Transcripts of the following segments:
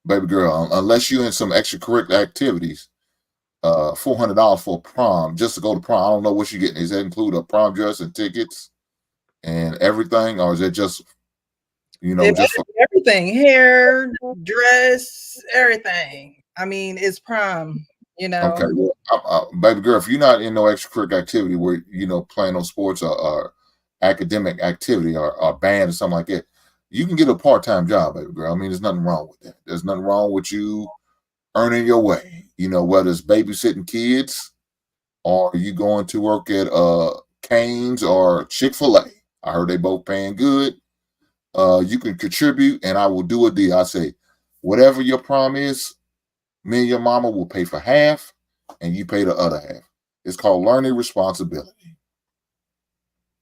baby girl, unless you're in some extracurricular activities, $400 for prom just to go to prom. I don't know what you're getting. Does that include a prom dress and tickets and everything, or is it just just for Everything, hair, dress, everything. I mean, it's prom, you okay? know. Well, baby girl, if you're not in no extracurricular activity where playing on sports or academic activity or band or something like that, you can get a part-time job, baby girl. I mean, there's nothing wrong with that. There's nothing wrong with you earning your way. Whether it's babysitting kids or you going to work at Canes or Chick-fil-A. I heard they both paying good. You can contribute, and I will do a deal. I say, whatever your prom is, me and your mama will pay for half, and you pay the other half. It's called learning responsibility.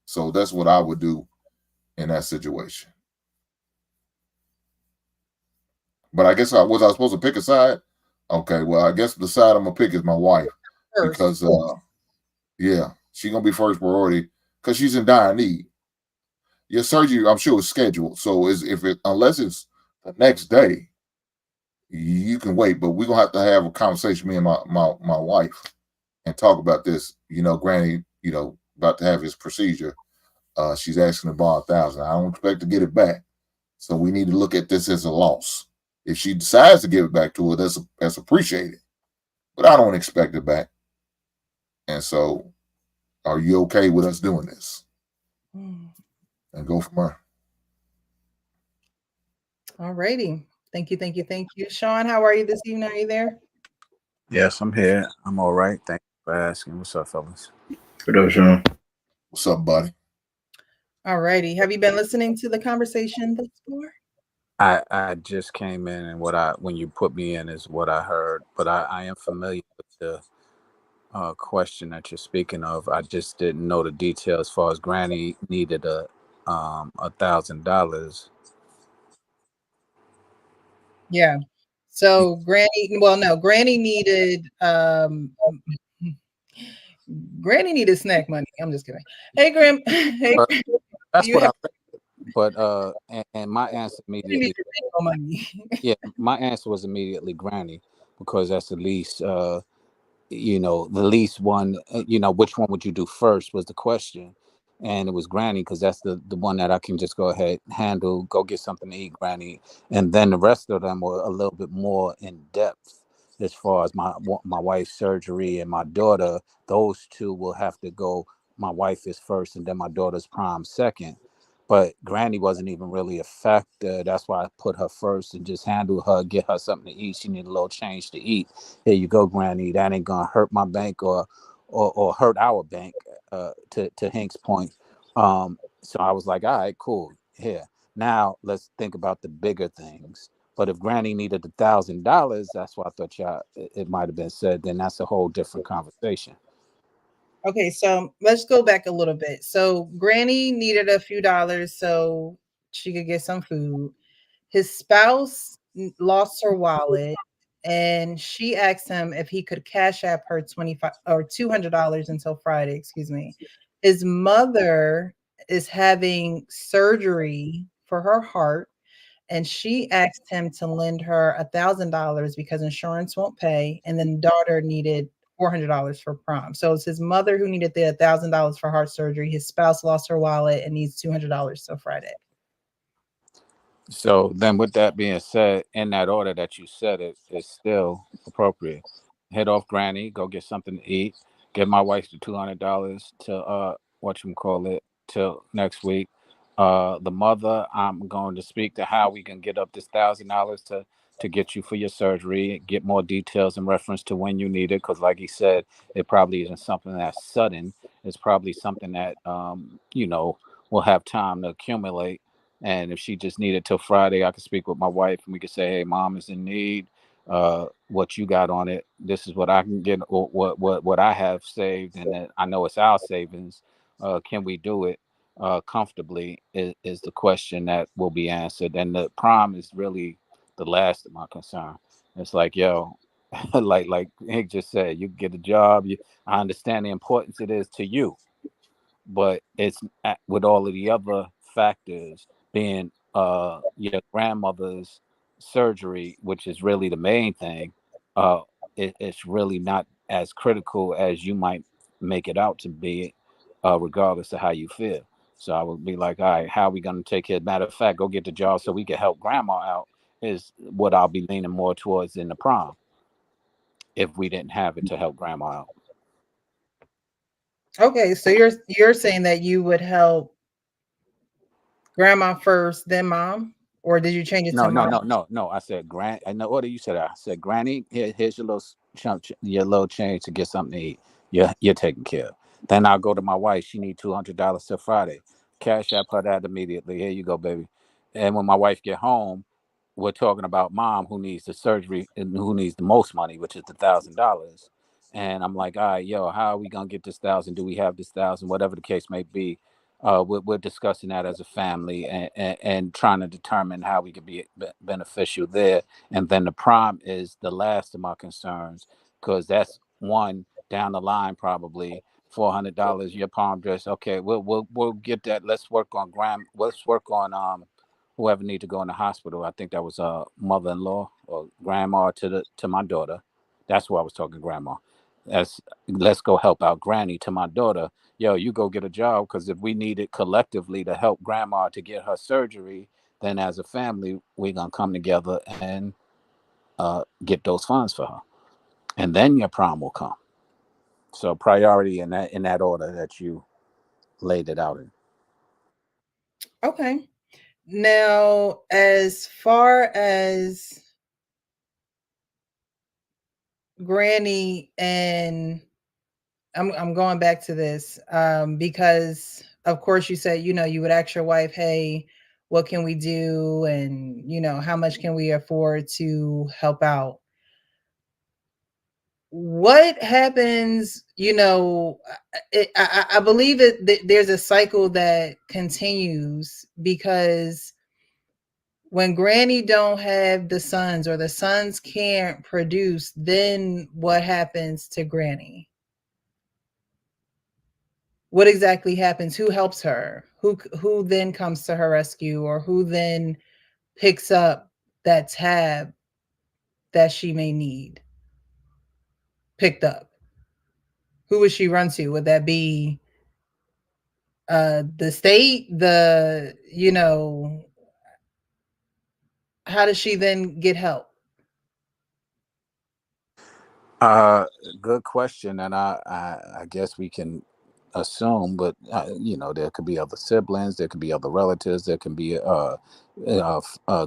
So that's what I would do in that situation. But I guess was I supposed to pick a side? Okay, well I guess the side I'm gonna pick is my wife First. because yeah, she's gonna be first priority because she's in dire need. Your surgery, I'm sure, is scheduled. So is if it unless it's the next day, you can wait. But we're gonna have a conversation, me and my wife, and talk about this. Granny, about to have his procedure. She's asking to borrow 1,000. I don't expect to get it back. So we need to look at this as a loss. If she decides to give it back to her, that's appreciated. But I don't expect it back. And so, are you okay with us doing this? And go from there. All righty. Thank you, thank you, thank you. Sean, how are you this evening? Are you there? Yes, I'm here. I'm all right. Thank you for asking. What's up, fellas? What up, Sean? What's up, buddy? All righty. Have you been listening to the conversation thus far? I just came in, and when you put me in is what I heard, but I am familiar with the question that you're speaking of. I just didn't know the detail as far as Granny needed $1,000. Yeah. So Granny needed Granny needed snack money. I'm just kidding. Hey Graham, hey, But that's you what have I but and my answer you need immediately, your money. yeah, my answer was immediately Granny, because that's the least the least one, which one would you do first was the question. And it was Granny, because that's the one that I can just go ahead, handle, go get something to eat, Granny. And then the rest of them were a little bit more in depth, as far as my wife's surgery and my daughter. Those two will have to go. My wife is first, and then my daughter's prom second. But Granny wasn't even really a factor. That's why I put her first and just handle her, get her something to eat. She needed a little change to eat. Here you go, Granny. That ain't gonna hurt my bank, or hurt our bank. To Hank's point. So I was like, all right, cool. Here, now let's think about the bigger things. But if Granny needed $1,000, that's why I thought y'all it might have been said. Then that's a whole different conversation. Okay, so let's go back a little bit. So Granny needed a few dollars so she could get some food. His spouse lost her wallet, and she asked him if he could cash app her 25 or $200 until Friday, excuse me. His mother is having surgery for her heart, and she asked him to lend her $1,000 because insurance won't pay, and then daughter needed $400 for prom. So it's his mother who needed the $1,000 for heart surgery. His spouse lost her wallet and needs $200 till Friday. So then, with that being said, in that order that you said it, is still appropriate. Head off, Granny. Go get something to eat. Give my wife the $200 to whatchamacallit, till next week. The mother, I'm going to speak to how we can get up this $1,000 to get you for your surgery. Get more details in reference to when you need it, because like he said, it probably isn't something that's sudden. It's probably something that will have time to accumulate. And if she just needed till Friday, I could speak with my wife and we could say, "Hey, mom is in need. What you got on it? This is what I can get, or what I have saved, and then I know it's our savings. Can we do it comfortably?" Is the question that will be answered. And the prom is really the last of my concern. It's like, yo, like Hank just said, you get a job. I understand the importance it is to you, but it's with all of the other factors being your grandmother's surgery, which is really the main thing, it's really not as critical as you might make it out to be, regardless of how you feel. So I would be like, all right, how are we going to take care? Matter of fact, go get the job so we can help grandma out is what I'll be leaning more towards in the prom if we didn't have it to help grandma out. Okay, so you're saying that you would help grandma first, then mom, or did you change it to mom? No. I said grand. I know what you said. I said, Granny, here's your little chunk, your little change to get something to eat. You're taken care of. Then I'll go to my wife. She need $200 till Friday. Cash app her that immediately. Here you go, baby. And when my wife get home, we're talking about mom who needs the surgery and who needs the most money, which is $1,000. And I'm like, all right, yo, how are we gonna get this 1,000? Do we have this 1,000? Whatever the case may be, we're discussing that as a family and trying to determine how we could be beneficial there. And then the prom is the last of my concerns because that's one down the line, probably $400. Your prom dress, okay, we'll get that. Let's work on Let's work on whoever need to go in the hospital. I think that was a mother-in-law or grandma to my daughter. That's who I was talking, grandma. That's let's go help out granny to my daughter. Yo, you go get a job because if we need it collectively to help grandma to get her surgery, then as a family we're gonna come together and get those funds for her, and then your prom will come. So priority in that order that you laid it out in. Okay. Now, as far as granny and I'm going back to this because of course you said, you would ask your wife, hey, what can we do? And, how much can we afford to help out? What happens, I believe there's a cycle that continues because when granny don't have the sons or the sons can't produce, then what happens to granny? What exactly happens? Who helps her? Who then comes to her rescue, or who then picks up that tab that she may need picked up? Who would she run to? Would that be the state? How does she then get help? Uh, Good question, and I guess we can assume, but there could be other siblings, there could be other relatives, there can be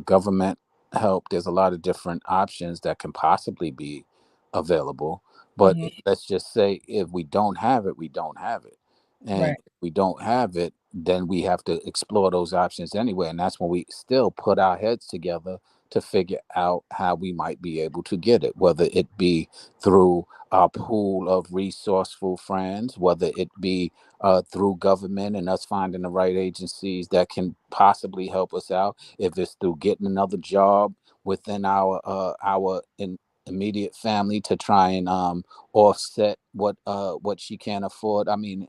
government help. There's a lot of different options that can possibly be available. But Mhm. let's just say if we don't have it, we don't have it, Right. and if we don't have it, then we have to explore those options anyway, and that's when we still put our heads together to figure out how we might be able to get it, whether it be through our pool of resourceful friends, whether it be through government and us finding the right agencies that can possibly help us out. If it's through getting another job within our immediate family to try and offset what she can't afford. I mean,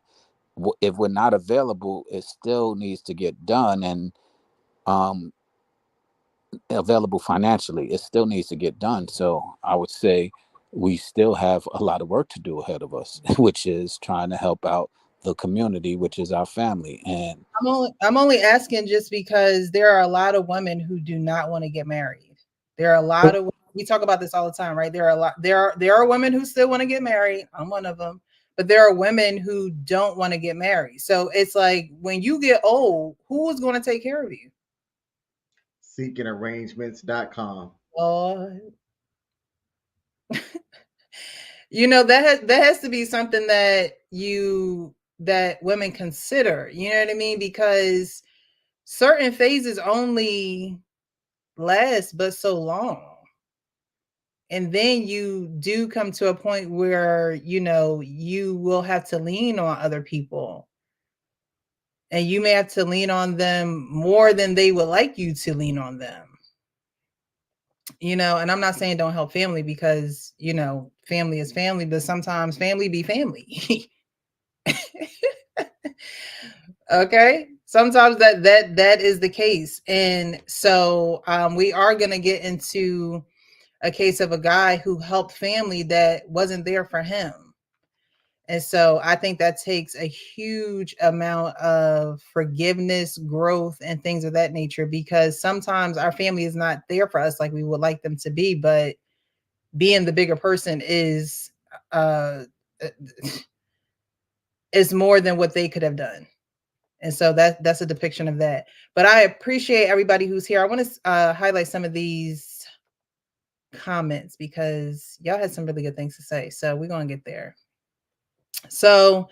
if we're not available, it still needs to get done and um, available financially. It still needs to get done. So I would say we still have a lot of work to do ahead of us, which is trying to help out the community, which is our family. And I'm only asking just because there are a lot of women who do not want to get married. There are a lot of we talk about this all the time, right? There are women who still want to get married. I'm one of them. But there are women who don't want to get married. So it's like when you get old, who is going to take care of you? Seekingarrangements.com. Oh, that has to be something that women consider. You know what I mean? Because certain phases only last but so long. And then you do come to a point where, you will have to lean on other people. And you may have to lean on them more than they would like you to lean on them. And I'm not saying don't help family because, family is family, but sometimes family be family. Okay? sometimes that is the case. And so we are going to get into a case of a guy who helped family that wasn't there for him. And so I think that takes a huge amount of forgiveness, growth, and things of that nature, because sometimes our family is not there for us like we would like them to be, but being the bigger person is is more than what they could have done. And so that's a depiction of that. But I appreciate everybody who's here. I want to highlight some of these comments because y'all had some really good things to say. So we're going to get there. So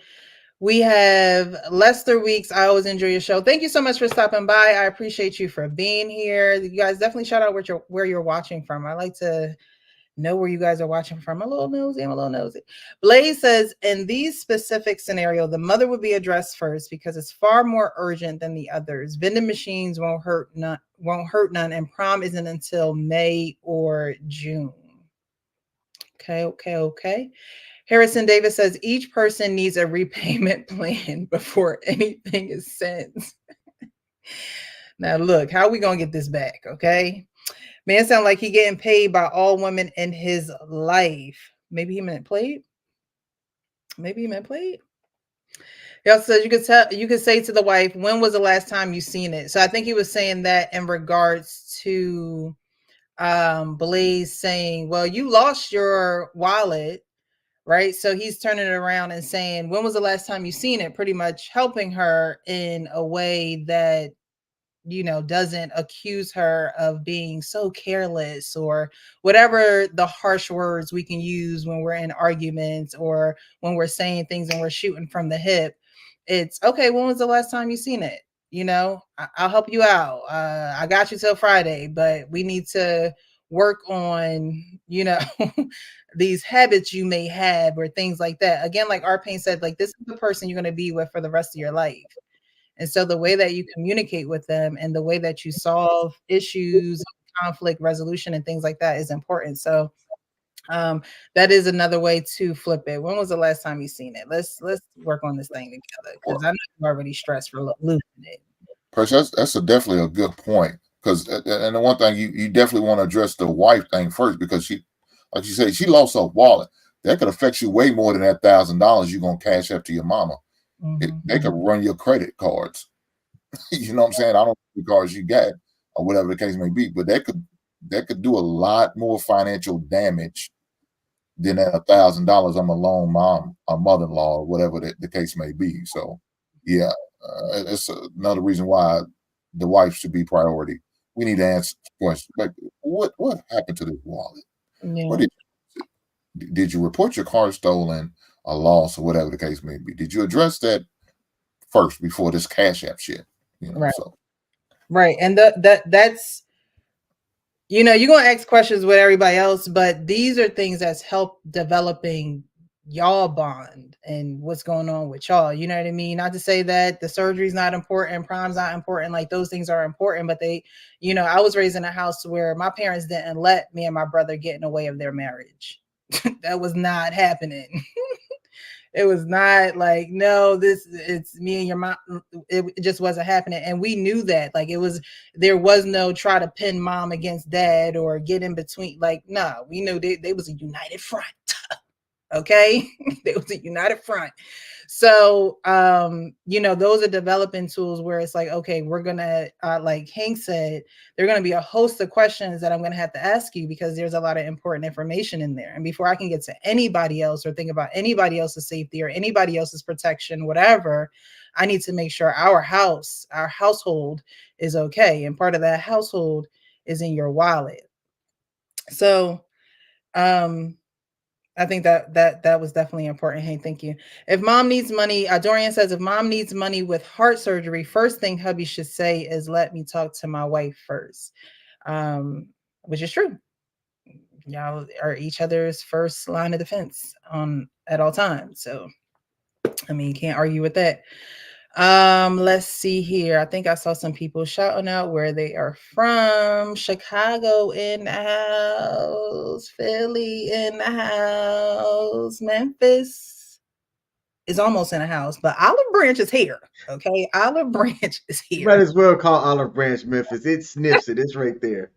we have Lester Weeks. I always enjoy your show. Thank you so much for stopping by. I appreciate you for being here. You guys definitely shout out where you're watching from. I like to know where you guys are watching from. I'm a little nosy. Blaze says, in these specific scenario, the mother would be addressed first because it's far more urgent than the others. Vending machines won't hurt none, and prom isn't until May or June. Okay. Harrison Davis says, each person needs a repayment plan before anything is sent. Now look, how are we gonna get this back? Okay. Man sound like he getting paid by all women in his life. Maybe he meant played. He also says you could say to the wife, when was the last time you seen it? So I think he was saying that in regards to Blaze saying, well, you lost your wallet, right? So he's turning it around and saying, when was the last time you seen it? Pretty much helping her in a way that, doesn't accuse her of being so careless or whatever the harsh words we can use when we're in arguments or when we're saying things and we're shooting from the hip. It's okay. When was the last time you seen it? I'll help you out. I got you till Friday, but we need to work on, these habits you may have or things like that. Again, like Arpain said, like this is the person you're going to be with for the rest of your life. And so the way that you communicate with them and the way that you solve issues, conflict resolution, and things like that is important. So that is another way to flip it. When was the last time you seen it? Let's work on this thing together because I know you're already stressed for losing it. Percy, that's definitely a good point. Because and the one thing you definitely want to address the wife thing first, because she, like you said, she lost her wallet. That could affect you way more than that $1,000 you're gonna cash up to your mama. They could run your credit cards. You know what I'm saying? I don't know the cards you got or whatever the case may be, but that could do a lot more financial damage than that $1,000 I'm a loan mom, a mother-in-law, or whatever the case may be. So, yeah, it's another reason why the wife should be priority. We need to answer the question, like, what happened to this wallet? Yeah. What did you report your car stolen, a loss, or whatever the case may be? Did you address that first before this Cash App shit? Right. So. Right. And that's, you're going to ask questions with everybody else, but these are things that's help developing y'all bond and what's going on with y'all. You know what I mean? Not to say that the surgery is not important, prom's not important, like those things are important, but they, I was raised in a house where my parents didn't let me and my brother get in the way of their marriage. That was not happening. It was not like, no, it's me and your mom. It just wasn't happening. And we knew that. Like there was no try to pin mom against dad or get in between. Like, no, we knew they was a united front. Okay. They was a united front. So, those are developing tools where it's like, okay, we're going to, like Hank said, there are going to be a host of questions that I'm going to have to ask you because there's a lot of important information in there. And before I can get to anybody else or think about anybody else's safety or anybody else's protection, whatever, I need to make sure our household is okay. And part of that household is in your wallet. So, I think that was definitely important. Hey, thank you. If mom needs money, Dorian says, if mom needs money with heart surgery, first thing hubby should say is, let me talk to my wife first, which is true. Y'all are each other's first line of defense at all times. So, I mean, you can't argue with that. Let's see here. I think I saw some people shouting out where they are from. Chicago in the house, Philly in the house, Memphis. is almost in the house, but Olive Branch is here. Okay, Olive Branch is You might here. as well call Olive Branch Memphis. It sniffs it. It's right there.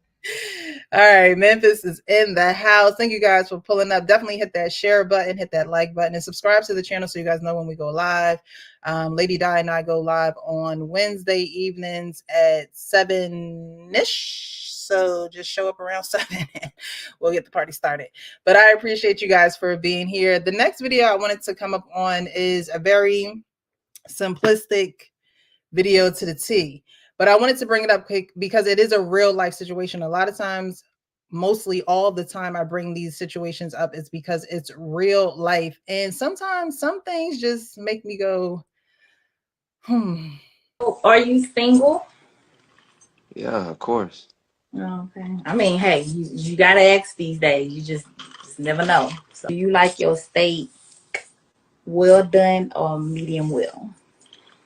All right, Memphis is in the house. Thank you guys for pulling up. Definitely hit that share button, hit that like button, and subscribe to the channel so you guys know when we go live. Lady Di and I go live on Wednesday evenings at 7-ish. So just show up around 7 and we'll get the party started. But I appreciate you guys for being here. The next video I wanted to come up on is a very simplistic video to the T. But I wanted to bring it up because it is a real life situation. A lot of times, mostly all the time, I bring these situations up is because it's real life. And sometimes some things just make me go, Are you single? Yeah, of course. Okay. I mean, hey, you gotta ask these days. You just never know. So, do you like your steak well done or medium well?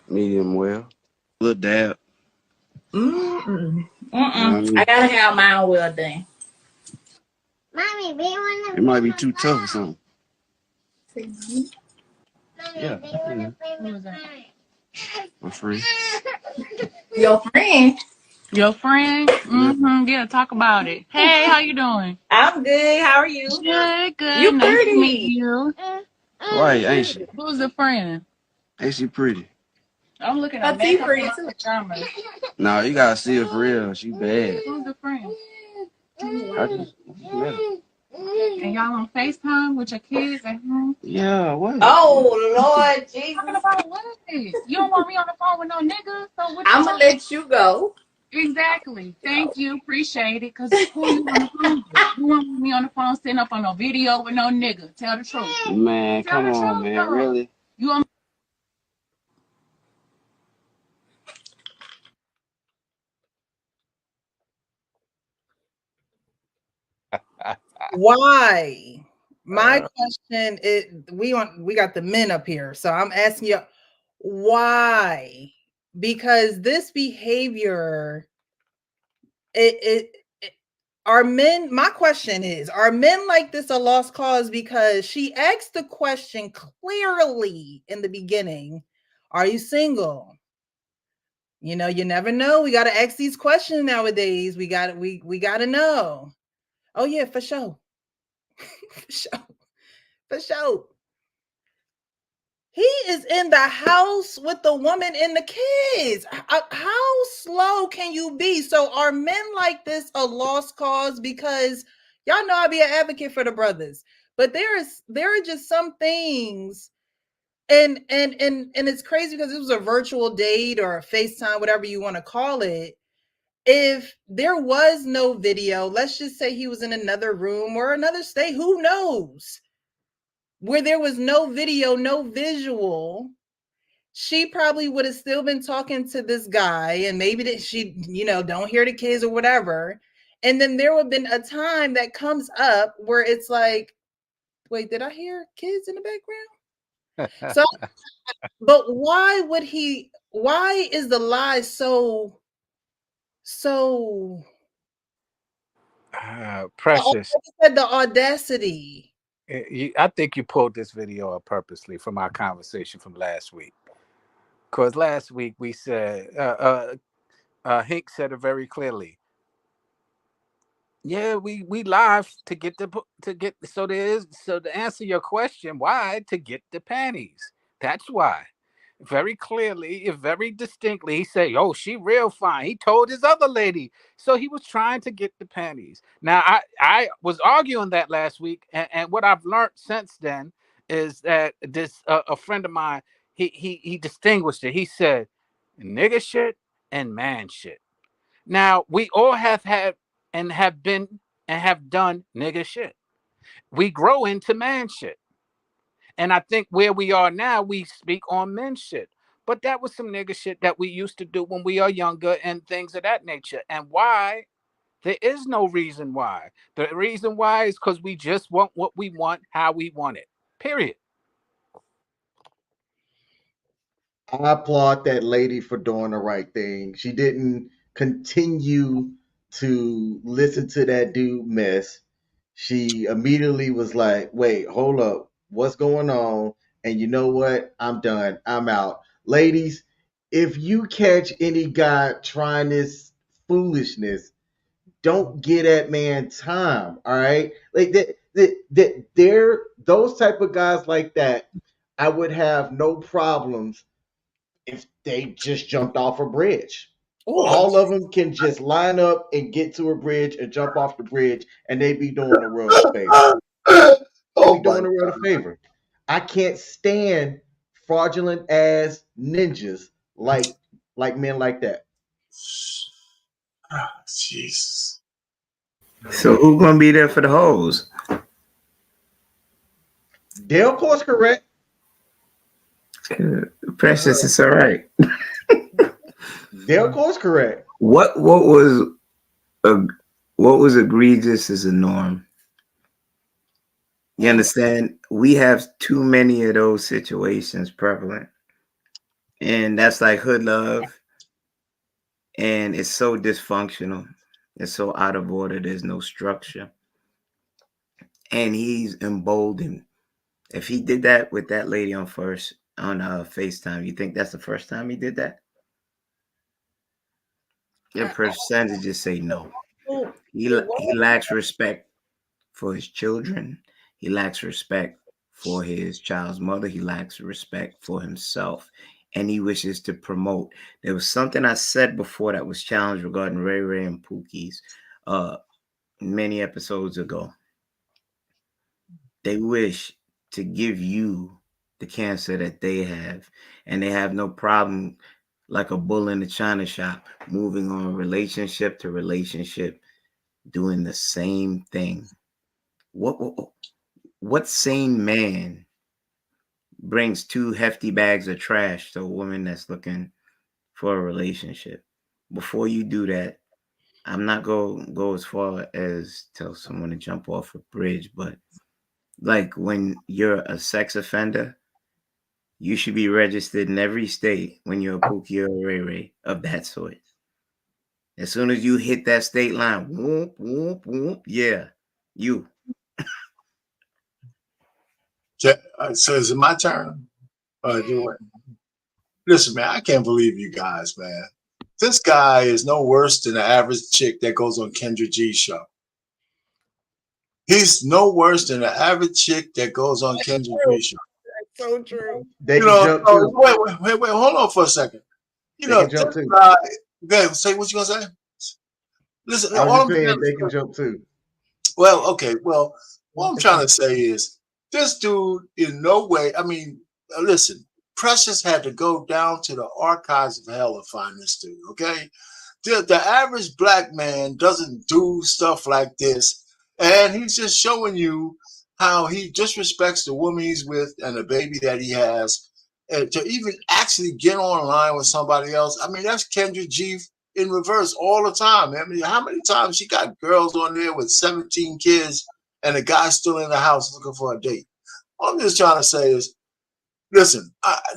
Medium well. Little dab. I gotta have mine well done. Mommy, we want to. It might be too tough or something. Mommy, Yeah. we want to play Who with was that? My friend. Your friend? Your friend? Mm-hmm. Yeah, talk about it. Hey, how you doing? I'm good. How are you? Good, good. You Nice to pretty. meet you. Right, ain't she? Who's the friend? Ain't she pretty? I'm looking Her at teeth makeup pretty and too. pajamas. Nah, you gotta see her for real. She bad. Who's the friend? I just met her. And y'all on FaceTime with your kids at home? Yeah, what? Oh Lord Jesus! Talking about what? You don't want me on the phone with no nigga, so what you I'm gonna talking? let you go. Exactly. Thank you. Appreciate it. Cause who you on the phone with? You want me on the phone sitting up on no video with no nigga. Tell the truth. Man, Tell come the on, truth, man. though. Really? You on why? My question is, we got the men up here, so I'm asking you why? Because this behavior, it are men, my question is, are men like this a lost cause? Because she asked the question clearly in the beginning, are you single? You know, you never know. We got to ask these questions nowadays. We got to know. Oh yeah, for sure. For sure. For sure. He is in the house with the woman and the kids. How slow can you be? So are men like this a lost cause? Because y'all know I be an advocate for the brothers, but there are just some things, and it's crazy because it was a virtual date or a FaceTime, whatever you want to call it. If there was no video, let's just say he was in another room or another state, who knows? Where there was no video, no visual, she probably would have still been talking to this guy, and maybe that she, don't hear the kids or whatever. And then there would have been a time that comes up where it's like, wait, did I hear kids in the background? So, but why is the lie so Precious? the audacity? I think you pulled this video up purposely from our conversation from last week. Because last week we said, Hink said it very clearly. Yeah, we live to get so to answer your question, why? To get the panties. That's why. Very clearly, very distinctly, he said, "Oh, she real fine." He told his other lady, so he was trying to get the panties. Now, I was arguing that last week, and what I've learned since then is that this a friend of mine, he distinguished it. He said, "Nigga shit and man shit." Now, we all have had and have been and have done nigga shit. We grow into man shit. And I think where we are now, we speak on men shit. But that was some nigga shit that we used to do when we are younger and things of that nature. And why? There is no reason why. The reason why is because we just want what we want, how we want it. Period. I applaud that lady for doing the right thing. She didn't continue to listen to that dude mess. She immediately was like, wait, hold up. What's going on? And you know what? I'm done. I'm out. Ladies, if you catch any guy trying this foolishness, don't get that man time. All right. Like they're those type of guys like that. I would have no problems if they just jumped off a bridge. Ooh. All of them can just line up and get to a bridge and jump off the bridge, and they be doing the world a favor. Oh Be doing my the world a favor. I can't stand fraudulent ass ninjas like men like that. Jesus. So who gonna be there for the hoes? They'll course correct. Precious, it's all right. They'll course correct. What was egregious is a norm. You understand? We have too many of those situations prevalent, and that's like hood love, and it's so dysfunctional. It's so out of order. There's no structure, and he's emboldened. If he did that with that lady on FaceTime, you think that's the first time he did that? Your percentages say no. He lacks respect for his children. He lacks respect for his child's mother. He lacks respect for himself. And he wishes to promote. There was something I said before that was challenged regarding Ray Ray and Pookie's many episodes ago. They wish to give you the cancer that they have, and they have no problem, like a bull in the china shop, moving on relationship to relationship, doing the same thing. What sane man brings 2 hefty bags of trash to a woman that's looking for a relationship? Before you do that, I'm not going to go as far as tell someone to jump off a bridge, but like when you're a sex offender, you should be registered in every state when you're a Pookie or a Ray Ray of that sort. As soon as you hit that state line, whoop, whoop, whoop, yeah, you. So is it my turn? Listen, man, I can't believe you guys, man. This guy is no worse than the average chick that goes on Kendra G's show. He's no worse than the average chick that goes on Kendra G's show. That's so true. They can jump too. Wait, hold on for a second. You They know, can jump this too. guy, go ahead, say what you gonna say. Listen, I all was I'm just saying saying they is- can jump too. well, okay, well, what I'm trying to say is this dude in no way, I mean, listen, Precious had to go down to the archives of hell to find this dude, okay? The average black man doesn't do stuff like this, and he's just showing you how he disrespects the woman he's with and the baby that he has, and to even actually get online with somebody else. I mean, that's Kendra G in reverse all the time. I mean, how many times she got girls on there with 17 kids and the guy's still in the house looking for a date? All I'm just trying to say is, listen,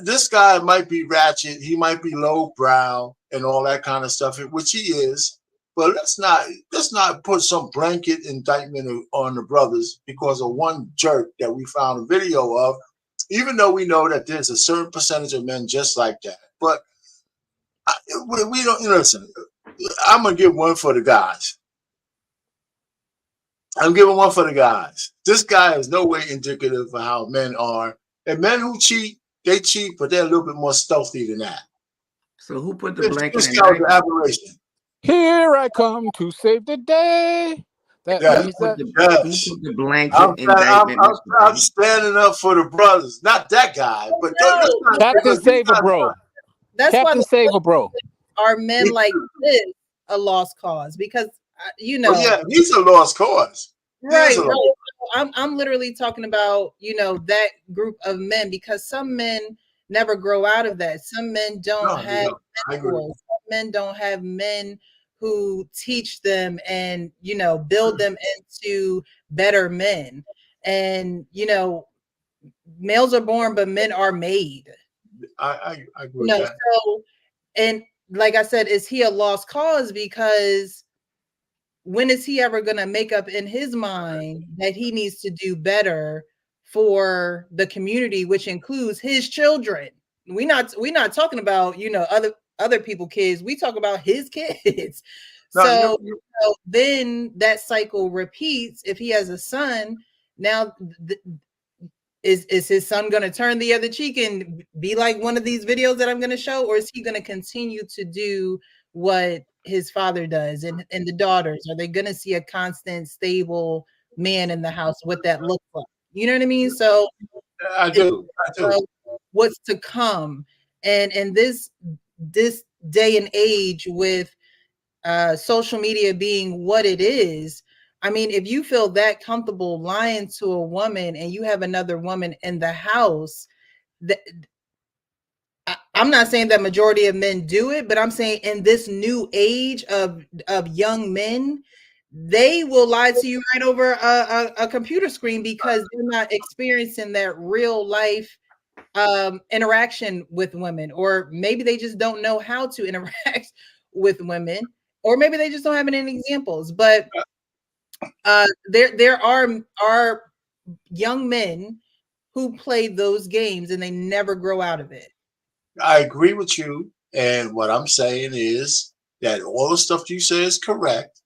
this guy might be ratchet, he might be lowbrow and all that kind of stuff, which he is, but let's not put some blanket indictment on the brothers because of one jerk that we found a video of, even though we know that there's a certain percentage of men just like that. But we don't, listen, I'm going to give one for the guys. I'm giving one for the guys. This guy is no way indicative of how men are. And men who cheat, they cheat, but they're a little bit more stealthy than that. So who put the blanket This in guy's an diapers? aberration. Here I come to save the day. That Yeah. means Who that put the blanket indictment? I'm standing up for the brothers. Not that guy, but Captain Saver, bro. That's Captain why Saver, bro. are men like this a lost cause? Because you know, oh, yeah, he's a lost cause. right? I'm literally talking about, you know, that group of men, because some men never grow out of that. Some men don't have mentors. Some men don't have men who teach them and, you know, build them into better men. And, you know, males are born, but men are made. I agree with that. So, and like I said, is he a lost cause? Because when is he ever going to make up in his mind that he needs to do better for the community, which includes his children. We're not talking about, you know, other people kids. We talk about his kids. So then that cycle repeats. If he has a son, now is his son going to turn the other cheek and be like one of these videos that I'm going to show, or is he going to continue to do what his father does? And the daughters, are they going to see a constant, stable man in the house? What that looks like? You know what I mean? So I do. What's to come, and this day and age with social media being what it is. I mean, if you feel that comfortable lying to a woman and you have another woman in the house, I'm not saying that majority of men do it, but I'm saying in this new age of young men, they will lie to you right over a computer screen because they're not experiencing that real life interaction with women, or maybe they just don't know how to interact with women, or maybe they just don't have any examples. But there are young men who play those games and they never grow out of it. I agree with you. And what I'm saying is that all the stuff you say is correct.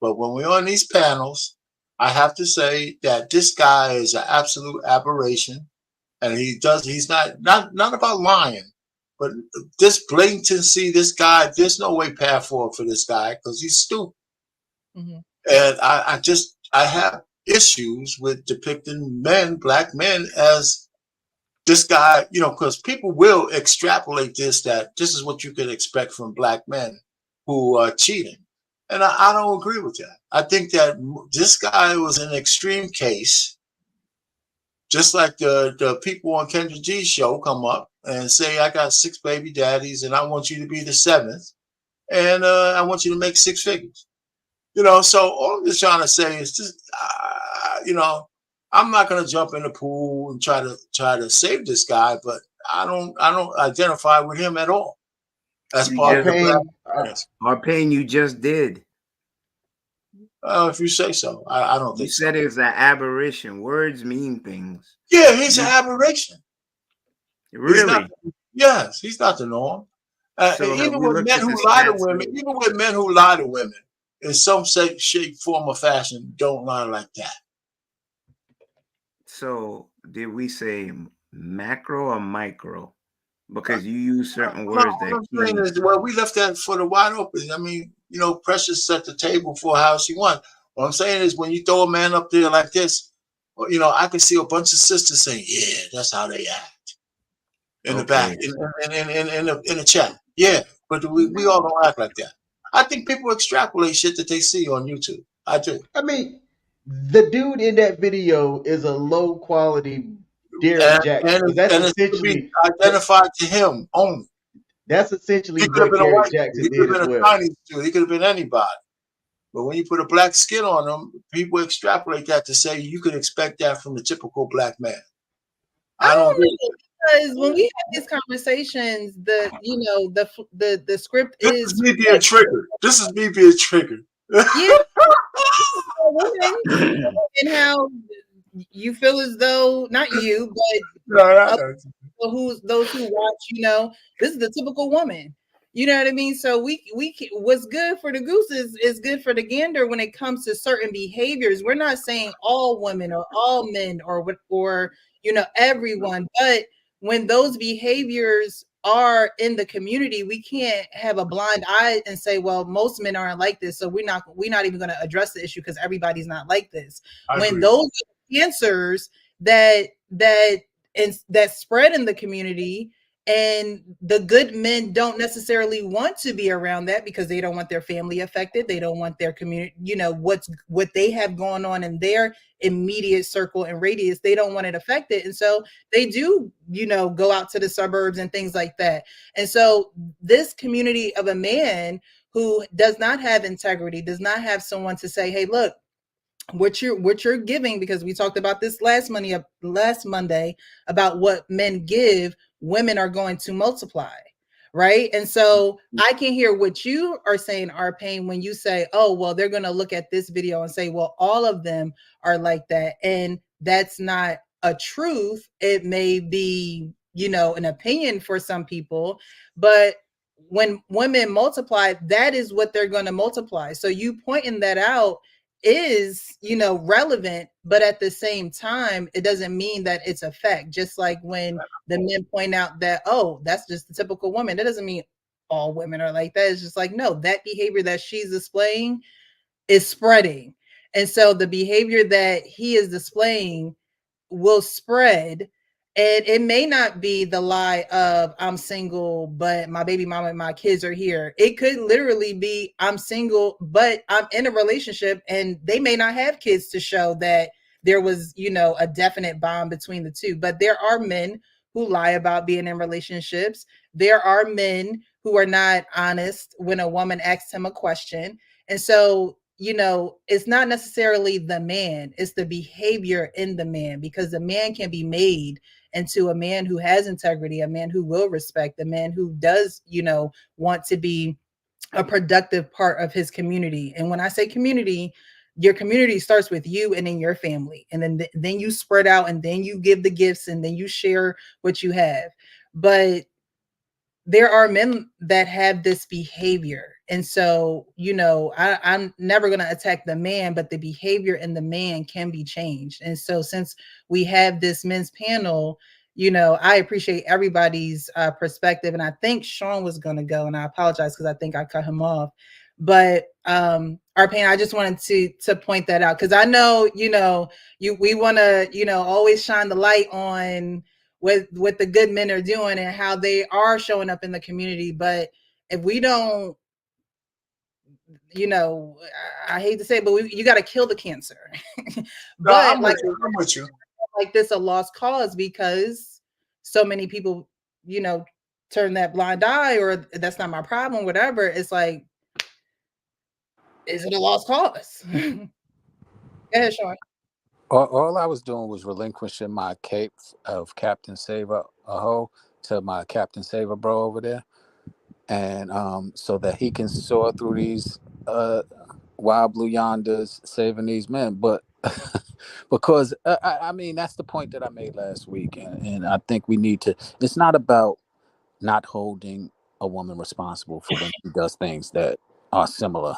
But when we're on these panels, I have to say that this guy is an absolute aberration. And he's not about lying, but this blatancy, this guy, there's no way path forward for this guy because he's stupid. Mm-hmm. And I have issues with depicting black men as this guy, you know, because people will extrapolate that this is what you can expect from black men who are cheating. And I don't agree with that. I think that this guy was an extreme case. Just like the people on Kendra G's show come up and say, I got 6 baby daddies and I want you to be the 7th. And I want you to make 6 figures. You know, so all I'm just trying to say is just, you know, I'm not going to jump in the pool and try to save this guy, but I don't identify with him at all. That's part of the our pain you just did. If you say so. I don't think you said it's an aberration. Words mean things. Yeah, he's an aberration. Really? Yes, he's not the norm. Even with men who lie to women, in some shape, form, or fashion, don't lie like that. So did we say macro or micro? Because you use certain words well, we left that for the wide open. I mean, you know, Precious set the table for how she won. What I'm saying is when you throw a man up there like this, you know, I can see a bunch of sisters saying, yeah, that's how they act. In the back, in the chat. Yeah, but we all don't act like that. I think people extrapolate shit that they see on YouTube. I do. I mean, the dude in that video is a low quality Derrick Jackson. That's essentially identified to him only. That's essentially what Derrick Jackson did as well. He could have been anybody. But when you put a black skin on him, people extrapolate that to say you could expect that from the typical black man. I don't agree. Because when we have these conversations, the script this is me being triggered. This is me being triggered. Yeah. And how you feel as though, not you, but those who watch, you know, this is the typical woman. You know what I mean? So we what's good for the goose is good for the gander when it comes to certain behaviors. We're not saying all women or all men or you know, everyone, but when those behaviors are in the community, we can't have a blind eye and say, well, most men aren't like this, so we're not even going to address the issue because everybody's not like this. When those answers that spread in the community, and the good men don't necessarily want to be around that because they don't want their family affected. They don't want their community, you know, what they have going on in their immediate circle and radius. They don't want it affected. And so they do, you know, go out to the suburbs and things like that. And so this community of a man who does not have integrity, does not have someone to say, hey, look, what you're giving, because we talked about this last Monday about what men give, women are going to multiply, right? And so I can hear what you are saying, Arpain, when you say, oh, well, they're going to look at this video and say, well, all of them are like that. And that's not a truth. It may be, you know, an opinion for some people, but when women multiply, that is what they're going to multiply. So you pointing that out is, you know, relevant, but at the same time, it doesn't mean that it's a fact. Just like when the men point out that, oh, that's just the typical woman. That doesn't mean all women are like that. It's just like, no, that behavior that she's displaying is spreading. And so the behavior that he is displaying will spread. And it may not be the lie of I'm single, but my baby mama and my kids are here. It could literally be I'm single, but I'm in a relationship, and they may not have kids to show that there was, you know, a definite bond between the two. But there are men who lie about being in relationships. There are men who are not honest when a woman asks him a question. And so, you know, it's not necessarily the man, it's the behavior in the man, because the man can be made into a man who has integrity, a man who will respect, a man who does, you know, want to be a productive part of his community. And when I say community, your community starts with you and in your family. And then you spread out, and then you give the gifts, and then you share what you have. But there are men that have this behavior. And so, you know, I'm never going to attack the man, but the behavior in the man can be changed. And so since we have this men's panel, you know, I appreciate everybody's perspective. And I think Sean was going to go, and I apologize because I think I cut him off. But Arpane, I just wanted to point that out, because I know, you know, we want to, you know, always shine the light on what the good men are doing and how they are showing up in the community. But if we don't, you know, I hate to say it, but you got to kill the cancer. But I'm with you. Like this a lost cause, because so many people, you know, turn that blind eye, or that's not my problem, whatever. It's like, is it a lost cause? Go ahead, Sean. All I was doing was relinquishing my cape of Captain Saver Aho to my Captain Saver bro over there, and so that he can soar through these wild blue yonders, saving these men. But because I mean, that's the point that I made last week, and I think we need to. It's not about not holding a woman responsible for when she does things that are similar.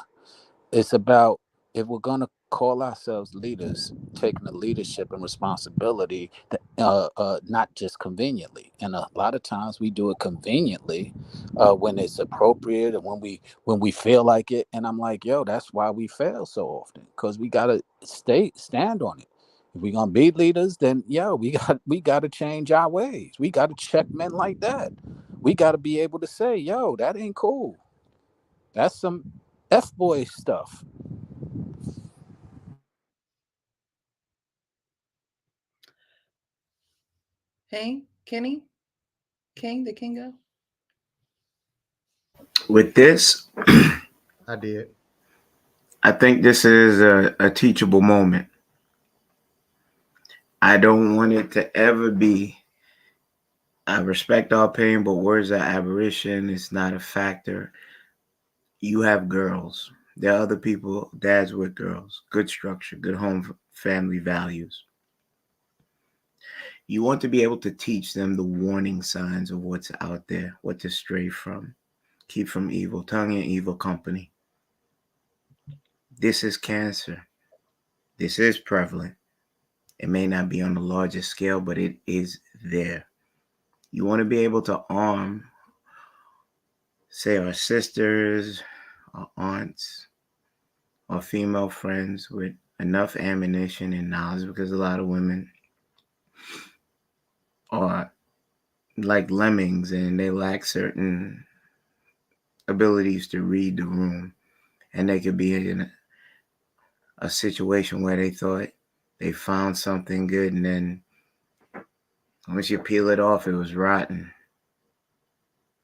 It's about, if we're going to call ourselves leaders, taking the leadership and responsibility, not just conveniently. And a lot of times we do it conveniently when it's appropriate and when we feel like it. And I'm like, yo, that's why we fail so often, because we got to stand on it. If we're going to be leaders, then we got to change our ways. We got to check men like that. We got to be able to say, yo, that ain't cool. That's some F-boy stuff. Hey, Kenny? King, the Kingo? With this, I did. I think this is a teachable moment. I don't want it to ever be, I respect all pain, but words are aberration. It's not a factor. You have girls. There are other people, dads with girls. Good structure, good home family values. You want to be able to teach them the warning signs of what's out there, what to stray from. Keep from evil tongue and evil company. This is cancer. This is prevalent. It may not be on the largest scale, but it is there. You want to be able to arm, say, our sisters, our aunts, our female friends with enough ammunition and knowledge, because a lot of women are like lemmings and they lack certain abilities to read the room, and they could be in a situation where they thought they found something good, and then once you peel it off, it was rotten.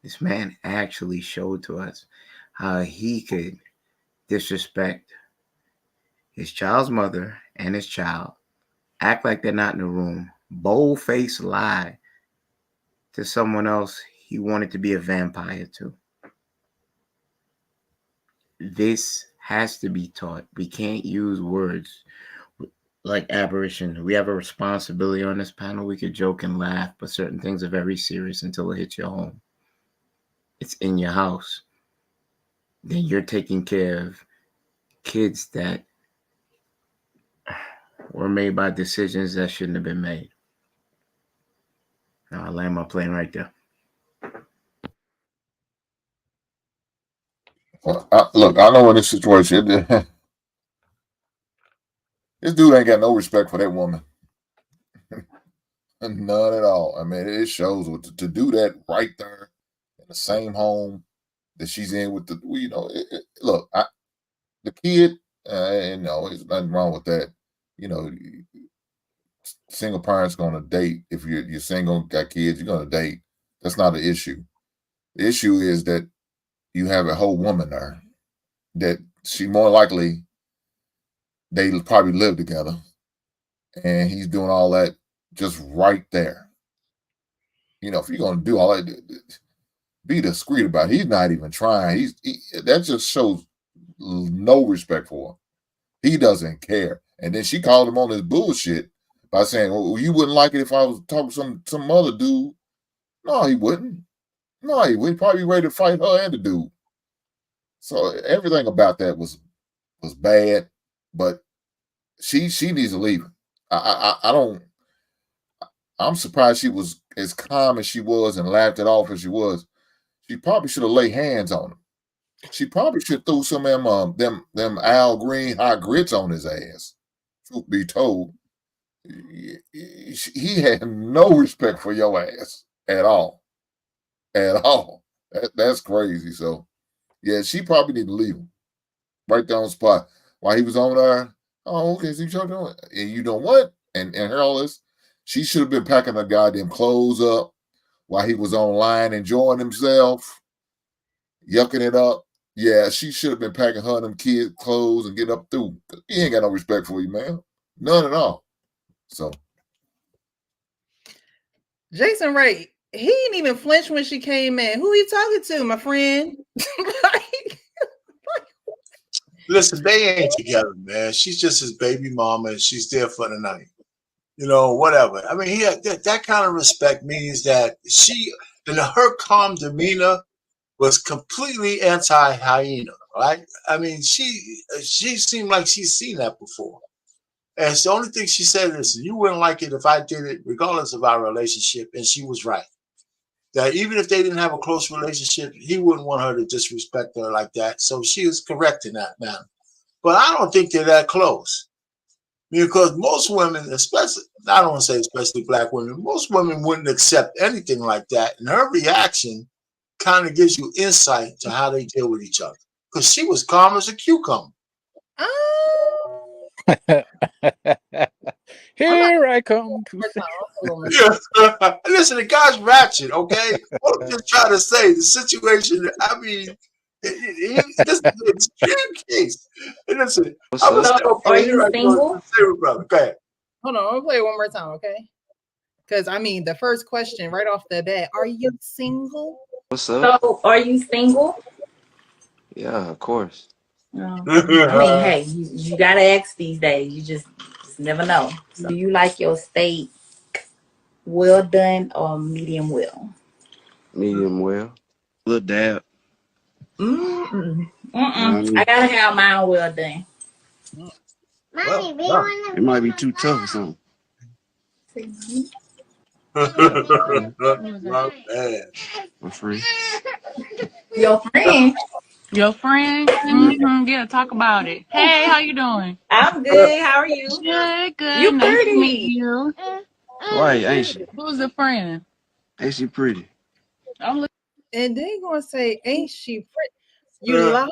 This man actually showed to us how he could disrespect his child's mother and his child, act like they're not in the room, bold-faced lie to someone else he wanted to be a vampire to. This has to be taught. We can't use words. like Apparition, we have a responsibility on this panel. We could joke and laugh, but certain things are very serious until it hits your home. It's in your house. Then you're taking care of kids that were made by decisions that shouldn't have been made. Now I land my plane right there. Well, look, I know in this situation, this dude ain't got no respect for that woman. None at all. I mean, it shows to do that right there in the same home that she's in with the, you know, look, the kid, and no, there's nothing wrong with that. You know, single parents going to date. If you're single, got kids, you're going to date. That's not an issue. The issue is that you have a whole woman there that she more likely they probably live together, and he's doing all that just right there. You know, if you're going to do all that, be discreet about it. He's not even trying. That just shows no respect for her. He doesn't care. And then she called him on his bullshit by saying, well, you wouldn't like it if I was talking to some other dude. No, he wouldn't. No, he would probably ready to fight her and the dude. So everything about that was bad, but she needs to leave. I'm surprised she was as calm as she was and laughed it off as she was. She probably should have laid hands on him. She probably should throw some of them Al Green hot grits on his ass. Truth be told, he had no respect for your ass at all. At all. That's crazy. So, yeah, she probably need to leave him right there on the spot while he was on there. Oh, okay, so you're doing, and you know what? And her all this, she should have been packing her goddamn clothes up while he was online enjoying himself, yucking it up. Yeah, she should have been packing her and them kids' clothes and getting up through. He ain't got no respect for you, man. None at all. So, Jason Wright, he didn't even flinch when she came in. Who are you talking to, my friend? Listen, they ain't together, man. She's just his baby mama, and she's there for the night. You know, whatever. I mean, that kind of respect means that her calm demeanor was completely anti-hyena, right? I mean, she seemed like she's seen that before. And it's the only thing she said is, you wouldn't like it if I did it, regardless of our relationship. And she was right. That even if they didn't have a close relationship, he wouldn't want her to disrespect her like that. So she is correct in that manner. But I don't think they're that close. Because most women, especially, I don't want to say especially black women, most women wouldn't accept anything like that. And her reaction kind of gives you insight to how they deal with each other. Because she was calm as a cucumber. Here I come. Listen, the guy's ratchet, okay? I'm just trying to say the situation, I mean, this is an extreme case. And listen, are you single? Brother. Go ahead. Hold on, I'll play it one more time, okay? Because I mean, the first question right off the bat, are you single? What's up? So, are you single? Yeah, of course. I mean, hey, you gotta ask these days. You just never know. So, do you like your steak well done or medium well? Medium well. Little dab. I gotta have mine well done. Mommy, It might be too tough or something. Not bad. My friend. Your friend? Your friend? Mm-hmm. Yeah, talk about it. Hey, how you doing? I'm good. How are you? Good, good. You nice pretty. to meet you. Right, ain't she? Who's the friend? Ain't she pretty? And they gonna say, ain't she pretty? You lie.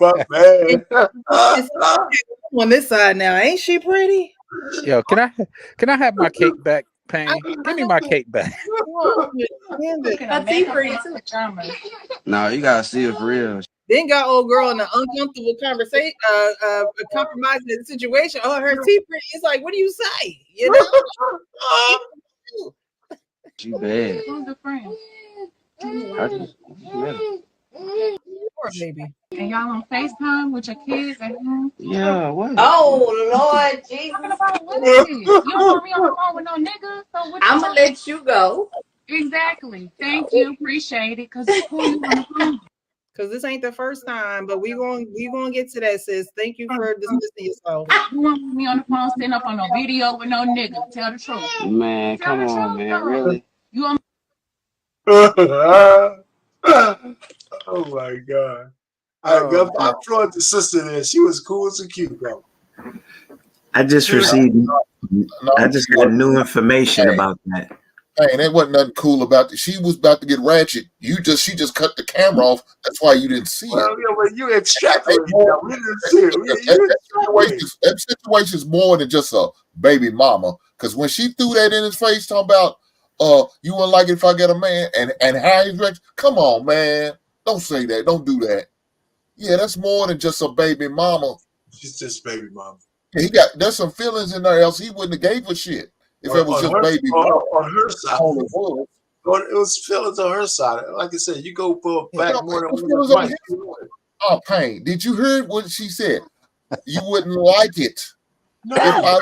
But man. On this side now, ain't she pretty? Yo, can I have my cake back, Payne? Give me my cake back. Tea pretty too. No, you gotta see it for real. Then got old girl in an uncomfortable conversation, compromising the situation. Oh, her tea pretty. It's like, what do you say? You know? She bad. Who's the friend? I just met her. Poor baby. And y'all on FaceTime with your kids at home? Yeah, what? Oh Lord Jesus. Talking about what? You don't want me on the phone with no nigga. So what? I'm gonna let you go. Exactly. Thank you. Appreciate it. Cause who you on the phone with? Because this ain't the first time, but we gonna get to that, sis. Thank you for dismissing yourself. You want me on the phone sitting up on no video with no nigga. Tell the truth. Man, Tell come the on, truth, man. though. Really? You want Oh my God. I applaud the sister there. She was cool as a cucumber. I just received. I just got new information about that. Hey, there wasn't nothing cool about it. She was about to get ratchet. She just cut the camera off. That's why you didn't see it. Well, yeah, but you extrapolated. We didn't see it. That situation's more than just a baby mama. Because when she threw that in his face, talking about, you wouldn't like it if I get a man and how he's dressed. Come on, man. Don't say that. Don't do that. Yeah, that's more than just a baby mama. She's just baby mama. There's some feelings in there, else he wouldn't have gave a shit if it was just baby mama. On her side. It was feelings on her side. Like I said, you go back more than one. Oh, Pain. Did you hear what she said? You wouldn't like it. No. If I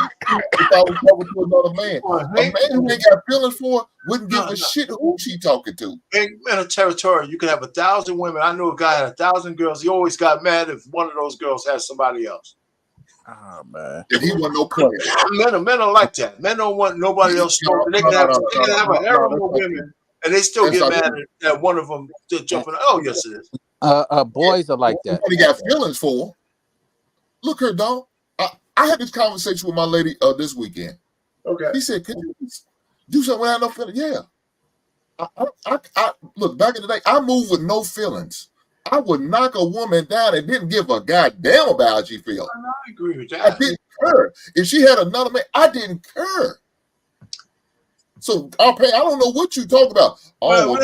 was talking to another man. A man who ain't got feelings for wouldn't give a shit who she talking to. In a territory, you could have 1,000 women. I knew a guy had 1,000 girls. He always got mad if one of those girls had somebody else. Oh man. And he wasn't no player. Men don't like that. Men don't want nobody else. They can have a harem of women, and they still get mad at one of them jumping. Oh, yes, it is. Boys are like that. He got feelings for. Look her, dog. I had this conversation with my lady this weekend. Okay. He said, "Could you do something without no feelings?" Yeah. I look, back in the day, I moved with no feelings. I would knock a woman down and didn't give a goddamn about how she feels. I agree with that. I didn't care. If she had another man, I didn't care. So I don't know what you talk about. Oh,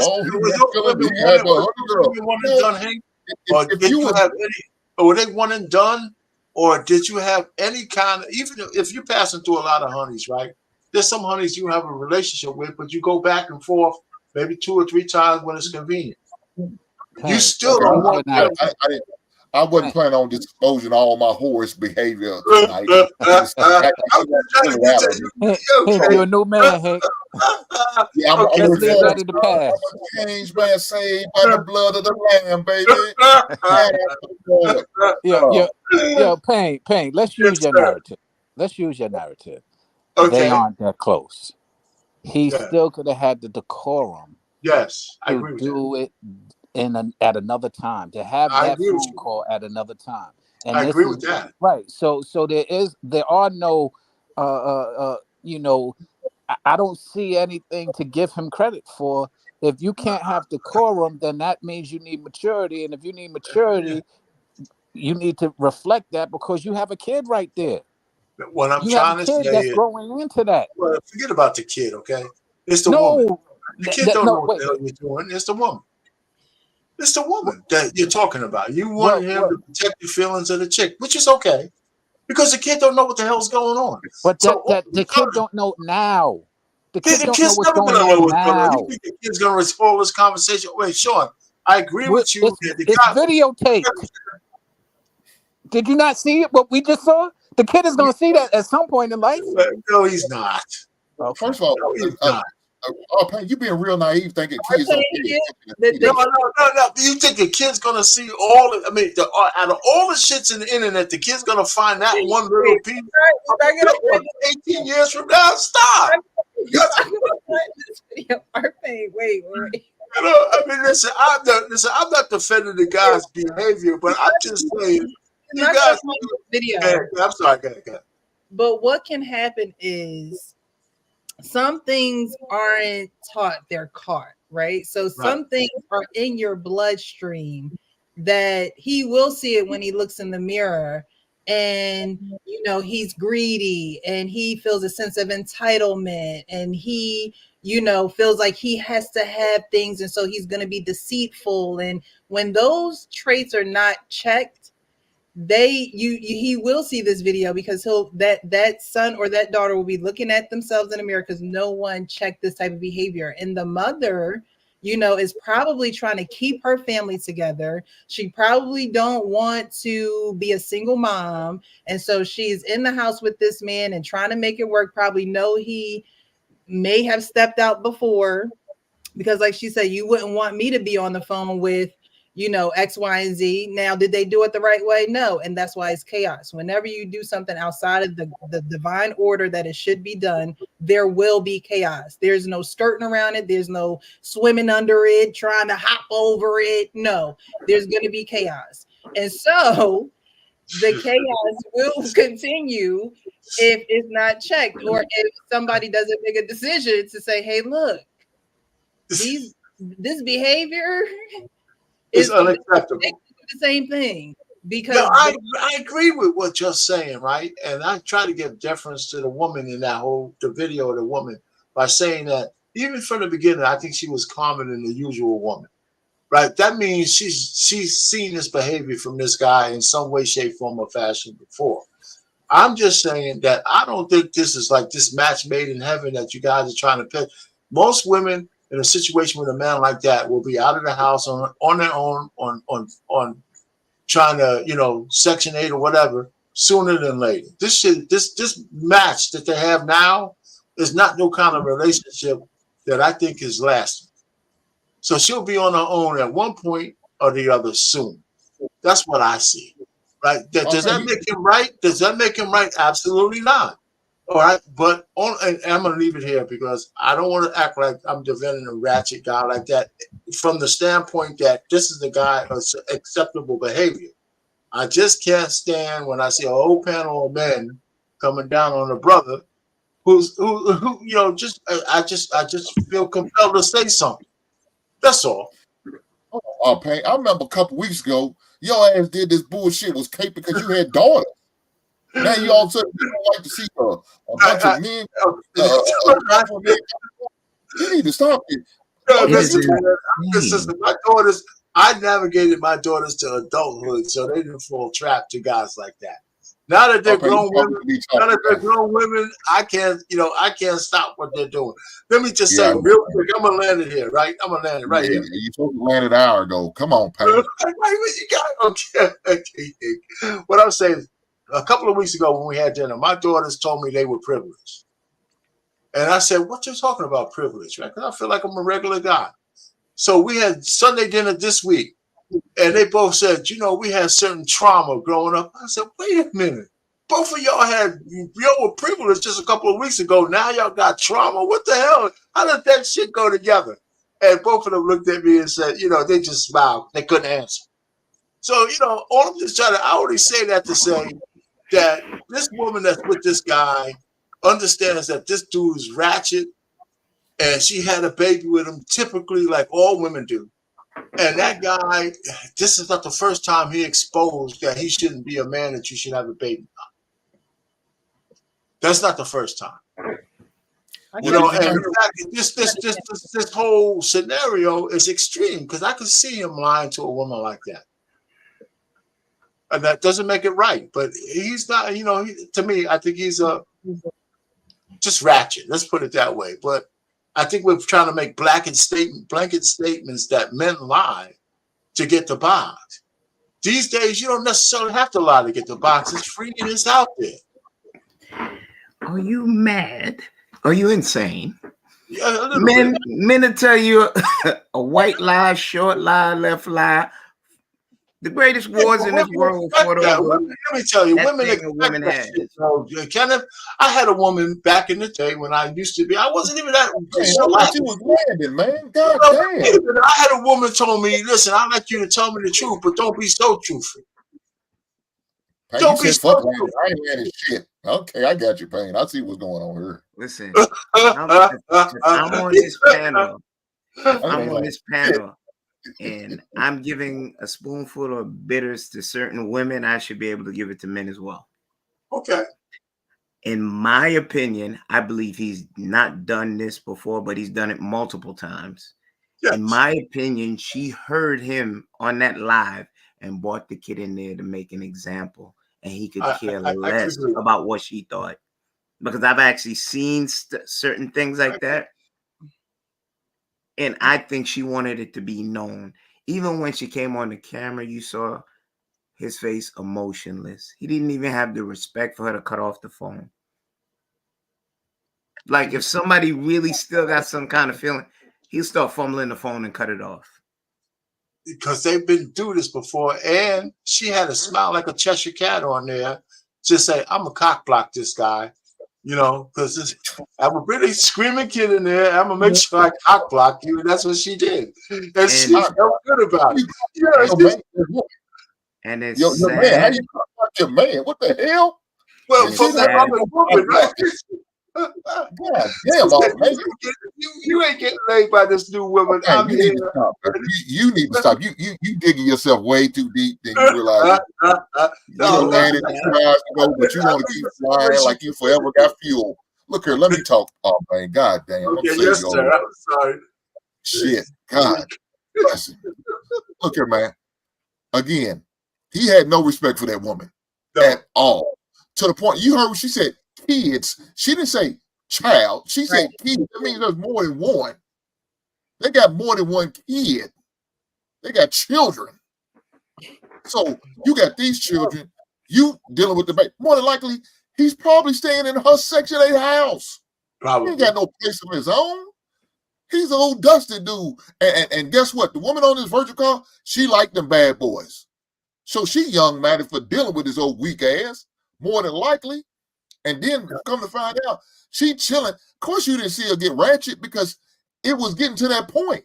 did you have any? Were they one and done? Or did you have any kind of, even if you're passing through a lot of honeys, right? There's some honeys you have a relationship with, but you go back and forth maybe 2 or 3 times when it's convenient. You still don't want I wasn't planning on disclosing all my whorish behavior tonight. You're a new man, Hank. Yeah, I'm leave that in the past. Change, man, saved by the blood of the Lamb, baby. Pain. Let's use your narrative. Let's use your narrative. Okay. They aren't that close. He still could have had the decorum. Yes, I agree with do it at another time, to have that phone call at another time. And I agree with that. Right. So there are no I don't see anything to give him credit for. If you can't have decorum, then that means you need maturity. And if you need maturity, you need to reflect that because you have a kid right there. What I'm trying to say that's growing into that. Well, forget about the kid, okay? It's the woman. The kid don't know what the hell you're doing. It's the woman. It's the woman that you're talking about. You want him to protect the feelings of the chick, which is okay, because the kid don't know what the hell's going on. But the kid don't know now. The kid's never going gonna know what's going on. You think the kid's gonna respond this conversation? Wait, Sean, I agree with you. It's videotaped. Did you not see it? What we just saw? The kid is gonna see that at some point in life. No, he's not. Well, first of all, no, he's not. You being real naive, thinking kids don't. No. You think the kid's gonna see all? Out of all the shits in the internet, the kid's gonna find that one little piece. 18 years from now, stop. Wait. Listen. I'm not defending the guy's behavior, but I'm just saying. You guys, video. I'm sorry. Go ahead. But what can happen is some things aren't taught; they're caught, right? So some things are in your bloodstream that he will see it when he looks in the mirror, and he's greedy, and he feels a sense of entitlement, and he feels like he has to have things, and so he's going to be deceitful. And when those traits are not checked, he will see this video because that son or that daughter will be looking at themselves in the mirror because no one checked this type of behavior. And the mother is probably trying to keep her family together. She probably don't want to be a single mom. And so she's in the house with this man and trying to make it work. Probably know he may have stepped out before, because like she said, you wouldn't want me to be on the phone with, X, Y, and Z. Now, did they do it the right way? No. And that's why it's chaos. Whenever you do something outside of the divine order that it should be done, there will be chaos. There's no skirting around it. There's no swimming under it, trying to hop over it. No, there's going to be chaos. And so the chaos will continue if it's not checked, or if somebody doesn't make a decision to say, hey, look, this behavior is unacceptable. The same thing, because I agree with what you're saying, right? And I try to give deference to the woman in the video of the woman by saying that even from the beginning, I think she was calmer than the usual woman, right? That means she's seen this behavior from this guy in some way, shape, form, or fashion before. I'm just saying that I don't think this is like this match made in heaven that you guys are trying to pick. Most women in a situation with a man like that will be out of the house on their own, on trying to, Section 8 or whatever, sooner than later. This match that they have now is not no kind of relationship that I think is lasting. So she'll be on her own at one point or the other soon. That's what I see. Right? Does that make him right? Does that make him right? Absolutely not. All right, but and I'm going to leave it here because I don't want to act like I'm defending a ratchet guy like that from the standpoint that this is the guy of acceptable behavior. I just can't stand when I see a whole panel of men coming down on a brother who I just feel compelled to say something. That's all. Payne, I remember a couple weeks ago, your ass did this bullshit was cape because you had daughters. Now you all of a sudden you don't like to see a bunch of men. You need to stop it. My daughters, I navigated my daughters to adulthood, so they didn't fall trap to guys like that. Now that they're grown women, I can't stop what they're doing. Let me just say real quick, I'm gonna land it here, right? I'm gonna land it right here. You supposed to land it an hour ago. Come on, Payne. Okay. What I'm saying is, a couple of weeks ago when we had dinner, my daughters told me they were privileged. And I said, what you talking about privilege, right? Because I feel like I'm a regular guy. So we had Sunday dinner this week, and they both said, we had certain trauma growing up. I said, wait a minute. Both of y'all were privileged just a couple of weeks ago. Now y'all got trauma? What the hell? How does that shit go together? And both of them looked at me and said, they just smiled. They couldn't answer. So, all I'm just I only say that to say that this woman that's with this guy understands that this dude is ratchet and she had a baby with him, typically like all women do. And that guy, this is not the first time he exposed that he shouldn't be a man that you should have a baby on. That's not the first time. And in fact, this whole scenario is extreme because I could see him lying to a woman like that. And that doesn't make it right, but he's not, to me, I think he's just ratchet. Let's put it that way. But I think we're trying to make blanket statements that men lie to get the box. These days, you don't necessarily have to lie to get the box. It's free and it's out there. Are you mad? Are you insane? Yeah, men will tell you a white lie, short lie, left lie. The greatest wars in this world were fought over. Let me tell you, women expect that shit, bro. Kenneth, I had a woman back in the day when I used to be. I wasn't even that. She was landing, man. God damn. I had a woman told me, "Listen, I like you to tell me the truth, but don't be so truthful." Payne, don't be so truthful. I ain't landing shit. Okay, I got you, Payne. I see what's going on here. Listen, I'm on this panel. I'm on this panel. And I'm giving a spoonful of bitters to certain women. I should be able to give it to men as well. Okay. In my opinion, I believe he's not done this before, but he's done it multiple times. Yes. In my opinion, she heard him on that live and brought the kid in there to make an example. And he could care less about what she thought. Because I've actually seen certain things like that. And I think she wanted it to be known. Even when she came on the camera, you saw his face emotionless. He didn't even have the respect for her to cut off the phone. Like if somebody really still got some kind of feeling, he'll start fumbling the phone and cut it off. Because they've been through this before, and she had a smile like a Cheshire cat on there. Just say, I'm a cock block this guy, you know, because I'm a really screaming kid in there. I'm gonna make sure I cock block you, and that's what she did. And she felt good about it. Yeah, and it's your man, how you cock block your man? What the hell? Well, from that other woman, right? God damn, you ain't getting laid by this new woman. Hey, you need to stop. You need to stop. You digging yourself way too deep than you realize. You don't land it tries to go, but you want to keep flying like you forever got fuel. Look here, let me talk. Oh man, God damn. Okay, yes, sir. I'm sorry. Shit, God. Listen. Look here, man. Again, he had no respect for that woman at all. To the point, you heard what she said. Kids. She didn't say child. She said kids. That means there's more than one. They got more than one kid. They got children. So you got these children. You dealing with the baby. More than likely, he's probably staying in her Section 8 house. Probably. He ain't got no place of his own. He's an old dusty dude. And guess what? The woman on this virtual call, she liked them bad boys. So she young-minded for dealing with his old weak ass. More than likely. And then come to find out, she chilling. Of course, you didn't see her get ratchet because it was getting to that point.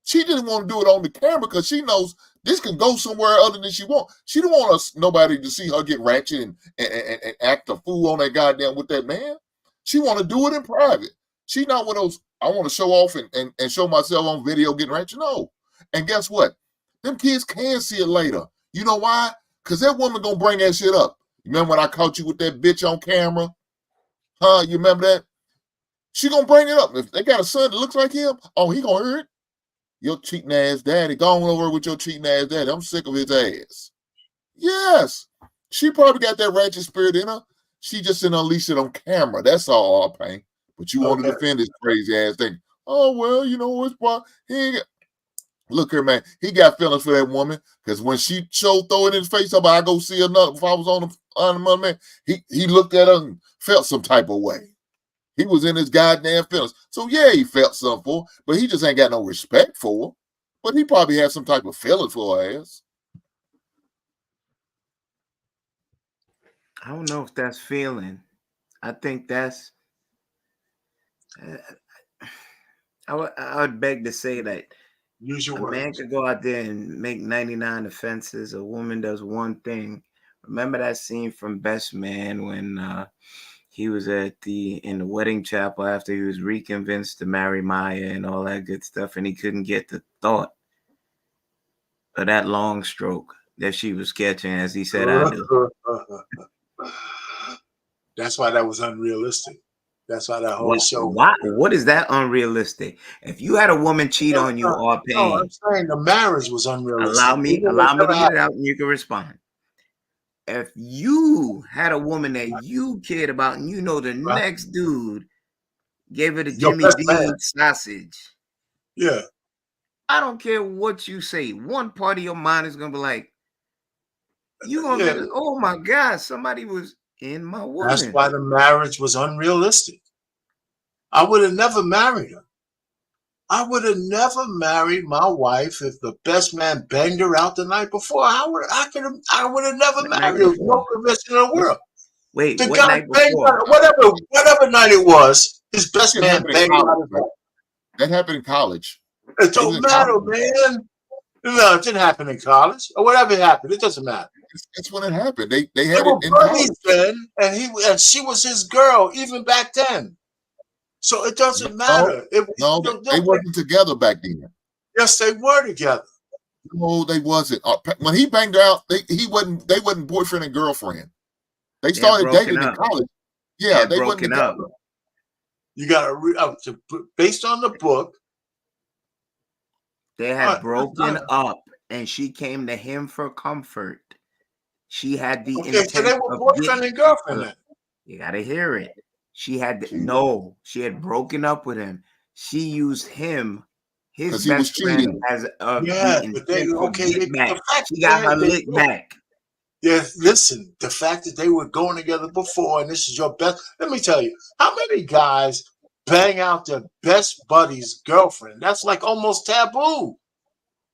She didn't want to do it on the camera because she knows this can go somewhere other than she wants. She didn't want nobody to see her get ratchet and act a fool on that goddamn with that man. She want to do it in private. She not one of those, I want to show off and show myself on video getting ratchet. No. And guess what? Them kids can see it later. You know why? Because that woman going to bring that shit up. Remember when I caught you with that bitch on camera? Huh? You remember that? She gonna bring it up. If they got a son that looks like him, oh, he gonna hear it. Your cheating ass daddy. Go on over with your cheating ass daddy. I'm sick of his ass. Yes. She probably got that ratchet spirit in her. She just didn't unleash it on camera. That's all, Pain. But you want to defend this crazy ass thing. Oh, well, you know, it's he ain't got... Look here, man. He got feelings for that woman because when she throw it in his face, I go see another. If I was on the man, he looked at her and felt some type of way. He was in his goddamn feelings. So yeah, he felt something for her, but he just ain't got no respect for her. But he probably had some type of feeling for her ass. I don't know if that's feeling. I think that's. I would beg to say that. A man could go out there and make 99 offenses. A woman does one thing. Remember that scene from Best Man when he was in the wedding chapel after he was reconvinced to marry Maya and all that good stuff, and he couldn't get the thought of that long stroke that she was catching, as he said, I do. That's why that was unrealistic. That's why that whole show. What is that unrealistic? If you had a woman cheat on you or Pain, no, I'm saying the marriage was unrealistic. Allow me to get it out and you can respond. If you had a woman that you cared about and you know the next dude gave her the Jimmy Dean sausage. Yeah. I don't care what you say. One part of your mind is gonna be like, you're gonna be, oh my God, somebody was in my woman. That's why the marriage was unrealistic. I would have never married her. I would have never married my wife if the best man banged her out the night before. I would have never married her. No permission in the world. Wait, the what guy night banged before? her, whatever night it was, his best man banged her. That happened in college. It don't matter, man. No, it didn't happen in college or whatever happened. It doesn't matter. It's when it happened. They had were it in college. Then, and she was his girl even back then. So it doesn't matter. They wasn't together back then. Yes, they were together. No, they wasn't. When he banged her out, they wasn't boyfriend and girlfriend. They started dating in college. Yeah, they wasn't together. You got to based on the book. They had broken up, and she came to him for comfort. She had the intent. So they were boyfriend and girlfriend then. You got to hear it. She had she had broken up with him. She used him His because he was best friend cheating. has the Yeah, but intent to get the back. fact She that got her they lick back. yeah, listen, the fact that they were going together before, and this is your best. Let me tell you, how many guys bang out their best buddy's girlfriend? That's like almost taboo.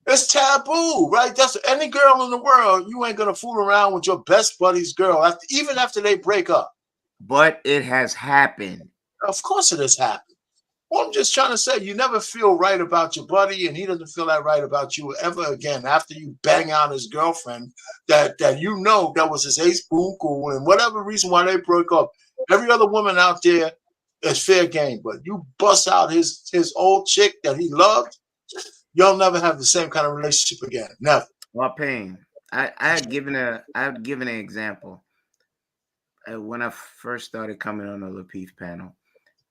It's taboo, right? That's any girl in the world. You ain't gonna fool around with your best buddy's girl, even after they break up. But it has happened. Of course, it has happened. Well, I'm just trying to say, you never feel right about your buddy, and he doesn't feel that right about you ever again after you bang out his girlfriend that you know that was his ace boom cool, and whatever reason why they broke up. Every other woman out there is fair game, but you bust out his old chick that he loved, you'll never have the same kind of relationship again. Never. Well, Pain, I had given an example when I first started coming on the Lapeef panel.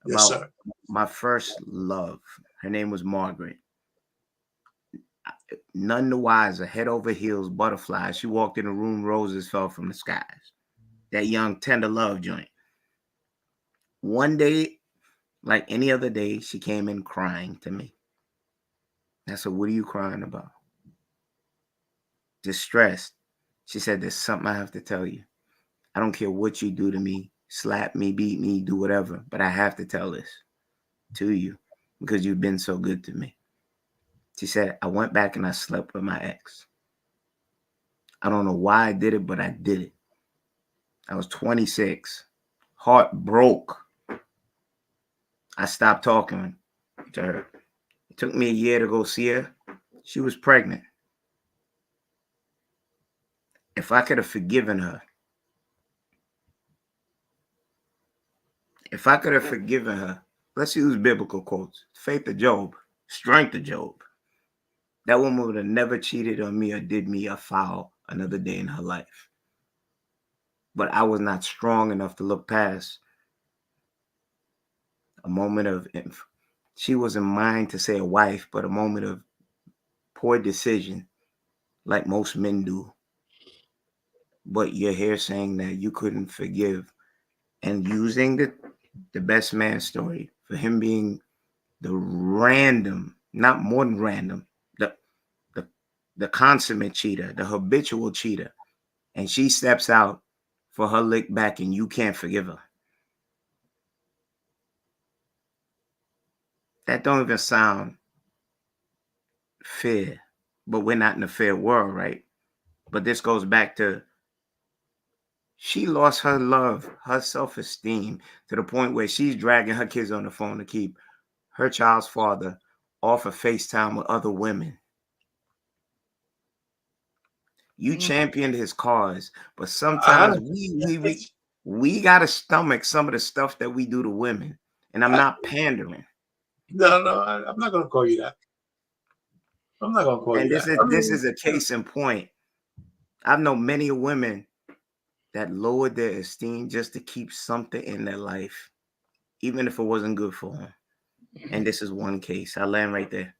Yes, About sir. my first love. Her name was Margaret. None the wiser, head over heels, butterfly. She walked in the room, roses fell from the skies. That young, tender love joint. One day, like any other day, she came in crying to me. I said, "What are you crying about?" Distressed. She said, "There's something I have to tell you. I don't care what you do to me. Slap me, beat me, do whatever, but I have to tell this to you because you've been so good to me." She said, "I went back and I slept with my ex. I don't know why I did it, but I did it. I was 26. Heart broke. I stopped talking to her. It took me a year to go see her. She was pregnant. If I could have forgiven her, let's use biblical quotes. Faith of Job, strength of Job. That woman would have never cheated on me or did me a foul another day in her life. But I was not strong enough to look past a moment of, she wasn't mine to say a wife, but a moment of poor decision, like most men do. But you're here saying that you couldn't forgive and using the best man story for him being the random, not more than random, the consummate cheater, the habitual cheater, and she steps out for her lick back and you can't forgive her. That don't even sound fair, but we're not in a fair world, right? But this goes back to she lost her love, her self-esteem to the point where she's dragging her kids on the phone to keep her child's father off of FaceTime with other women. You championed his cause, but sometimes we gotta stomach some of the stuff that we do to women, and I'm not pandering. No, I'm not gonna call you that. I'm not gonna call you that. And this is a case in point. I've known many women that lowered their esteem just to keep something in their life, even if it wasn't good for them. And this is one case. I land right there.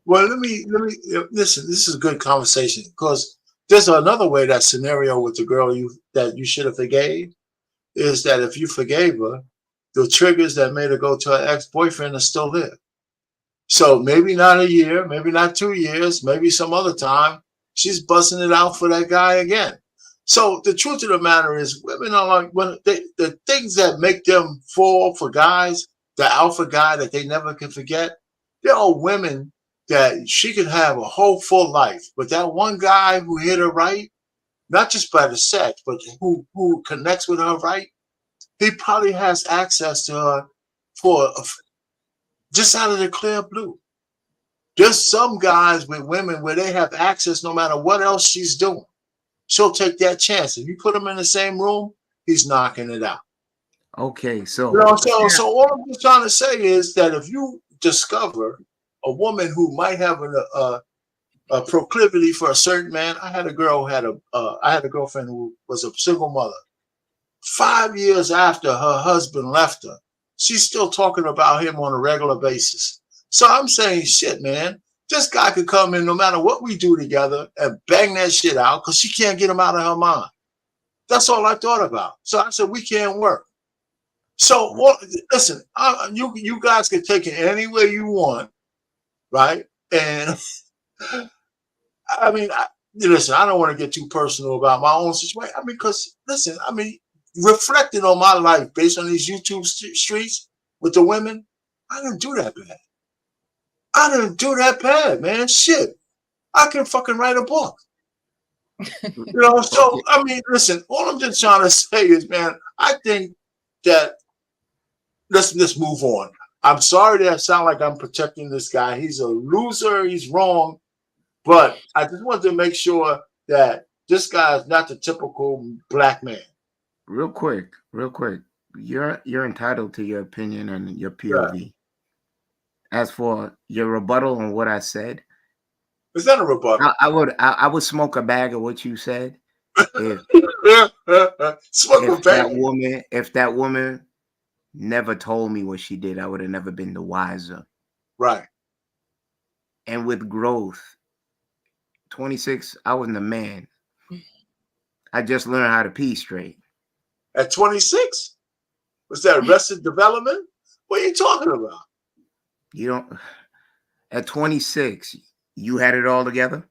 Well, let me listen. This is a good conversation because there's another way that scenario with the girl that you should have forgave is that if you forgave her, the triggers that made her go to her ex-boyfriend are still there. So maybe not a year, maybe not 2 years, maybe some other time, she's busting it out for that guy again. So the truth of the matter is, women are like the things that make them fall for guys, the alpha guy that they never can forget. There are women that she could have a whole full life, but that one guy who hit her right, not just by the sex, but who connects with her right, he probably has access to her for just out of the clear blue. There's some guys with women where they have access no matter what else she's doing. She'll take that chance. If you put him in the same room, he's knocking it out. Okay, so so all I'm just trying to say is that if you discover a woman who might have a proclivity for a certain man, I had a girlfriend who was a single mother. 5 years after her husband left her, she's still talking about him on a regular basis. So I'm saying, shit, man, this guy could come in no matter what we do together and bang that shit out because she can't get him out of her mind. That's all I thought about. So I said, we can't work. So listen, you guys can take it any way you want, right? And I mean, listen, I don't want to get too personal about my own situation. I mean, because listen, I mean, reflecting on my life based on these YouTube streets with the women, I didn't do that bad. I didn't do that bad, man. Shit, I can fucking write a book. You know, so I mean, listen, all I'm just trying to say is, man, I think that let's move on. I'm sorry that I sound like I'm protecting this guy. He's a loser, he's wrong, but I just wanted to make sure that this guy is not the typical black man. Real quick. You're entitled to your opinion and your POV. Right. As for your rebuttal on what I said, it's not a rebuttal. I would smoke a bag of what you said if that woman never told me what she did. I would have never been the wiser. Right. And with growth, 26, I wasn't a man. I just learned how to pee straight. At 26? Was that Arrested Development? What are you talking about? You don't. At 26, you had it all together?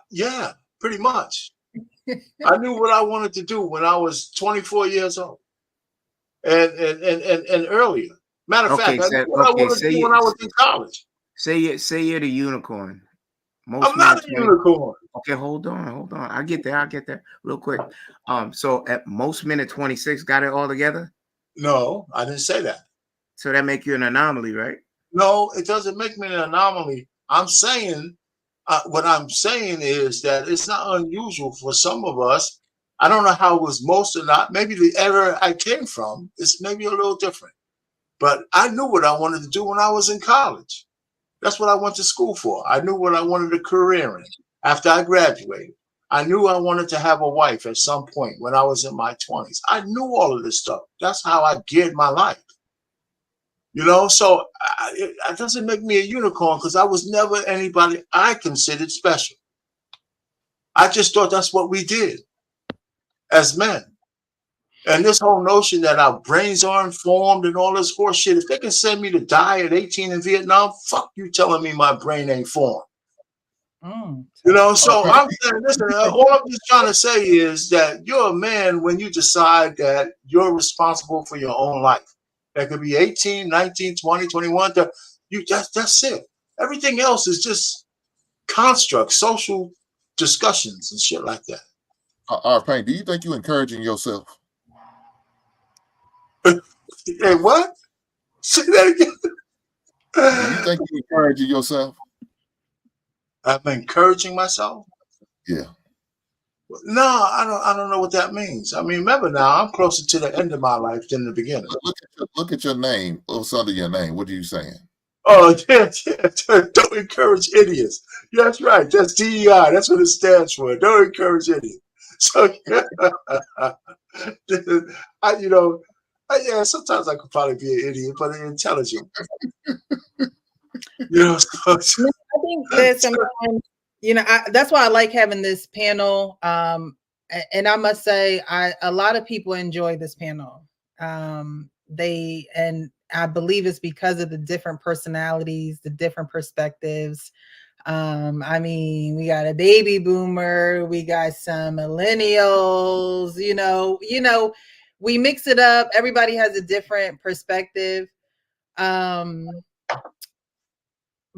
Yeah, pretty much. I knew what I wanted to do when I was 24 years old. And earlier. Matter of fact, I knew what I wanted to do when I was in college. Say you're the unicorn. I'm not a unicorn. Okay, hold on. I get there real quick. So at most men at 26 got it all together? No, I didn't say that. So that make you an anomaly, right? No, it doesn't make me an anomaly. I'm saying, what I'm saying is that it's not unusual for some of us. I don't know how it was most or not. Maybe the era I came from is maybe a little different. But I knew what I wanted to do when I was in college. That's what I went to school for. I knew what I wanted a career in after I graduated. I knew I wanted to have a wife at some point when I was in my 20s. I knew all of this stuff. That's how I geared my life. You know, so it doesn't make me a unicorn because I was never anybody I considered special. I just thought that's what we did as men. And this whole notion that our brains are informed and all this horse shit, if they can send me to die at 18 in Vietnam, fuck you telling me my brain ain't formed. You know, so I'm saying, listen, all I'm just trying to say is that you're a man when you decide that you're responsible for your own life. That could be 18, 19, 20, 21. That's it. Everything else is just constructs, social discussions and shit like that. Payne, do you think you're encouraging yourself? Hey, what? Say that again. Do you think you're encouraging yourself? I'm encouraging myself? Yeah. No, I don't know what that means. I mean, remember now, I'm closer to the end of my life than the beginning. Look at your name. What's under your name? What are you saying? Oh, yeah. Don't encourage idiots. Yeah, that's right. That's DEI. That's what it stands for. Don't encourage idiots. So, yeah, sometimes I could probably be an idiot, but intelligent. I think that sometimes, that's why I like having this panel. And I must say, a lot of people enjoy this panel. And I believe it's because of the different personalities, the different perspectives. I mean, we got a baby boomer, we got some millennials, we mix it up. Everybody has a different perspective.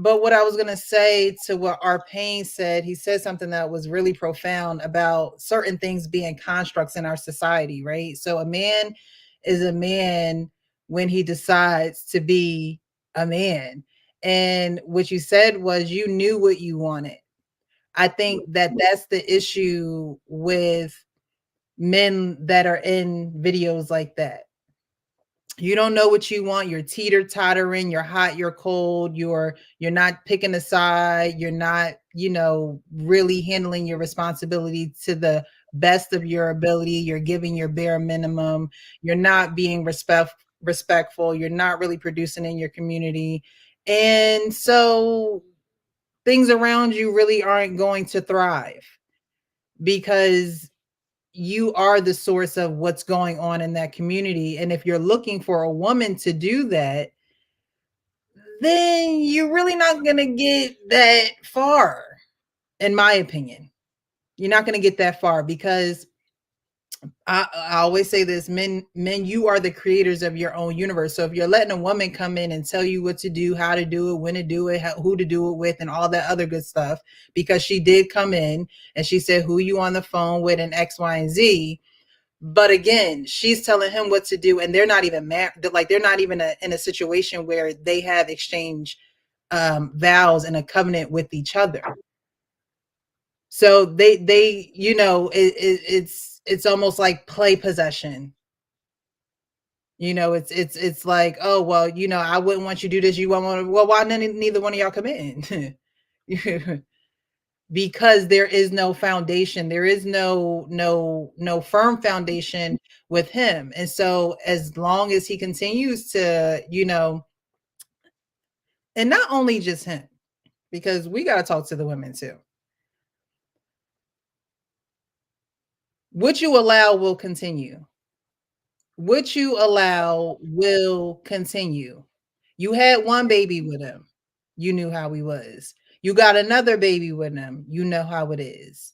But what I was going to say to what R. Payne said, he said something that was really profound about certain things being constructs in our society, right? So a man is a man when he decides to be a man. And what you said was you knew what you wanted. I think that that's the issue with men that are in videos like that. You don't know what you want. You're teeter-tottering, you're hot, you're cold, you're not picking a side, you're not, really handling your responsibility to the best of your ability. You're giving your bare minimum. You're not being respectful. You're not really producing in your community. And so things around you really aren't going to thrive because you are the source of what's going on in that community. And if you're looking for a woman to do that, then you're really not going to get that far, in my opinion. You're not going to get that far because I always say this, men, you are the creators of your own universe. So if you're letting a woman come in and tell you what to do, how to do it, when to do it, who to do it with, and all that other good stuff, because she did come in and she said, who you on the phone with and X, Y, and Z. But again, she's telling him what to do, and they're not even married. Like, they're not even in a situation where they have exchanged vows and a covenant with each other. So they you know, it's almost like play possession. You know, it's like, oh, well, you know, I wouldn't want you to do this. You won't. Well, why neither one of y'all come in? Because there is no foundation. There is no firm foundation with him. And so as long as he continues to, you know, and not only just him, because we got to talk to the women too. What you allow will continue. What you allow will continue. You had one baby with him. You knew how he was. You got another baby with him. You know how it is.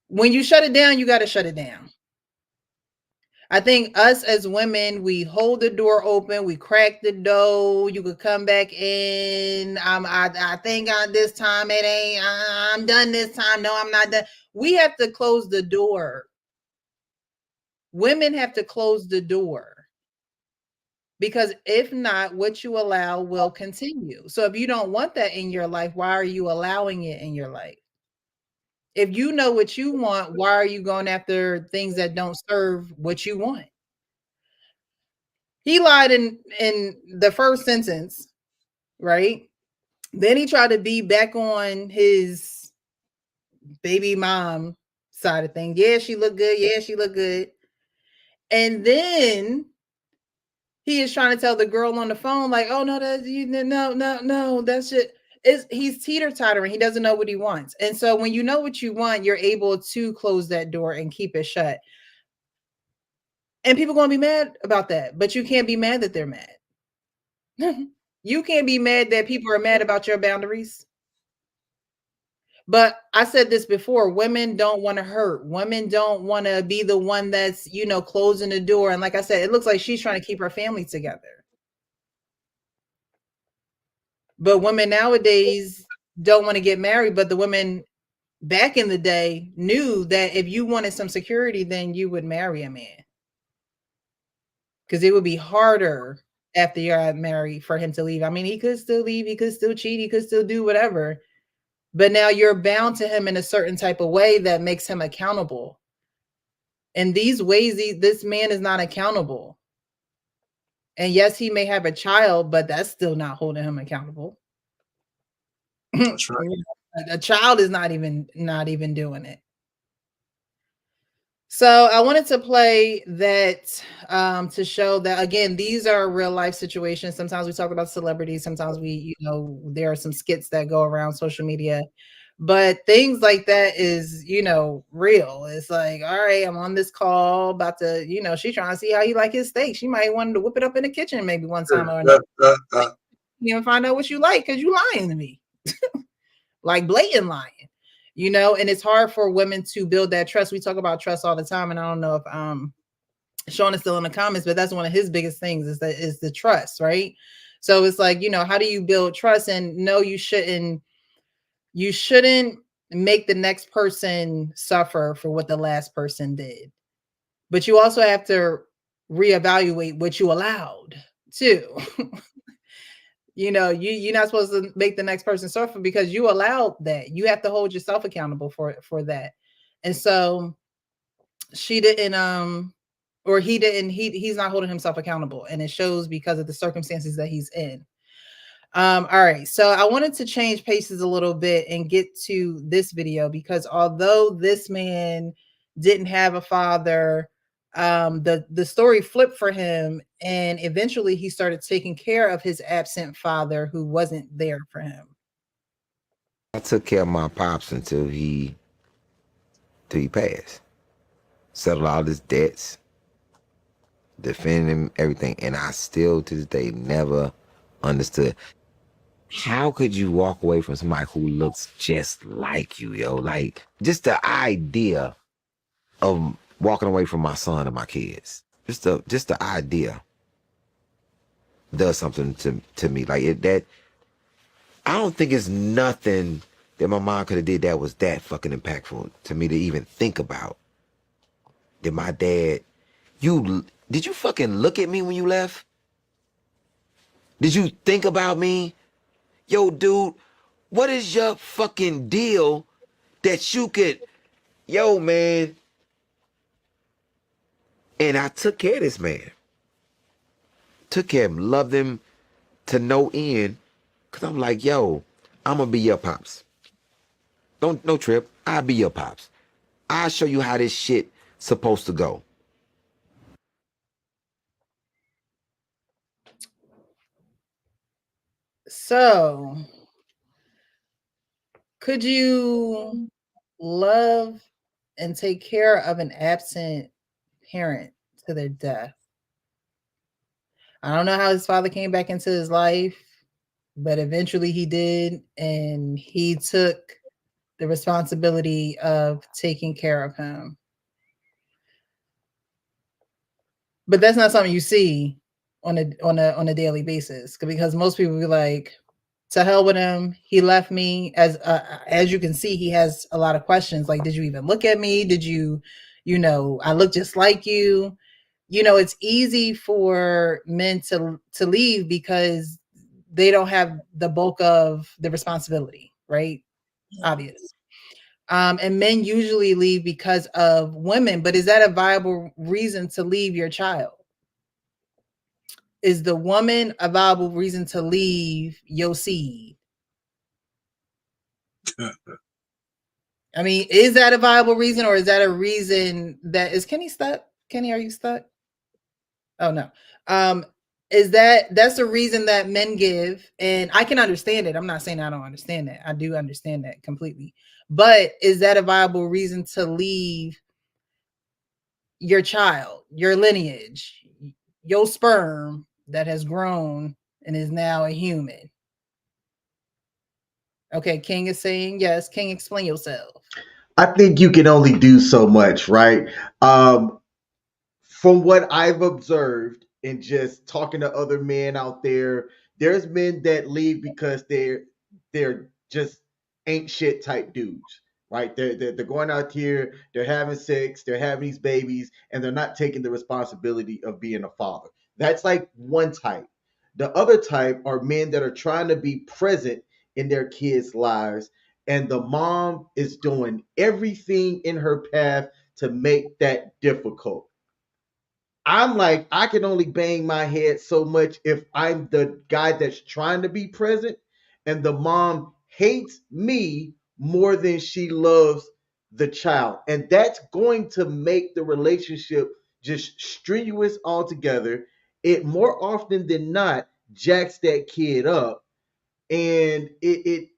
When you shut it down, you got to shut it down. I think us as women, we hold the door open, we crack the door. You could come back in. I think this time it ain't. I'm done this time. No, I'm not done. We have to close the door. Women have to close the door, because if not, what you allow will continue. So if you don't want that in your life, why are you allowing it in your life? If you know what you want, why are you going after things that don't serve what you want? He lied in the first sentence, right? Then he tried to be back on his baby mom side of things. Yeah, she looked good. Yeah, she looked good. And then he is trying to tell the girl on the phone, like, oh, no, that's you. No, that's it. He's teeter-tottering. He doesn't know what he wants. And so when you know what you want, you're able to close that door and keep it shut. And people are going to be mad about that, but you can't be mad that they're mad. You can't be mad that people are mad about your boundaries. But I said this before, women don't want to hurt. Women don't want to be the one that's, you know, closing the door. And like I said, it looks like she's trying to keep her family together. But women nowadays don't want to get married. But the women back in the day knew that if you wanted some security, then you would marry a man. Because it would be harder after you're married for him to leave. I mean, he could still leave. He could still cheat. He could still do whatever. But now you're bound to him in a certain type of way that makes him accountable. And these ways, this man is not accountable. And yes, he may have a child, but that's still not holding him accountable. That's right. A child is not even doing it. So I wanted to play that to show that, again, these are real life situations. Sometimes we talk about celebrities. Sometimes we, you know, there are some skits that go around social media, but things like that is, you know, real. It's like, all right, I'm on this call about to, you know, she's trying to see how you like his steak. She might want to whip it up in the kitchen maybe one time or another. You know, find out what you like because you lying to me. Like blatant lying. You know, and it's hard for women to build that trust. We talk about trust all the time. And I don't know if Sean is still in the comments, but that's one of his biggest things is the trust, right? So it's like, you know, how do you build trust? And no, you shouldn't make the next person suffer for what the last person did. But you also have to reevaluate what you allowed too. You know, you're not supposed to make the next person suffer because you allowed that. You have to hold yourself accountable for that. And so she didn't, or he didn't, he's not holding himself accountable. And it shows because of the circumstances that he's in. All right. So I wanted to change paces a little bit and get to this video because although this man didn't have a father, the story flipped for him, and eventually he started taking care of his absent father who wasn't there for him. I took care of my pops until he passed. Settled all his debts, defended him, everything, and I still to this day never understood. How could you walk away from somebody who looks just like you, yo? Like, just the idea of walking away from my son and my kids. Just the idea does something to me. Like that I don't think it's nothing that my mom could have did that was that fucking impactful to me to even think about. That my dad, did you fucking look at me when you left? Did you think about me? Yo, dude, what is your fucking deal that you could, yo, man? And I took care of this man. Took care of him, loved him to no end. Cause I'm like, yo, I'm gonna be your pops. No trip, I'll be your pops. I'll show you how this shit supposed to go. So, could you love and take care of an absent parent to their death? I don't know how his father came back into his life, but eventually he did, and he took the responsibility of taking care of him. But that's not something you see on a daily basis, because most people be like, to hell with him, he left me. As you can see, he has a lot of questions like, did you even look at me? Did you I look just like you? It's easy for men to leave because they don't have the bulk of the responsibility, right? Obvious. And men usually leave because of women, but is that a viable reason to leave your child? Is the woman a viable reason to leave your seed? I mean, is that a viable reason, or is that a reason that is Kenny stuck? Kenny, are you stuck? Oh no. That's a reason that men give, and I can understand it. I'm not saying I don't understand that. I do understand that completely. But is that a viable reason to leave your child, your lineage, your sperm that has grown and is now a human? Okay, King is saying yes. King, explain yourself. I think you can only do so much, right? From what I've observed and just talking to other men out there, there's men that leave because they're just ain't shit type dudes, right? They're going out here, they're having sex, they're having these babies, and they're not taking the responsibility of being a father. That's like one type. The other type are men that are trying to be present in their kids' lives, and the mom is doing everything in her path to make that difficult. I'm like, I can only bang my head so much if I'm the guy that's trying to be present, and the mom hates me more than she loves the child. And that's going to make the relationship just strenuous altogether. It more often than not jacks that kid up. And it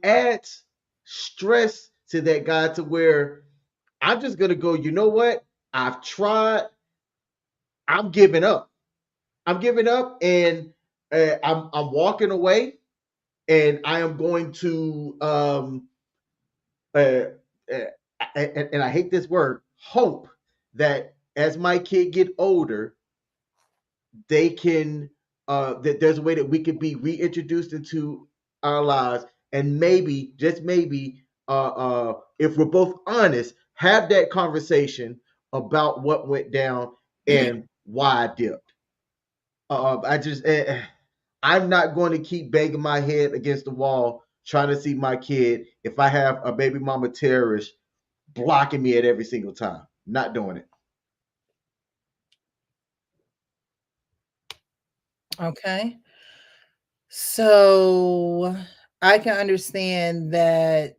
adds stress to that guy to where I'm just gonna go, you know what? I've tried. I'm giving up. I'm giving up, and I'm walking away, and I am going to uh, uh, and I hate this word, hope that as my kid get older, they can that there's a way that we could be reintroduced into our lives, and maybe just maybe if we're both honest, have that conversation about what went down and why I dipped. I just I'm not going to keep banging my head against the wall trying to see my kid if I have a baby mama terrorist blocking me at every single time. Not doing it. Okay. So I can understand that,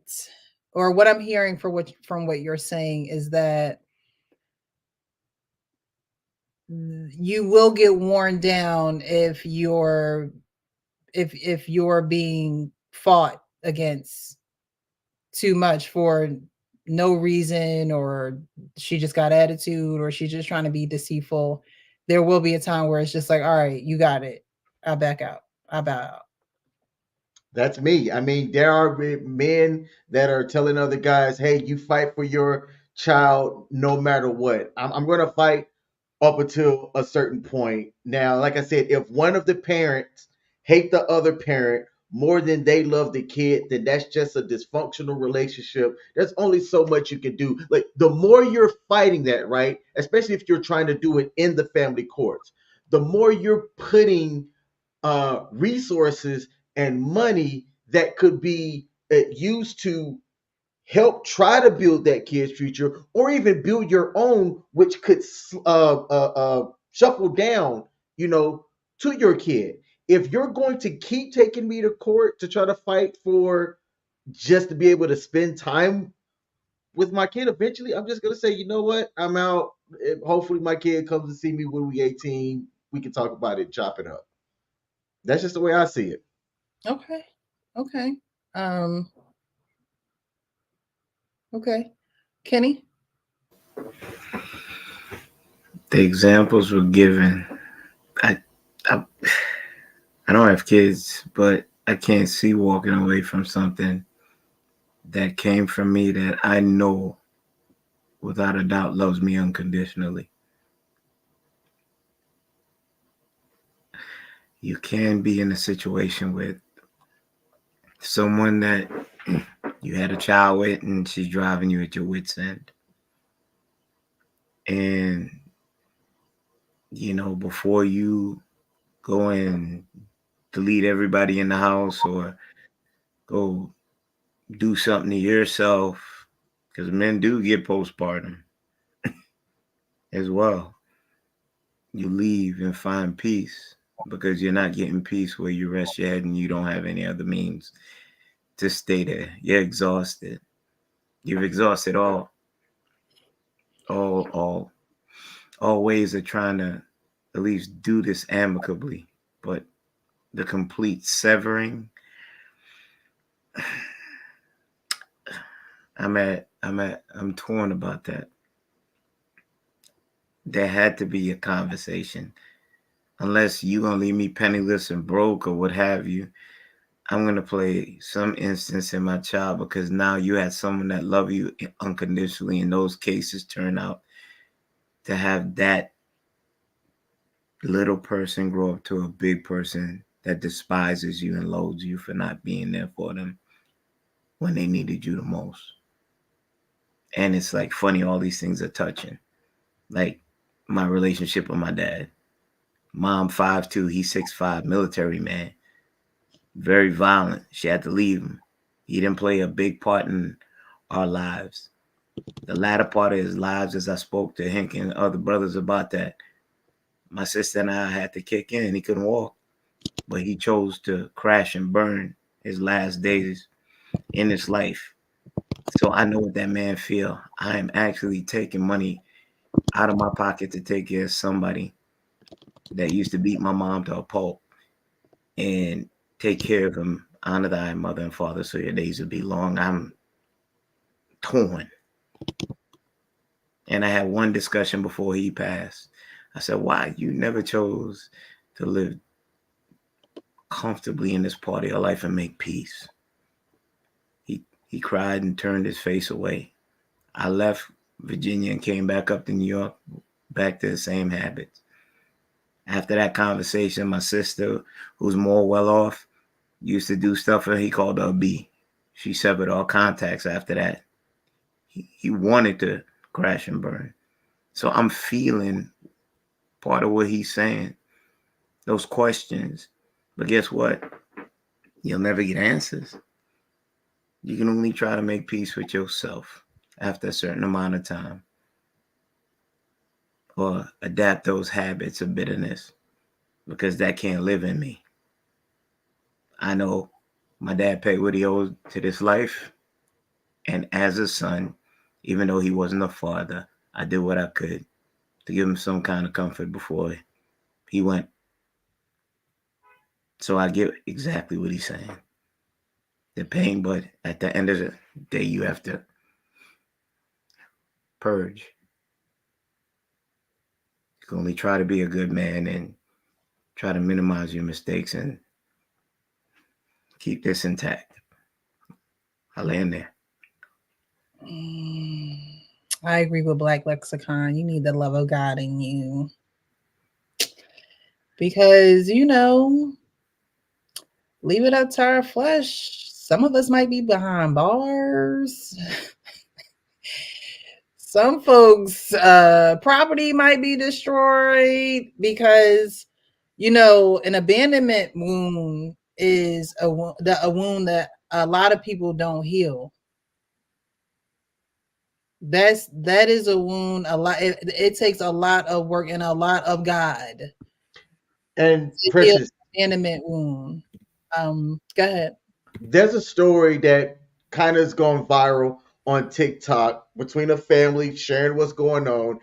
or what I'm hearing from what you're saying is that you will get worn down if you're being fought against too much for no reason, or she just got attitude, or she's just trying to be deceitful. there will be a time where it's just like, all right, you got it. I back out. I bow out. That's me. I mean, there are men that are telling other guys, "Hey, you fight for your child no matter what." I'm going to fight up until a certain point. Now, like I said, if one of the parents hate the other parent more than they love the kid, then that's just a dysfunctional relationship. There's only so much you can do. Like the more you're fighting that, right? Especially if you're trying to do it in the family courts, the more you're putting resources and money that could be used to help try to build that kid's future or even build your own, which could shuffle down, to your kid. If you're going to keep taking me to court to try to fight for just to be able to spend time with my kid, eventually I'm just going to say, you know what? I'm out. Hopefully my kid comes to see me when we 18. We can talk about it, chop it up. That's just the way I see it. Okay. Okay. Kenny? The examples were given. I don't have kids, but I can't see walking away from something that came from me that I know without a doubt loves me unconditionally. You can be in a situation with someone that you had a child with and she's driving you at your wit's end. And, before you go and delete everybody in the house or go do something to yourself, because men do get postpartum as well. You leave and find peace because you're not getting peace where you rest your head and you don't have any other means to stay there. You're exhausted. You've exhausted all ways of trying to at least do this amicably, but the complete severing, I'm torn about that. There had to be a conversation. Unless you're going to leave me penniless and broke or what have you, I'm going to play some instance in my child because now you had someone that love you unconditionally. In those cases, turn out to have that little person grow up to a big person that despises you and loathes you for not being there for them when they needed you the most. And it's like funny, all these things are touching. Like my relationship with my dad. Mom 5'2", he's 6'5", military man. Very violent. She had to leave him. He didn't play a big part in our lives. The latter part of his lives, as I spoke to Hank and other brothers about that, my sister and I had to kick in. He couldn't walk, but he chose to crash and burn his last days in his life. So I know what that man feel. I am actually taking money out of my pocket to take care of somebody that used to beat my mom to a pulp and take care of him. Honor thy mother and father so your days will be long. I'm torn. And I had one discussion before he passed. I said, why? You never chose to live comfortably in this part of your life and make peace. He cried and turned his face away. I left Virginia and came back up to New York, back to the same habits. After that conversation, my sister, who's more well off, used to do stuff and he called her a B. She severed all contacts after that. He wanted to crash and burn. So I'm feeling part of what he's saying, those questions. But guess what? You'll never get answers. You can only try to make peace with yourself after a certain amount of time, or adapt those habits of bitterness, because that can't live in me. I know my dad paid what he owed to this life, and as a son, even though he wasn't a father, I did what I could to give him some kind of comfort before he went. So I get exactly what he's saying. The pain, but at the end of the day, you have to purge. You can only try to be a good man and try to minimize your mistakes and keep this intact. I land there. I agree with Black Lexicon. You need the love of God in you. Because, you know, leave it up to our flesh. Some of us might be behind bars. Some folks' property might be destroyed because, you know, an abandonment wound is a wound that a lot of people don't heal. That is a wound. A lot. It takes a lot of work and a lot of God. And Precious, abandonment wound. Go ahead. There's a story that kind of has gone viral on TikTok between a family sharing what's going on.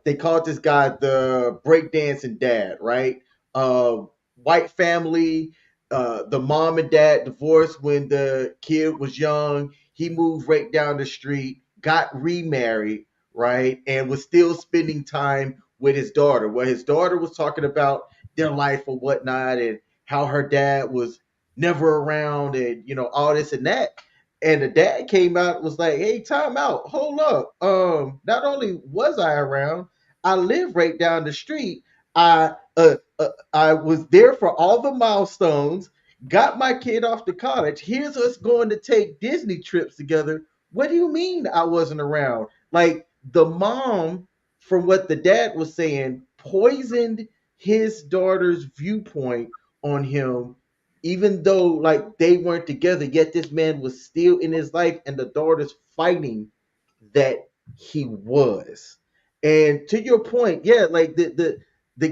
They called this guy the breakdancing dad, right? White family. The mom and dad divorced when the kid was young. He moved right down the street, got remarried, right, and was still spending time with his daughter. Where his daughter was talking about their life or whatnot, and how her dad was never around, and you know all this and that. And the dad came out and was like, "Hey, time out, hold up. Not only was I around, I live right down the street. I was there for all the milestones. Got my kid off to college. Here's us going to take Disney trips together. What do you mean I wasn't around?" Like the mom, from what the dad was saying, poisoned his daughter's viewpoint on him, even though like they weren't together, yet this man was still in his life and the daughter's fighting that he was. And to your point, yeah, like the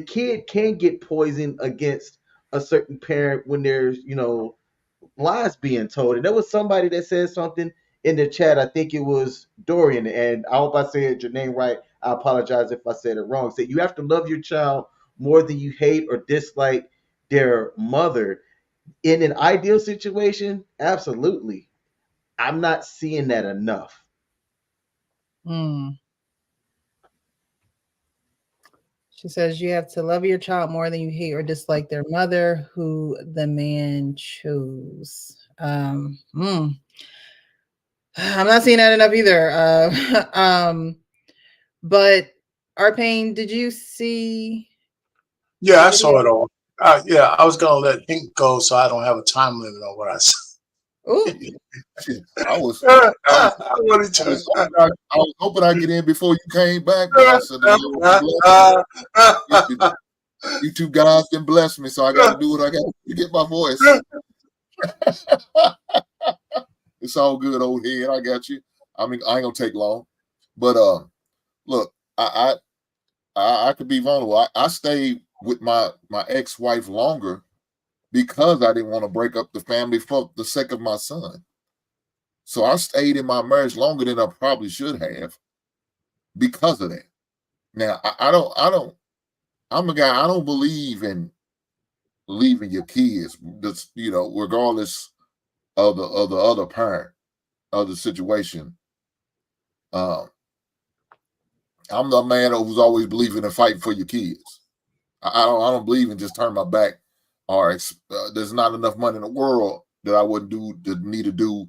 kid can get poisoned against a certain parent when there's, you know, lies being told. And there was somebody that said something in the chat. I think it was Dorian, and I hope I said your name right. I apologize if I said it wrong. Said you have to love your child more than you hate or dislike their mother. In an ideal situation, absolutely. I'm not seeing that enough. She says you have to love your child more than you hate or dislike their mother, who the man chose. I'm not seeing that enough either. But Arpain, did you see? Yeah, I saw it all. Yeah, I was gonna let Pink go, so I don't have a time limit on what I said. I was hoping I get in before you came back, but I said, you two guys can bless me, so I got to do what I got to get my voice. It's all good, old head. I got you. I mean, I ain't gonna take long, but look, I could be vulnerable. I stayed with my ex-wife longer because I didn't want to break up the family for the sake of my son. So I stayed in my marriage longer than I probably should have because of that. Now I'm a guy, I don't believe in leaving your kids, just, you know, regardless of the other parent of the situation. I'm the man who's always believing in fighting for your kids. I don't believe in just turning my back, or there's not enough money in the world that I wouldn't need to do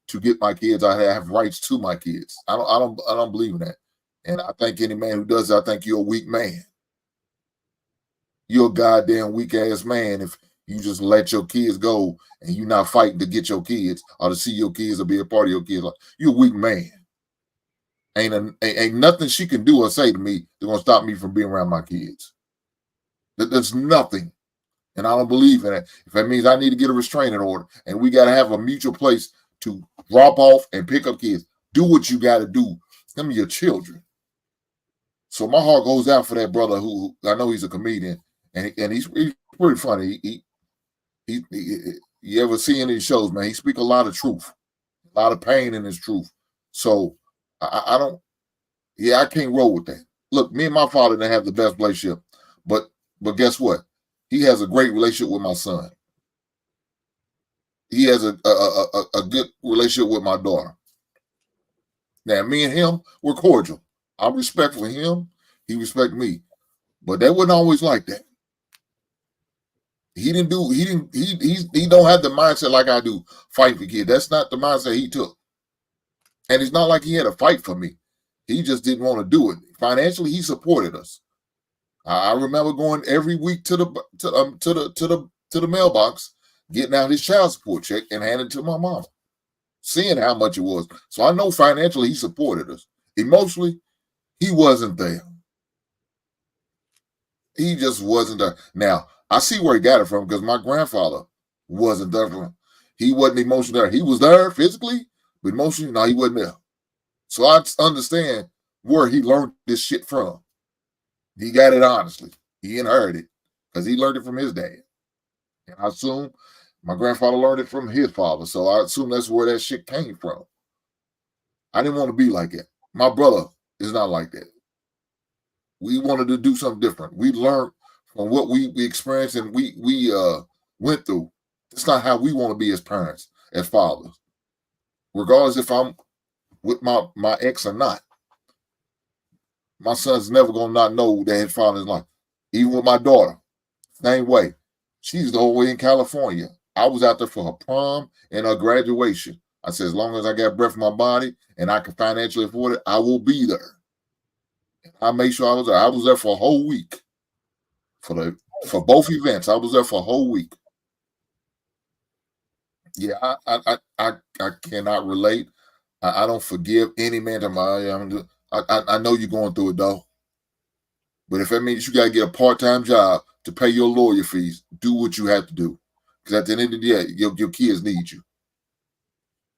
to get my kids. I have rights to my kids. I don't believe in that. And I think any man who does that, I think you're a weak man. You're a goddamn weak ass man if you just let your kids go and you're not fighting to get your kids or to see your kids or be a part of your kids. You're a weak man. Ain't nothing she can do or say to me that's gonna stop me from being around my kids. There's nothing. And I don't believe in it. If that means I need to get a restraining order and we got to have a mutual place to drop off and pick up kids, do what you got to do. Them are your children. So my heart goes out for that brother who I know he's a comedian and he's pretty funny. You ever see any shows, man? He speaks a lot of truth, a lot of pain in his truth. So I can't roll with that. Look, me and my father didn't have the best relationship, but guess what? He has a great relationship with my son. He has a good relationship with my daughter. Now, me and him, we're cordial. I'm respectful of him. He respects me. But that wasn't always like that. He don't have the mindset like I do, fight for kids. That's not the mindset he took. And it's not like he had to fight for me. He just didn't want to do it. Financially, he supported us. I remember going every week to the mailbox, getting out his child support check and handing it to my mom, seeing how much it was. So I know financially he supported us. Emotionally, he wasn't there. He just wasn't there. Now, I see where he got it from because my grandfather wasn't there for him. He wasn't emotionally there. He was there physically, but emotionally, no, he wasn't there. So I understand where he learned this shit from. He got it honestly. He inherited it because he learned it from his dad. And I assume my grandfather learned it from his father. So I assume that's where that shit came from. I didn't want to be like that. My brother is not like that. We wanted to do something different. We learned from what we experienced and we went through. It's not how we want to be as parents, as fathers. Regardless if I'm with my ex or not. My son's never gonna not know that his father is like. Even with my daughter, same way. She's the whole way in California. I was out there for her prom and her graduation. I said, as long as I got breath in my body and I can financially afford it, I will be there. And I made sure I was there. I was there for a whole week. For both events, I was there for a whole week. Yeah, I cannot relate. I don't forgive any man to my. I know you're going through it though. But if that means you got to get a part-time job to pay your lawyer fees, do what you have to do. Because at the end of the day, your kids need you.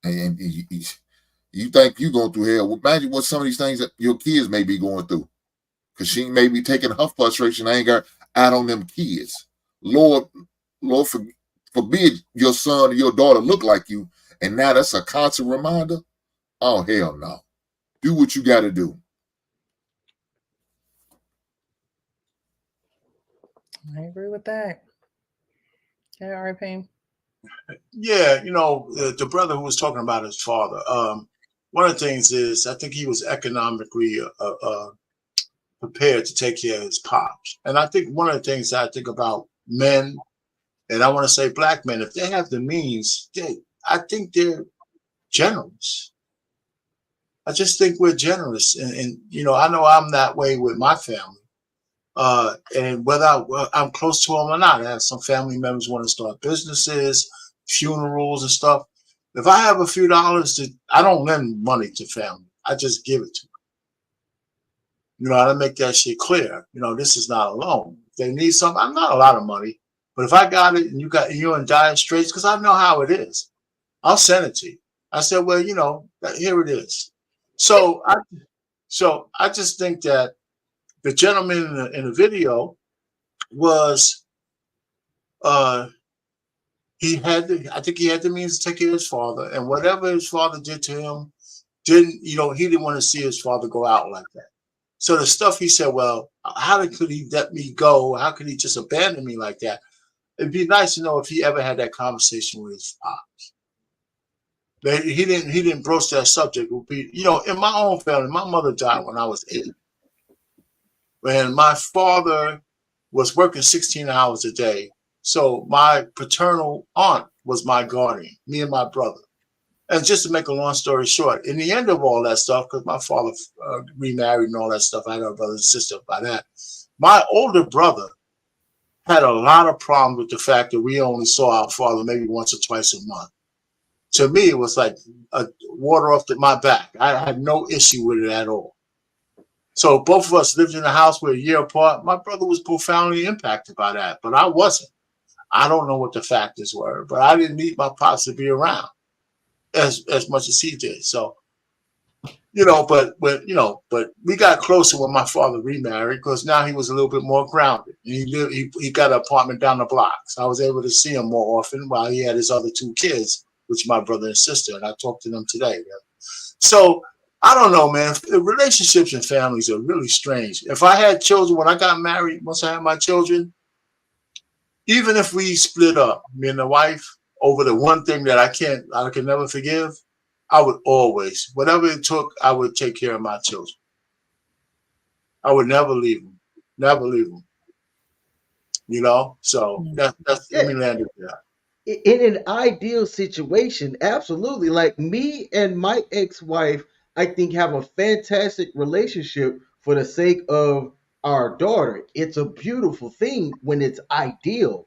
And you think you're going through hell. Well, imagine what some of these things that your kids may be going through. Because she may be taking her frustration, anger out on them kids. Lord forbid your son or your daughter look like you. And now that's a constant reminder. Oh, hell no. Do what you got to do. I agree with that. Yeah, all right, Payne. Yeah, the brother who was talking about his father. One of the things is I think he was economically prepared to take care of his pops. And I think one of the things that I think about men, and I want to say black men, if they have the means, I think they're generous. I just think we're generous. And I know I'm that way with my family. And whether I'm close to them or not, I have some family members want to start businesses, funerals and stuff. If I have a few dollars, I don't lend money to family. I just give it to them. I make that shit clear. This is not a loan. If they need something, I'm not a lot of money. But if I got it and you're in dire straits, because I know how it is, I'll send it to you. I said, well, here it is. So I just think that the gentleman in the video was I think he had the means to take care of his father, and whatever his father did to him he didn't want to see his father go out like that. So the stuff he said, well, how could he let me go? How could he just abandon me like that? It'd be nice to know if he ever had that conversation with his pops. He didn't broach that subject. Would be, in my own family, my mother died when I was 8. And my father was working 16 hours a day. So my paternal aunt was my guardian, me and my brother. And just to make a long story short, in the end of all that stuff, because my father remarried and all that stuff, I had a brother and sister by that. My older brother had a lot of problems with the fact that we only saw our father maybe once or twice a month. To me, it was like water off my back. I had no issue with it at all. So both of us lived in a house. We're a year apart. My brother was profoundly impacted by that, but I wasn't. I don't know what the factors were, but I didn't need my pops to be around as much as he did. So, but we got closer when my father remarried because now he was a little bit more grounded. He got an apartment down the block, so I was able to see him more often while he had his other 2 kids, which my brother and sister, and I talked to them today. So I don't know, man. Relationships and families are really strange. If I had children, when I got married, once I had my children, even if we split up, me and the wife, over the one thing that I can never forgive, I would always, whatever it took, I would take care of my children. I would never leave them. Never leave them. You know, so that's let me land it there. In an ideal situation, absolutely. Like me and my ex-wife, I think have a fantastic relationship for the sake of our daughter. It's a beautiful thing when it's ideal.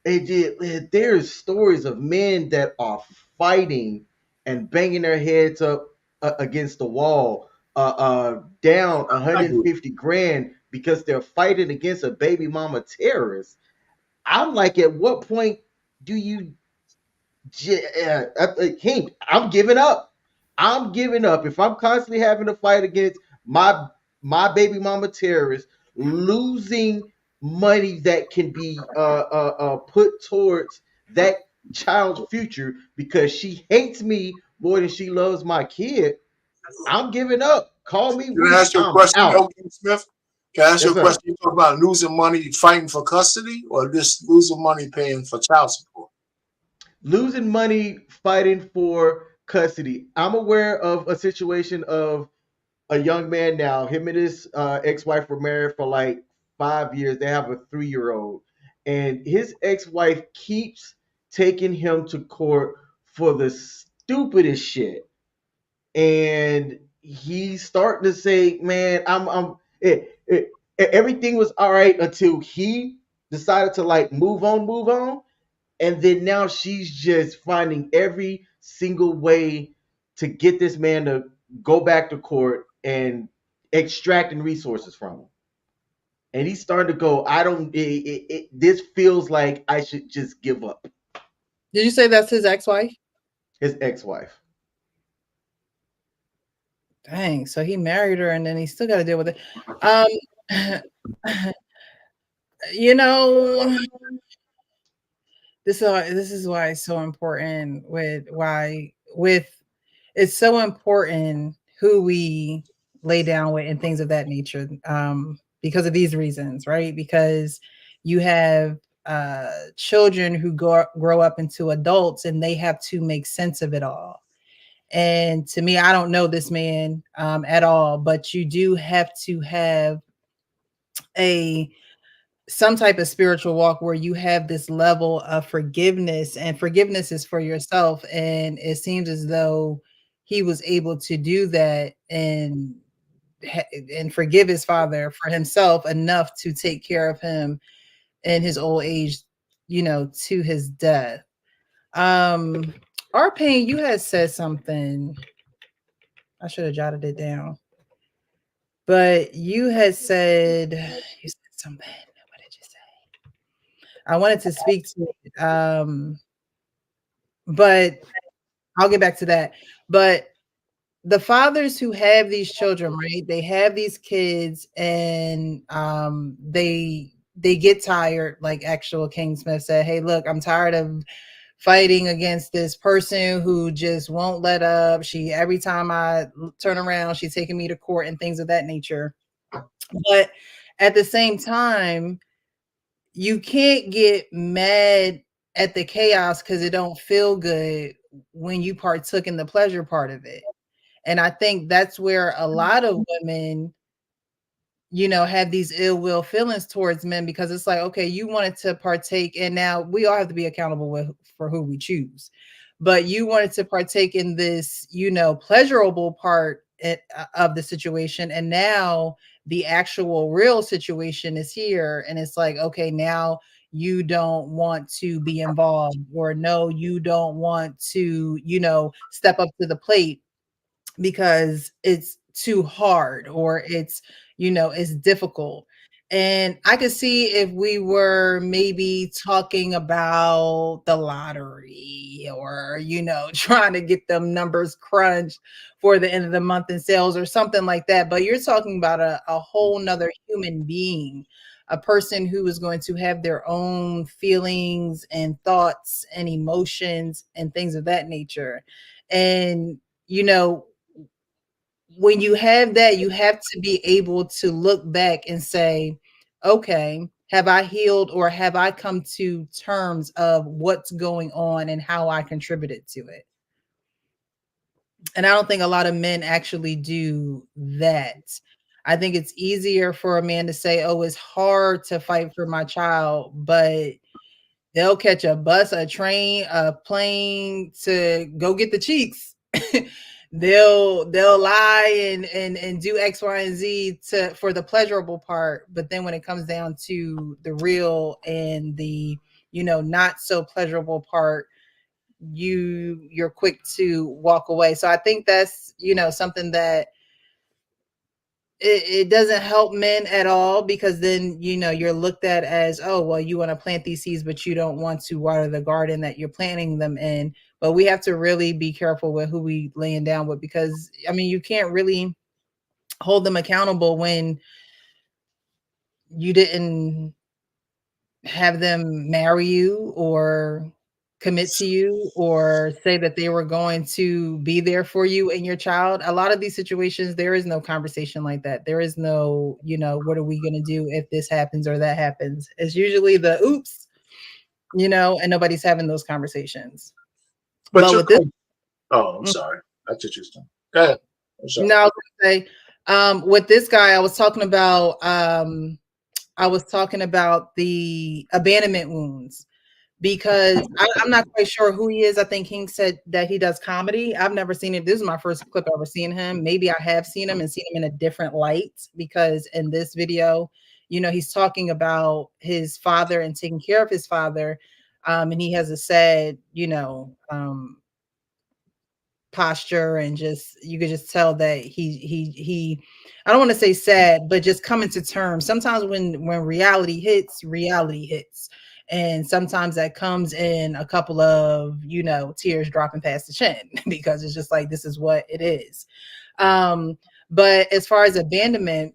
There's stories of men that are fighting and banging their heads up against the wall, down I agree. 150 grand because they're fighting against a baby mama terrorist. I'm like, at what point do you King, I'm giving up. I'm giving up. If I'm constantly having to fight against my baby mama terrorist, losing money that can be put towards that child's future because she hates me more than she loves my kid, I'm giving up. Call me Can I weak. ask you a I'm question, out. Elgin Smith? Can I ask you Yes, a sir. question? You talk about losing money fighting for custody, or just losing money paying for child support? Losing money fighting for custody. I'm aware of a situation of a young man now. Him and his ex-wife were married for like 5 years. They have a 3-year-old, and his ex-wife keeps taking him to court for the stupidest shit. And he's starting to say, "Man, everything was all right until he decided to like move on." And then now she's just finding every single way to get this man to go back to court and extracting resources from him. And he's starting to go, I don't, this feels like I should just give up. Did you say that's his ex-wife? His ex-wife. Dang, so he married her and then he still got to deal with it. Um, you know, this is why it's so important it's so important who we lay down with and things of that nature, because of these reasons, right? Because you have children who grow up into adults and they have to make sense of it all. And to me, I don't know this man at all, but you do have to have some type of spiritual walk where you have this level of forgiveness, and forgiveness is for yourself. And it seems as though he was able to do that and forgive his father for himself enough to take care of him in his old age, to his death. Arpain, you had said something. I should have jotted it down. But you said something. What did you say? I wanted to speak to it, but I'll get back to that. But the fathers who have these children, right? They have these kids, and they get tired. Like actual King Smith said, "Hey, look, I'm tired of fighting against this person who just won't let up. Every time I turn around, she's taking me to court and things of that nature." But at the same time, you can't get mad at the chaos because it don't feel good when you partook in the pleasure part of it. And I think that's where a lot of women, have these ill will feelings towards men, because it's like, okay, you wanted to partake, and now we all have to be accountable for who we choose. But you wanted to partake in this, pleasurable part of the situation, and now the actual real situation is here, and it's like, okay, now you don't want to be involved, or no, you don't want to, step up to the plate because it's too hard, or it's difficult. And I could see if we were maybe talking about the lottery, or trying to get them numbers crunched for the end of the month in sales or something like that. But you're talking about a whole nother human being, a person who is going to have their own feelings and thoughts and emotions and things of that nature. And when you have that, you have to be able to look back and say, okay, have I healed, or have I come to terms of what's going on and how I contributed to it? And I don't think a lot of men actually do that. I think it's easier for a man to say, oh, it's hard to fight for my child, but they'll catch a bus, a train, a plane to go get the cheeks. they'll lie and do X, Y, and Z for the pleasurable part. But then when it comes down to the real and the, not so pleasurable part, you're quick to walk away. So I think that's, something that it doesn't help men at all, because then you're looked at as, oh well, you want to plant these seeds but you don't want to water the garden that you're planting them in. But we have to really be careful with who we laying down with, because I mean, you can't really hold them accountable when you didn't have them marry you or commit to you or say that they were going to be there for you and your child. A lot of these situations, there is no conversation like that. There is no, what are we going to do if this happens or that happens? It's usually the oops, and nobody's having those conversations. But with this, I'm sorry. I took your time. Go ahead. I'm sorry. No, I was going to say, with this guy, I was talking about the abandonment wounds, because I'm not quite sure who he is. I think King said that he does comedy. I've never seen it. This is my first clip I've ever seen him. Maybe I have seen him and seen him in a different light, because in this video, he's talking about his father and taking care of his father. And he has a sad, posture, and you could just tell that he I don't want to say sad, but just coming to terms. Sometimes when reality hits, and sometimes that comes in a couple of tears dropping past the chin, because it's just like, this is what it is. But as far as abandonment,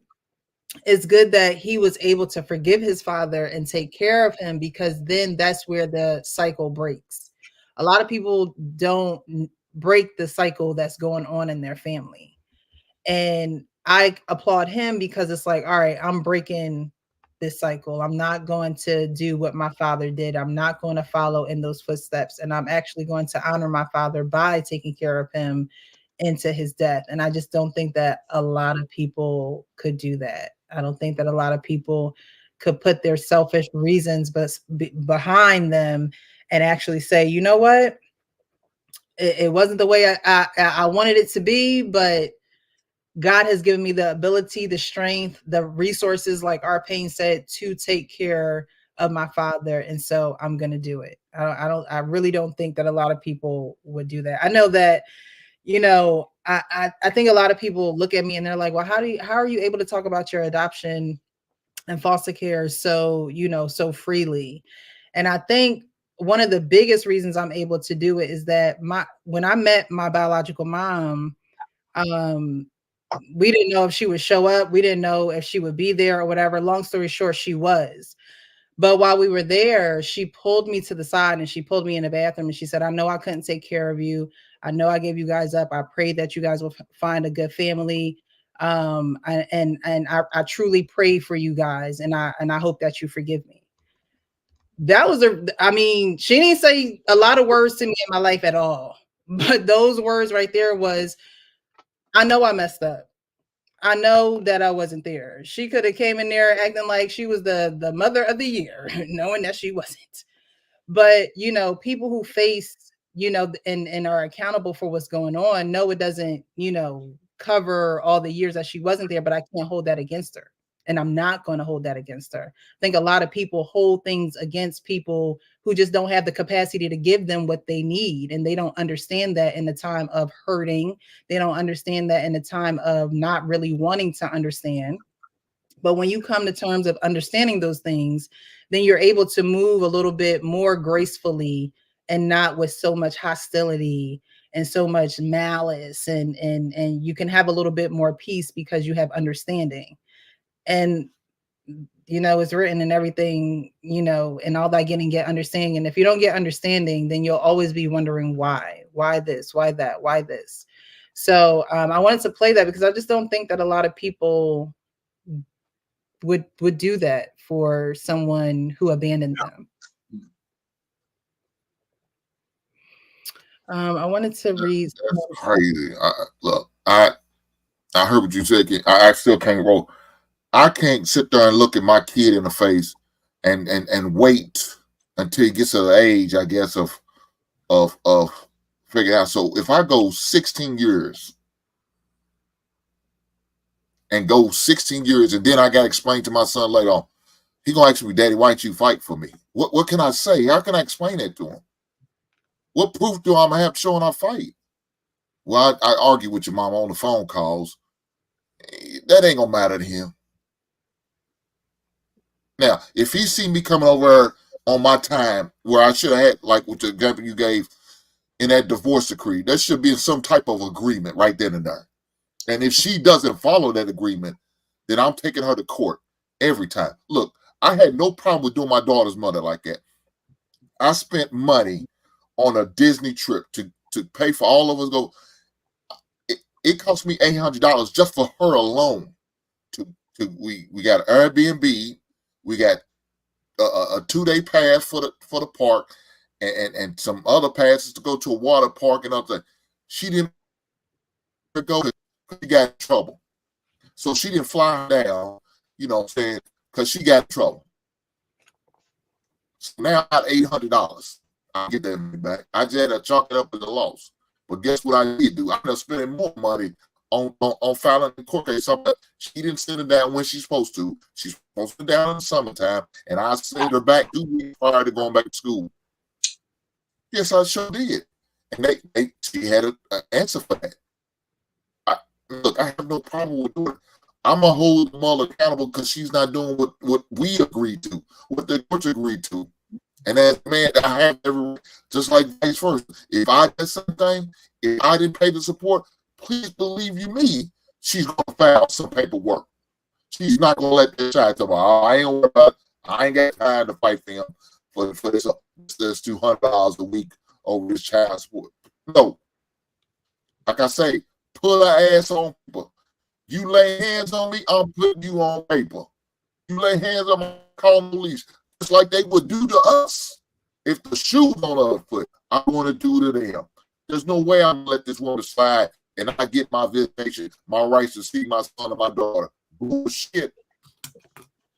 it's good that he was able to forgive his father and take care of him, because then that's where the cycle breaks. A lot of people don't break the cycle that's going on in their family. And I applaud him, because it's like, all right, I'm breaking this cycle. I'm not going to do what my father did. I'm not going to follow in those footsteps. And I'm actually going to honor my father by taking care of him into his death. And I just don't think that a lot of people could do that. I don't think that a lot of people could put their selfish reasons behind them and actually say, you know what? It wasn't the way I wanted it to be, but God has given me the ability, the strength, the resources, like Arpain said, to take care of my father. And so I'm going to do it. I really don't think that a lot of people would do that. I know that, I think a lot of people look at me and they're like, well, how are you able to talk about your adoption and foster care so freely? And I think one of the biggest reasons I'm able to do it is that when I met my biological mom, we didn't know if she would show up. We didn't know if she would be there or whatever. Long story short, she was. But while we were there, she pulled me to the side and she pulled me in the bathroom and she said, I know I couldn't take care of you. I know I gave you guys up. I prayed that you guys will find a good family. I truly pray for you guys. And I hope that you forgive me. That was she didn't say a lot of words to me in my life at all. But those words right there was, I know I messed up. I know that I wasn't there. She could have came in there acting like she was the mother of the year, knowing that she wasn't. But, people who face, and are accountable for what's going on, no, it doesn't, cover all the years that she wasn't there, but I can't hold that against her. And I'm not going to hold that against her. I think a lot of people hold things against people who just don't have the capacity to give them what they need. And they don't understand that in the time of hurting. They don't understand that in the time of not really wanting to understand. But when you come to terms of understanding those things, then you're able to move a little bit more gracefully and not with so much hostility and so much malice. And you can have a little bit more peace because you have understanding. And, it's written in everything, and all that getting, get understanding. And if you don't get understanding, then you'll always be wondering why this, why that, why this. So I wanted to play that because I just don't think that a lot of people would do that for someone who abandoned them. I wanted to read. That's crazy. I heard what you said. I still can't roll. I can't sit there and look at my kid in the face and wait until he gets to the age, I guess, of figuring out. So if I go 16 years and then I got to explain to my son later on, he gonna ask me, Daddy, why don't you fight for me? What can I say? How can I explain that to him? What proof do I have showing I fight? Well, I argue with your mom on the phone calls. That ain't gonna matter to him. Now, if he see me coming over on my time where I should have had, like with the example you gave in that divorce decree, there should be some type of agreement right then and there. And if she doesn't follow that agreement, then I'm taking her to court every time. Look, I had no problem with doing my daughter's mother like that. I spent money on a Disney trip to pay for all of us go. It cost me $800 just for her alone. We got Airbnb, we got a 2-day pass for the park, and some other passes to go to a water park and other. She didn't go. She got in trouble, so she didn't fly down. You know what I'm saying? Because she got in trouble. So now I got $800. I'll get that money back. I just had to chalk it up as a loss. But guess what I did do? I ended up spending more money on filing the court case. She didn't send it down when she's supposed to. She's supposed to be down in the summertime, and I sent her back 2 weeks prior to going back to school. Yes, I sure did. And she had an answer for that. Look, I have no problem with doing it. I'm going to hold the mother accountable because she's not doing what we agreed to, what the courts agreed to. And as a man, I have every, just like vice versa. If I did something, if I didn't pay the support, please believe me, she's going to file some paperwork. She's not going to let this child tell me, oh, I ain't worried about it. I ain't got time to fight for him for this $200 a week over this child support. No. Like I say, put her ass on paper. You lay hands on me, I'm putting you on paper. You lay hands on me, I'm calling the police. Just like they would do to us. If the shoe's on her foot, I want to do to them. There's no way I'm going to let this woman slide and I get my visitation, my rights to see my son and my daughter. Bullshit.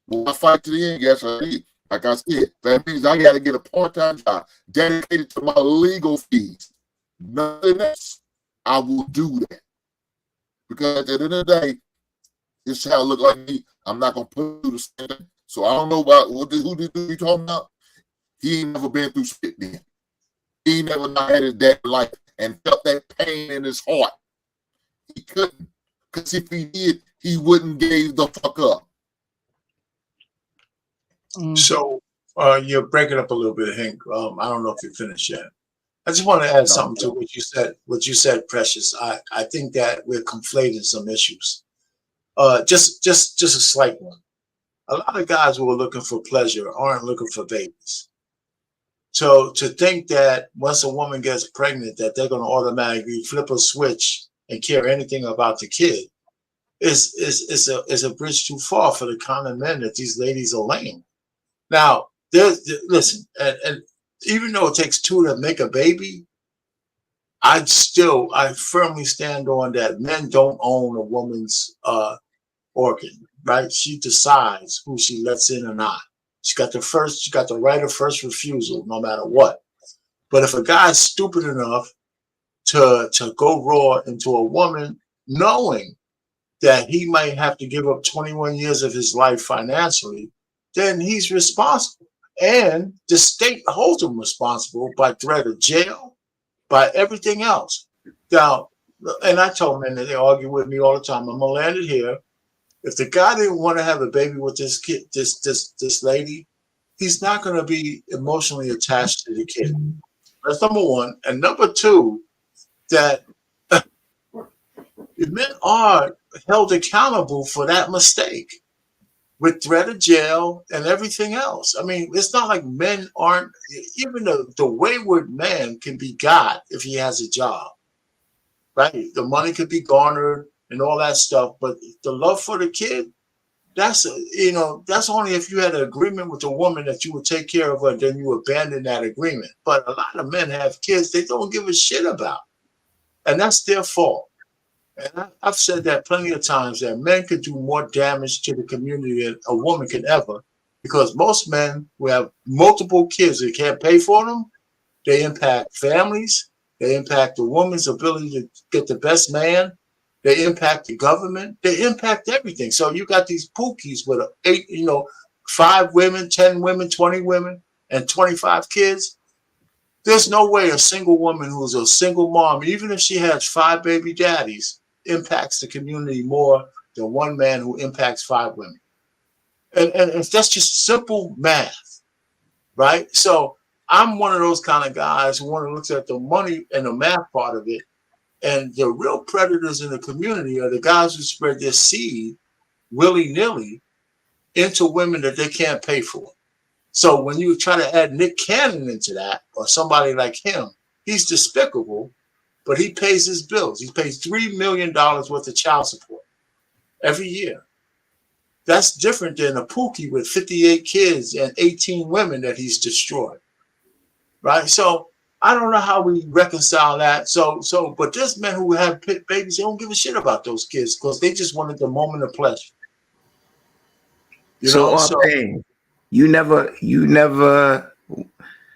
Will I fight to the end? Yes, I did. Like I said, that means I got to get a part-time job dedicated to my legal fees. Nothing else. I will do that. Because at the end of the day, this child look like me. I'm not going to put through the same thing. So I don't know about who you talking about. He ain't never been through shit then. He ain't never not had his dad life and felt that pain in his heart. He couldn't. Because if he did, he wouldn't gave the fuck up. So you're breaking up a little bit, Hank. I don't know if you finished yet. I just want to add something to what you said. What you said, Precious. I think that we're conflating some issues. Just a slight one. A lot of guys who are looking for pleasure aren't looking for babies. So to think that once a woman gets pregnant, that they're going to automatically flip a switch and care anything about the kid is a bridge too far for the kind of men that these ladies are laying. Now, listen, and even though it takes two to make a baby, I firmly stand on that men don't own a woman's organ, right? She decides who she lets in or not. She got the right of first refusal, no matter what. But if a guy's stupid enough to go raw into a woman, knowing that he might have to give up 21 years of his life financially, then he's responsible. And the state holds him responsible by threat of jail, by everything else. Now, and I told men that they argue with me all the time. I'm gonna land it here. If the guy didn't want to have a baby with this kid, this lady, he's not gonna be emotionally attached to the kid. That's number one. And number two, that men are held accountable for that mistake with threat of jail and everything else. I mean, it's not like men aren't, even the wayward man can be got if he has a job, right? The money could be garnered and all that stuff, but the love for the kid, that's only if you had an agreement with a woman that you would take care of her, then you abandon that agreement. But a lot of men have kids they don't give a shit about, and that's their fault. And I've said that plenty of times, that men could do more damage to the community than a woman can ever, because most men who have multiple kids that can't pay for them, they impact families, they impact the woman's ability to get the best man, they impact the government, they impact everything. So you got these pookies with 5 women, 10 women, 20 women, and 25 kids. There's no way a single woman who's a single mom, even if she has 5 baby daddies, impacts the community more than one man who impacts 5 women. And that's just simple math, right? So I'm one of those kind of guys who want to look at the money and the math part of it. And the real predators in the community are the guys who spread their seed willy-nilly into women that they can't pay for. So when you try to add Nick Cannon into that, or somebody like him, he's despicable, but he pays his bills. He pays $3 million worth of child support every year. That's different than a Pookie with 58 kids and 18 women that he's destroyed, right? So I don't know how we reconcile that. But there's men who have babies, they don't give a shit about those kids because they just wanted the moment of pleasure. Pain. You never,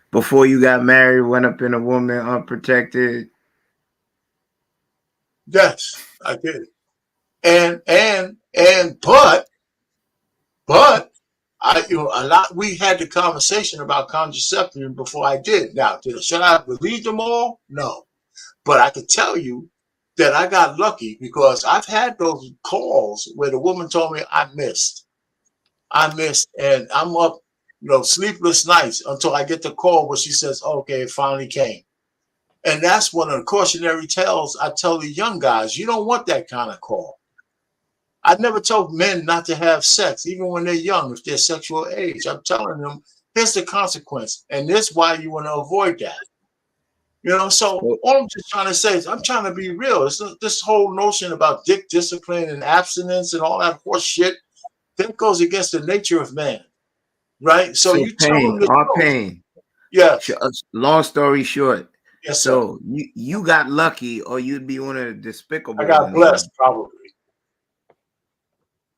before you got married, went up in a woman unprotected. Yes, I did. But we had the conversation about contraception before I did. Now, should I believe them all? No. But I can tell you that I got lucky, because I've had those calls where the woman told me I missed, and I'm up, sleepless nights until I get the call where she says, okay, it finally came. And that's one of the cautionary tales I tell the young guys. You don't want that kind of call. I never told men not to have sex, even when they're young, if they're sexual age. I'm telling them, here's the consequence, and this is why you want to avoid that. So all I'm just trying to say is I'm trying to be real. It's this whole notion about dick discipline and abstinence and all that horse shit, that goes against the nature of man, right? So you tell them the Pain. Yeah. Long story short. Yes, so you got lucky, or you'd be one of the despicable. I got blessed, probably.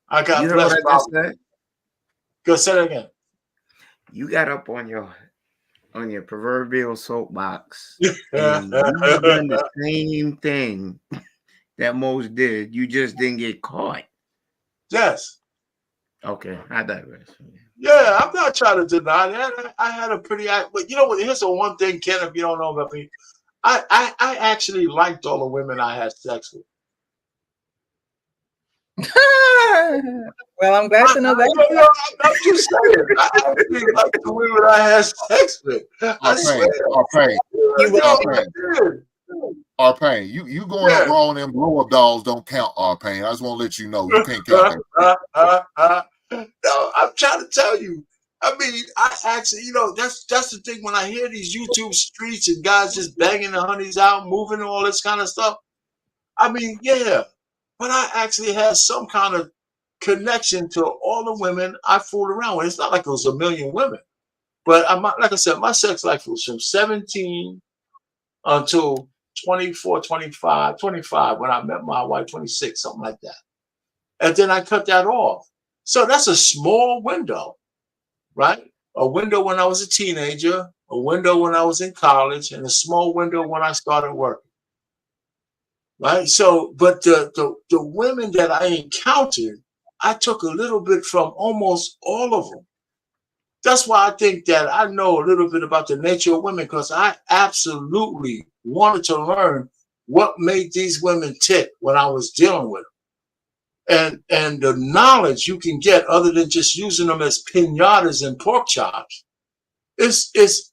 I got you blessed. What I just said? Go say that again. You got up on your proverbial soapbox and you done the same thing that most did. You just didn't get caught. Yes. Okay, I digress. Yeah, I'm not trying to deny that. I had a pretty, but here's the one thing, Ken, if you don't know about me, I actually liked all the women I had sex with. Well, I'm glad to know that. I'm just saying, I actually liked the women I had sex with. I swear. R-Pain, you going up raw on them blow up dolls don't count, R-Pain. I just want to let you know you can't count that. No, I'm trying to tell you. I mean, I actually, that's the thing. When I hear these YouTube streets and guys just banging the honeys out, moving and all this kind of stuff, I mean, yeah. But I actually had some kind of connection to all the women I fooled around with. It's not like it was a million women. But like I said, my sex life was from 17 until 24, 25 when I met my wife, 26, something like that. And then I cut that off. So that's a small window, right? A window when I was a teenager, a window when I was in college, and a small window when I started working. Right? So, but the women that I encountered, I took a little bit from almost all of them. That's why I think that I know a little bit about the nature of women, because I absolutely wanted to learn what made these women tick when I was dealing with them. And the knowledge you can get other than just using them as pinatas and pork chops, it's just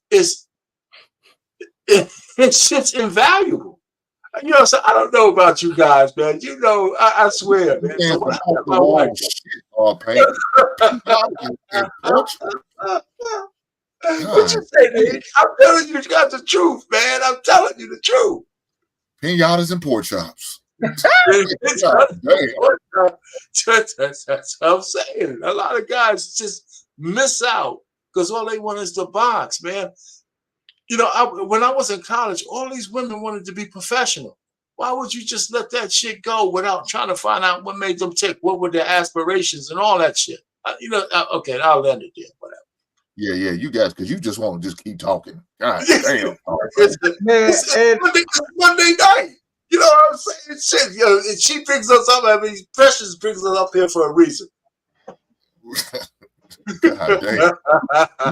invaluable. So I don't know about you guys, man. I swear, man. So when I met my wife, what you say, Nick? I'm telling you got the truth, man. I'm telling you the truth. Pinatas and pork chops. That's what I'm saying. A lot of guys just miss out because all they want is the box, man. When I was in college, all these women wanted to be professional. Why would you just let that shit go without trying to find out what made them tick? What were their aspirations and all that shit? Okay, I'll end it there. Whatever. Yeah, you guys, because you just want to just keep talking. God damn. It's Monday night. You know what I'm saying? Shit, and she brings us up. I mean, Precious brings us up here for a reason. God damn.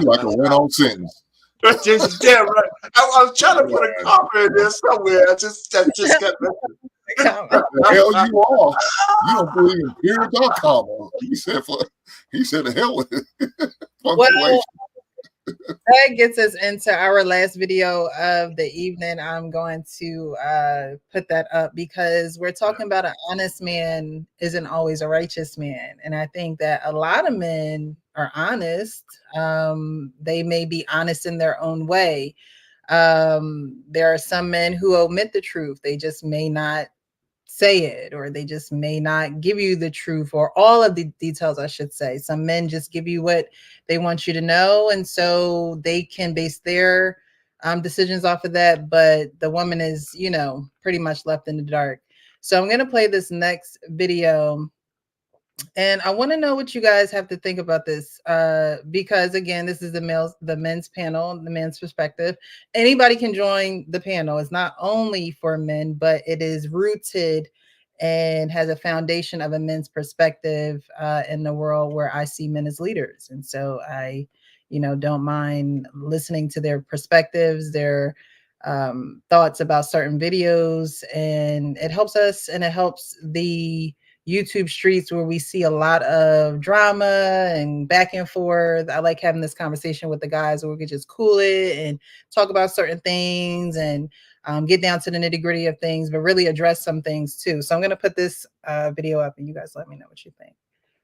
You like a run-on sentence. Damn right. I was trying to put a comma in there somewhere. I just got the hell you are. You don't believe in period or comma. He said the hell with it. Well, that gets us into our last video of the evening. I'm going to put that up because we're talking about an honest man isn't always a righteous man. And I think that a lot of men are honest. They may be honest in their own way. There are some men who omit the truth. They just may not say it, or they just may not give you the truth or all of the details, I should say. Some men just give you what they want you to know, and so they can base their decisions off of that, but the woman is, you know, pretty much left in the dark. So I'm going to play this next video, and I want to know what you guys have to think about this, because again, this is the men's panel, the men's perspective. Anybody can join the panel. It's not only for men, but it is rooted and has a foundation of a men's perspective in the world where I see men as leaders. And so I, you know, don't mind listening to their perspectives, their thoughts about certain videos, and it helps us, and it helps the YouTube streets where we see a lot of drama and back and forth. I like having this conversation with the guys where we could just cool it and talk about certain things and get down to the nitty-gritty of things, but really address some things too. So I'm going to put this video up and you guys let me know what you think.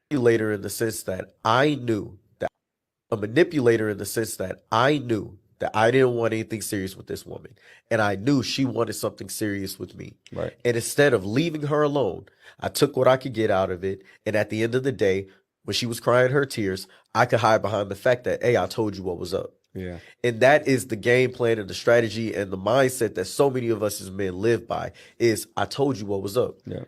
Manipulator in the sense that I knew that a manipulator in the sense that I knew that I didn't want anything serious with this woman, and I knew she wanted something serious with me. Right. And instead of leaving her alone, I took what I could get out of it. And at the end of the day, when she was crying her tears, I could hide behind the fact that, hey, I told you what was up. Yeah. And that is the game plan and the strategy and the mindset that so many of us as men live by is, I told you what was up. Yeah.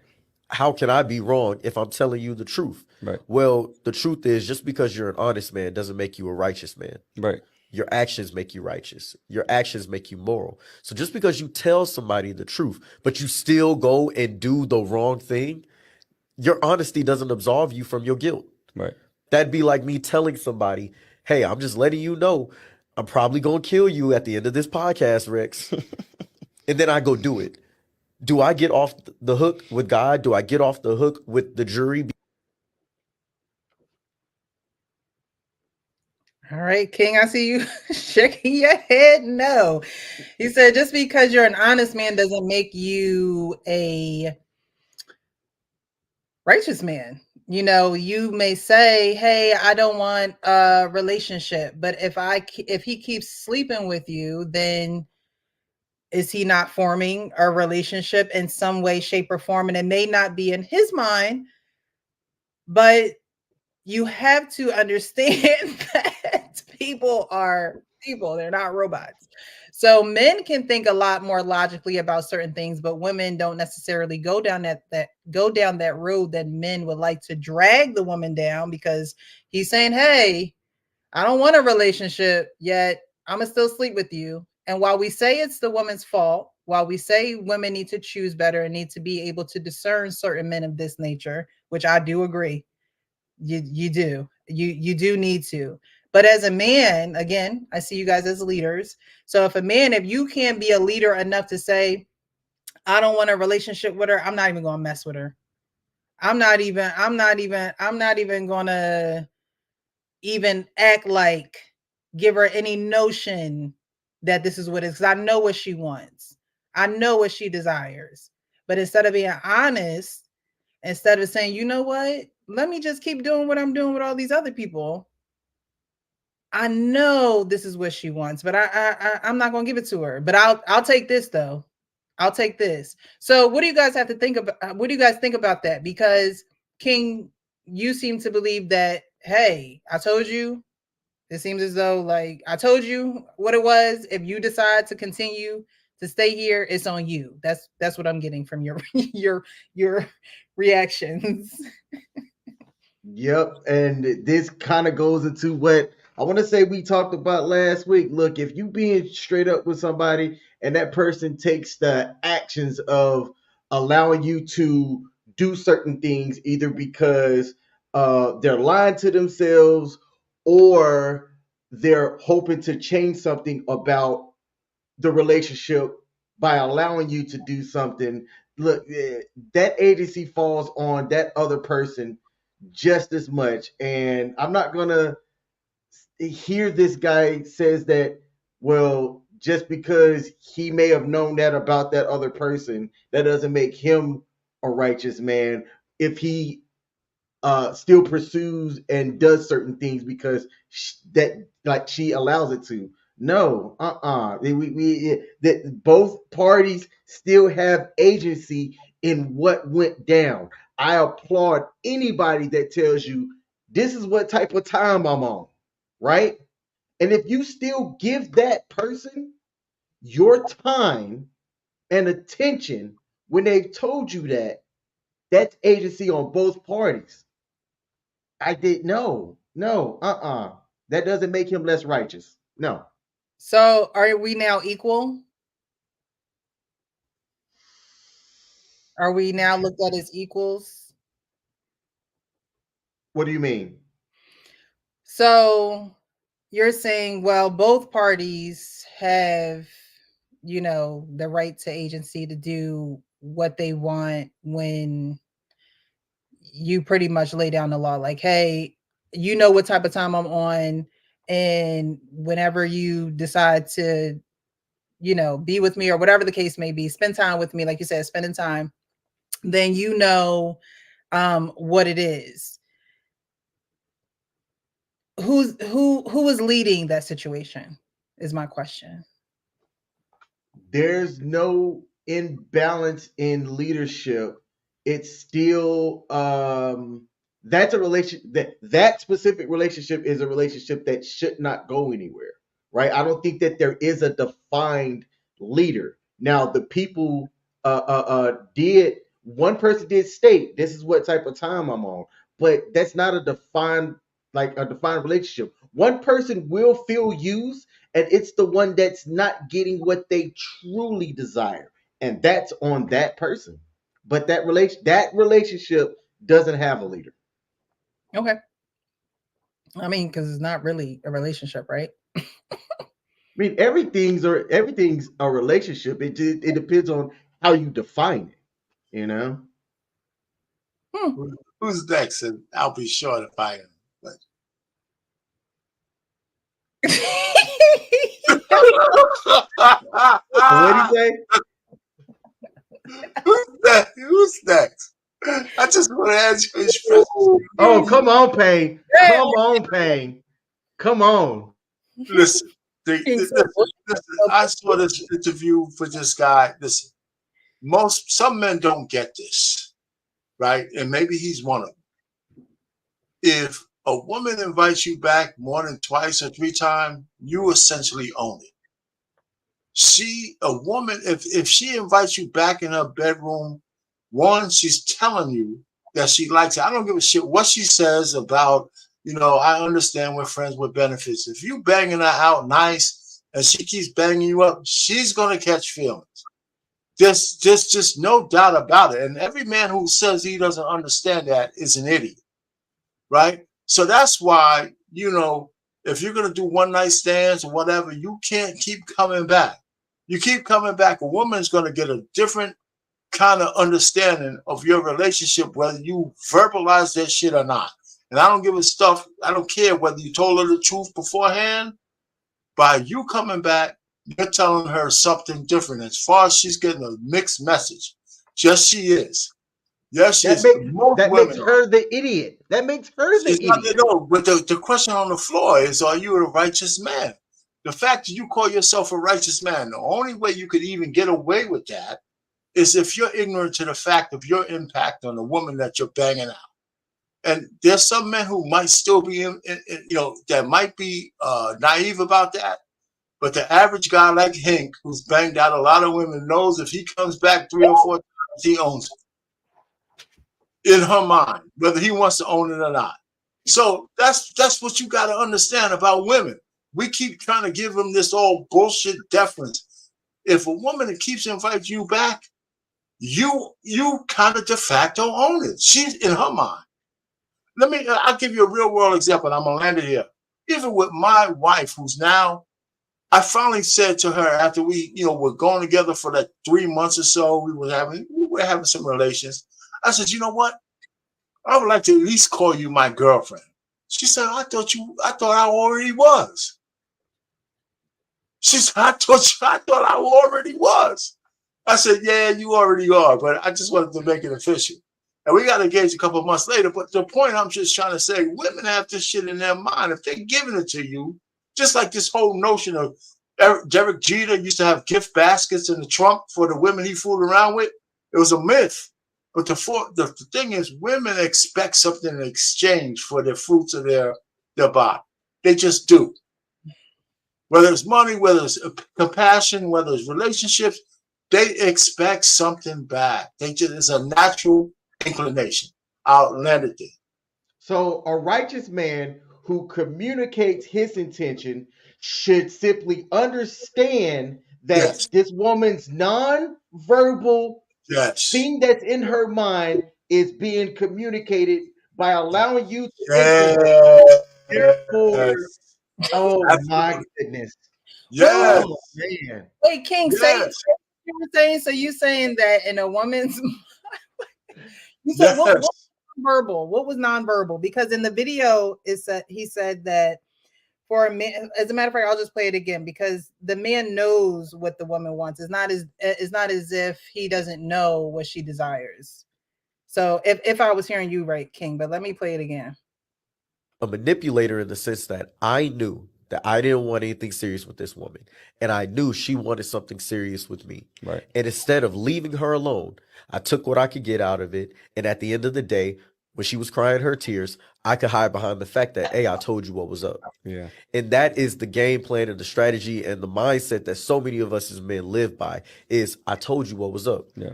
How can I be wrong if I'm telling you the truth? Right. Well, the truth is, just because you're an honest man doesn't make you a righteous man. Right. Your actions make you righteous. Your actions make you moral. So just because you tell somebody the truth, but you still go and do the wrong thing, your honesty doesn't absolve you from your guilt. Right. That'd be like me telling somebody, hey, I'm just letting you know I'm probably going to kill you at the end of this podcast, Rex. And then I go do it. Do I get off the hook with God? Do I get off the hook with the jury? All right, King, I see you shaking your head. No. He said, just because you're an honest man doesn't make you a righteous man. You know, you may say, hey, I don't want a relationship, but if he keeps sleeping with you, then is he not forming a relationship in some way, shape, or form? And it may not be in his mind, but you have to understand that people are people. They're not robots. So men can think a lot more logically about certain things, but women don't necessarily go down that road that men would like to drag the woman down, because he's saying, hey, I don't want a relationship yet. I'm gonna still sleep with you. And while we say it's the woman's fault, while we say women need to choose better and need to be able to discern certain men of this nature, which I do agree, you do need to. But as a man, again, I see you guys as leaders. So if you can't be a leader enough to say, I don't want a relationship with her, I'm not even gonna mess with her. I'm not even gonna even act like, give her any notion that this is what it is, because I know what she wants. I know what she desires. But instead of being honest, instead of saying, you know what, let me just keep doing what I'm doing with all these other people, I know this is what she wants, but I'm not going to give it to her. But I'll take this though. I'll take this. So what do you guys have to think about? What do you guys think about that? Because King, you seem to believe that, hey, I told you. It seems as though, like, I told you what it was. If you decide to continue to stay here, it's on you. That's what I'm getting from your your reactions. Yep. And this kind of goes into what I want to say we talked about last week. Look, if you being straight up with somebody and that person takes the actions of allowing you to do certain things, either because they're lying to themselves or they're hoping to change something about the relationship by allowing you to do something, look, that agency falls on that other person just as much. And I'm not gonna hear this guy says that, well, just because he may have known that about that other person, that doesn't make him a righteous man if he still pursues and does certain things because she allows it to. No, that both parties still have agency in what went down. I applaud anybody that tells you this is what type of time I'm on, right? And if you still give that person your time and attention when they've told you that, that's agency on both parties. I did no. That doesn't make him less righteous. No. So are we now equal? Are we now looked at as equals? What do you mean? So you're saying, well, both parties have, the right to agency to do what they want when you pretty much lay down the law. Like, hey, you know what type of time I'm on, and whenever you decide to, be with me or whatever the case may be, spend time with me, like you said, spending time, then what it is. Who is leading that situation is my question. There's no imbalance in leadership. It's still that's a relationship that specific relationship is a relationship that should not go anywhere, right? I don't think that there is a defined leader. Now, the people did one person did state this is what type of time I'm on, but that's not a defined relationship. One person will feel used, and it's the one that's not getting what they truly desire, and that's on that person. But that relationship doesn't have a leader. Okay. I mean, because it's not really a relationship, right? I mean, everything's a relationship. It depends on how you define it. Who's next? And I'll be sure to find him. But... What do you say? Who's next? I just want to ask you his question. Oh, come on, Payne. Come on, Payne. Come on. Listen, I saw this interview for this guy. Listen, some men don't get this, right? And maybe he's one of them. If a woman invites you back more than twice or three times, you essentially own it. If she invites you back in her bedroom, one, she's telling you that she likes it. I don't give a shit what she says about, I understand we're friends with benefits. If you banging her out nice and she keeps banging you up, she's going to catch feelings. There's just no doubt about it. And every man who says he doesn't understand that is an idiot, right? So that's why, if you're going to do one night stands or whatever, you can't keep coming back. You keep coming back, a woman's going to get a different kind of understanding of your relationship, whether you verbalize that shit or not. And I don't give a stuff. I don't care whether you told her the truth beforehand. By you coming back, you're telling her something different. As far as she's getting a mixed message. Yes, she is. Yes, she is. That makes her the idiot. That makes her the idiot. No, but the question on the floor is, are you a righteous man? The fact that you call yourself a righteous man, the only way you could even get away with that is if you're ignorant to the fact of your impact on the woman that you're banging out. And there's some men who might still be, that might be naive about that. But the average guy like Hank, who's banged out a lot of women, knows if he comes back 3 or 4 times, he owns it. In her mind, whether he wants to own it or not. So that's what you got to understand about women. We keep trying to give them this all bullshit deference. If a woman keeps inviting you back, you kind of de facto own it. She's in her mind. I'll give you a real world example. And I'm gonna land it here. Even with my wife, who's now, I finally said to her after we, were going together for like 3 months or so, we were having some relations. I said, you know what? I would like to at least call you my girlfriend. She said, I thought I already was. She said, I thought I already was. I said, yeah, you already are, but I just wanted to make it official. And we got engaged a couple of months later. But the point I'm just trying to say, women have this shit in their mind. If they're giving it to you, just like this whole notion of Derek Jeter used to have gift baskets in the trunk for the women he fooled around with, it was a myth. But the thing is, women expect something in exchange for the fruits of their body. They just do. Whether it's money, whether it's compassion, whether it's relationships, they expect something back. It's a natural inclination. I'll land it there. So a righteous man who communicates his intention should simply understand that this woman's non-verbal thing that's in her mind is being communicated by allowing you to therefore, oh my goodness. Yes. Oh, man. Wait, King, say what you were saying. So you saying that in a woman's you said what was verbal? What was nonverbal? Because in the video he said that for a man, as a matter of fact, I'll just play it again because the man knows what the woman wants. It's not as if he doesn't know what she desires. So if I was hearing you right, King, but let me play it again. A manipulator in the sense that I knew that I didn't want anything serious with this woman. And I knew she wanted something serious with me. Right. And instead of leaving her alone, I took what I could get out of it. And at the end of the day, when she was crying her tears, I could hide behind the fact that, hey, I told you what was up. Yeah. And that is the game plan and the strategy and the mindset that so many of us as men live by is I told you what was up. Yeah.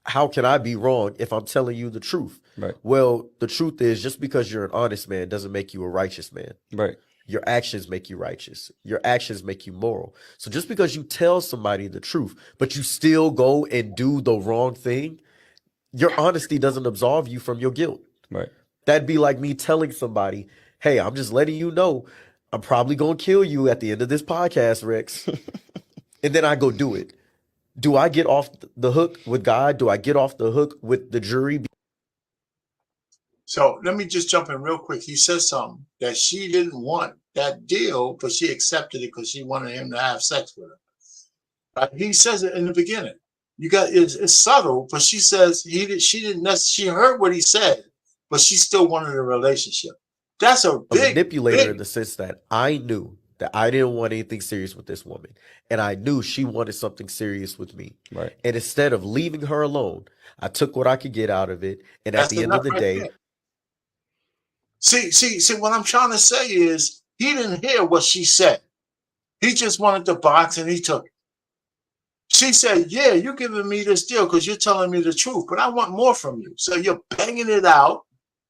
How can I be wrong if I'm telling you the truth? Right. Well, the truth is just because you're an honest man doesn't make you a righteous man. Right. Your actions make you righteous. Your actions make you moral. So just because you tell somebody the truth, but you still go and do the wrong thing, your honesty doesn't absolve you from your guilt. Right. That'd be like me telling somebody, hey, I'm just letting you know I'm probably going to kill you at the end of this podcast, Rex. And then I go do it. Do I get off the hook with God? Do I get off the hook with the jury? So let me just jump in real quick. He says something that she didn't want that deal, but she accepted it because she wanted him to have sex with her. He says it in the beginning. It's subtle, but she says she heard what he said, but she still wanted a relationship. That's a manipulator in the sense that I knew that I didn't want anything serious with this woman. And I knew she wanted something serious with me. Right. And instead of leaving her alone, I took what I could get out of it. And at the end of the day, See, what I'm trying to say is he didn't hear what she said. He just wanted the box and he took it. She said, yeah, you're giving me this deal because you're telling me the truth, but I want more from you. So you're banging it out.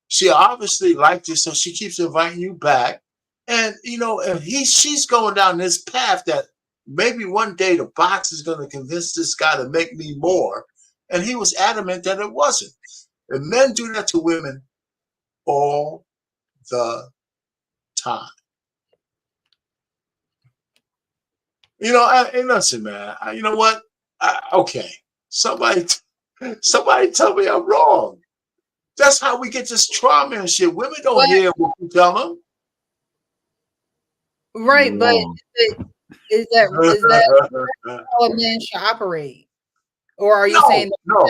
She obviously liked it, so she keeps inviting you back. And, she's going down this path that maybe one day the box is going to convince this guy to make me more. And he was adamant that it wasn't. And men do that to women all the time. And listen, man, you know what? Okay. Somebody tell me I'm wrong. That's how we get this trauma and shit. Women don't hear what you tell them. Right, but is that how a man should operate? Or are you saying no?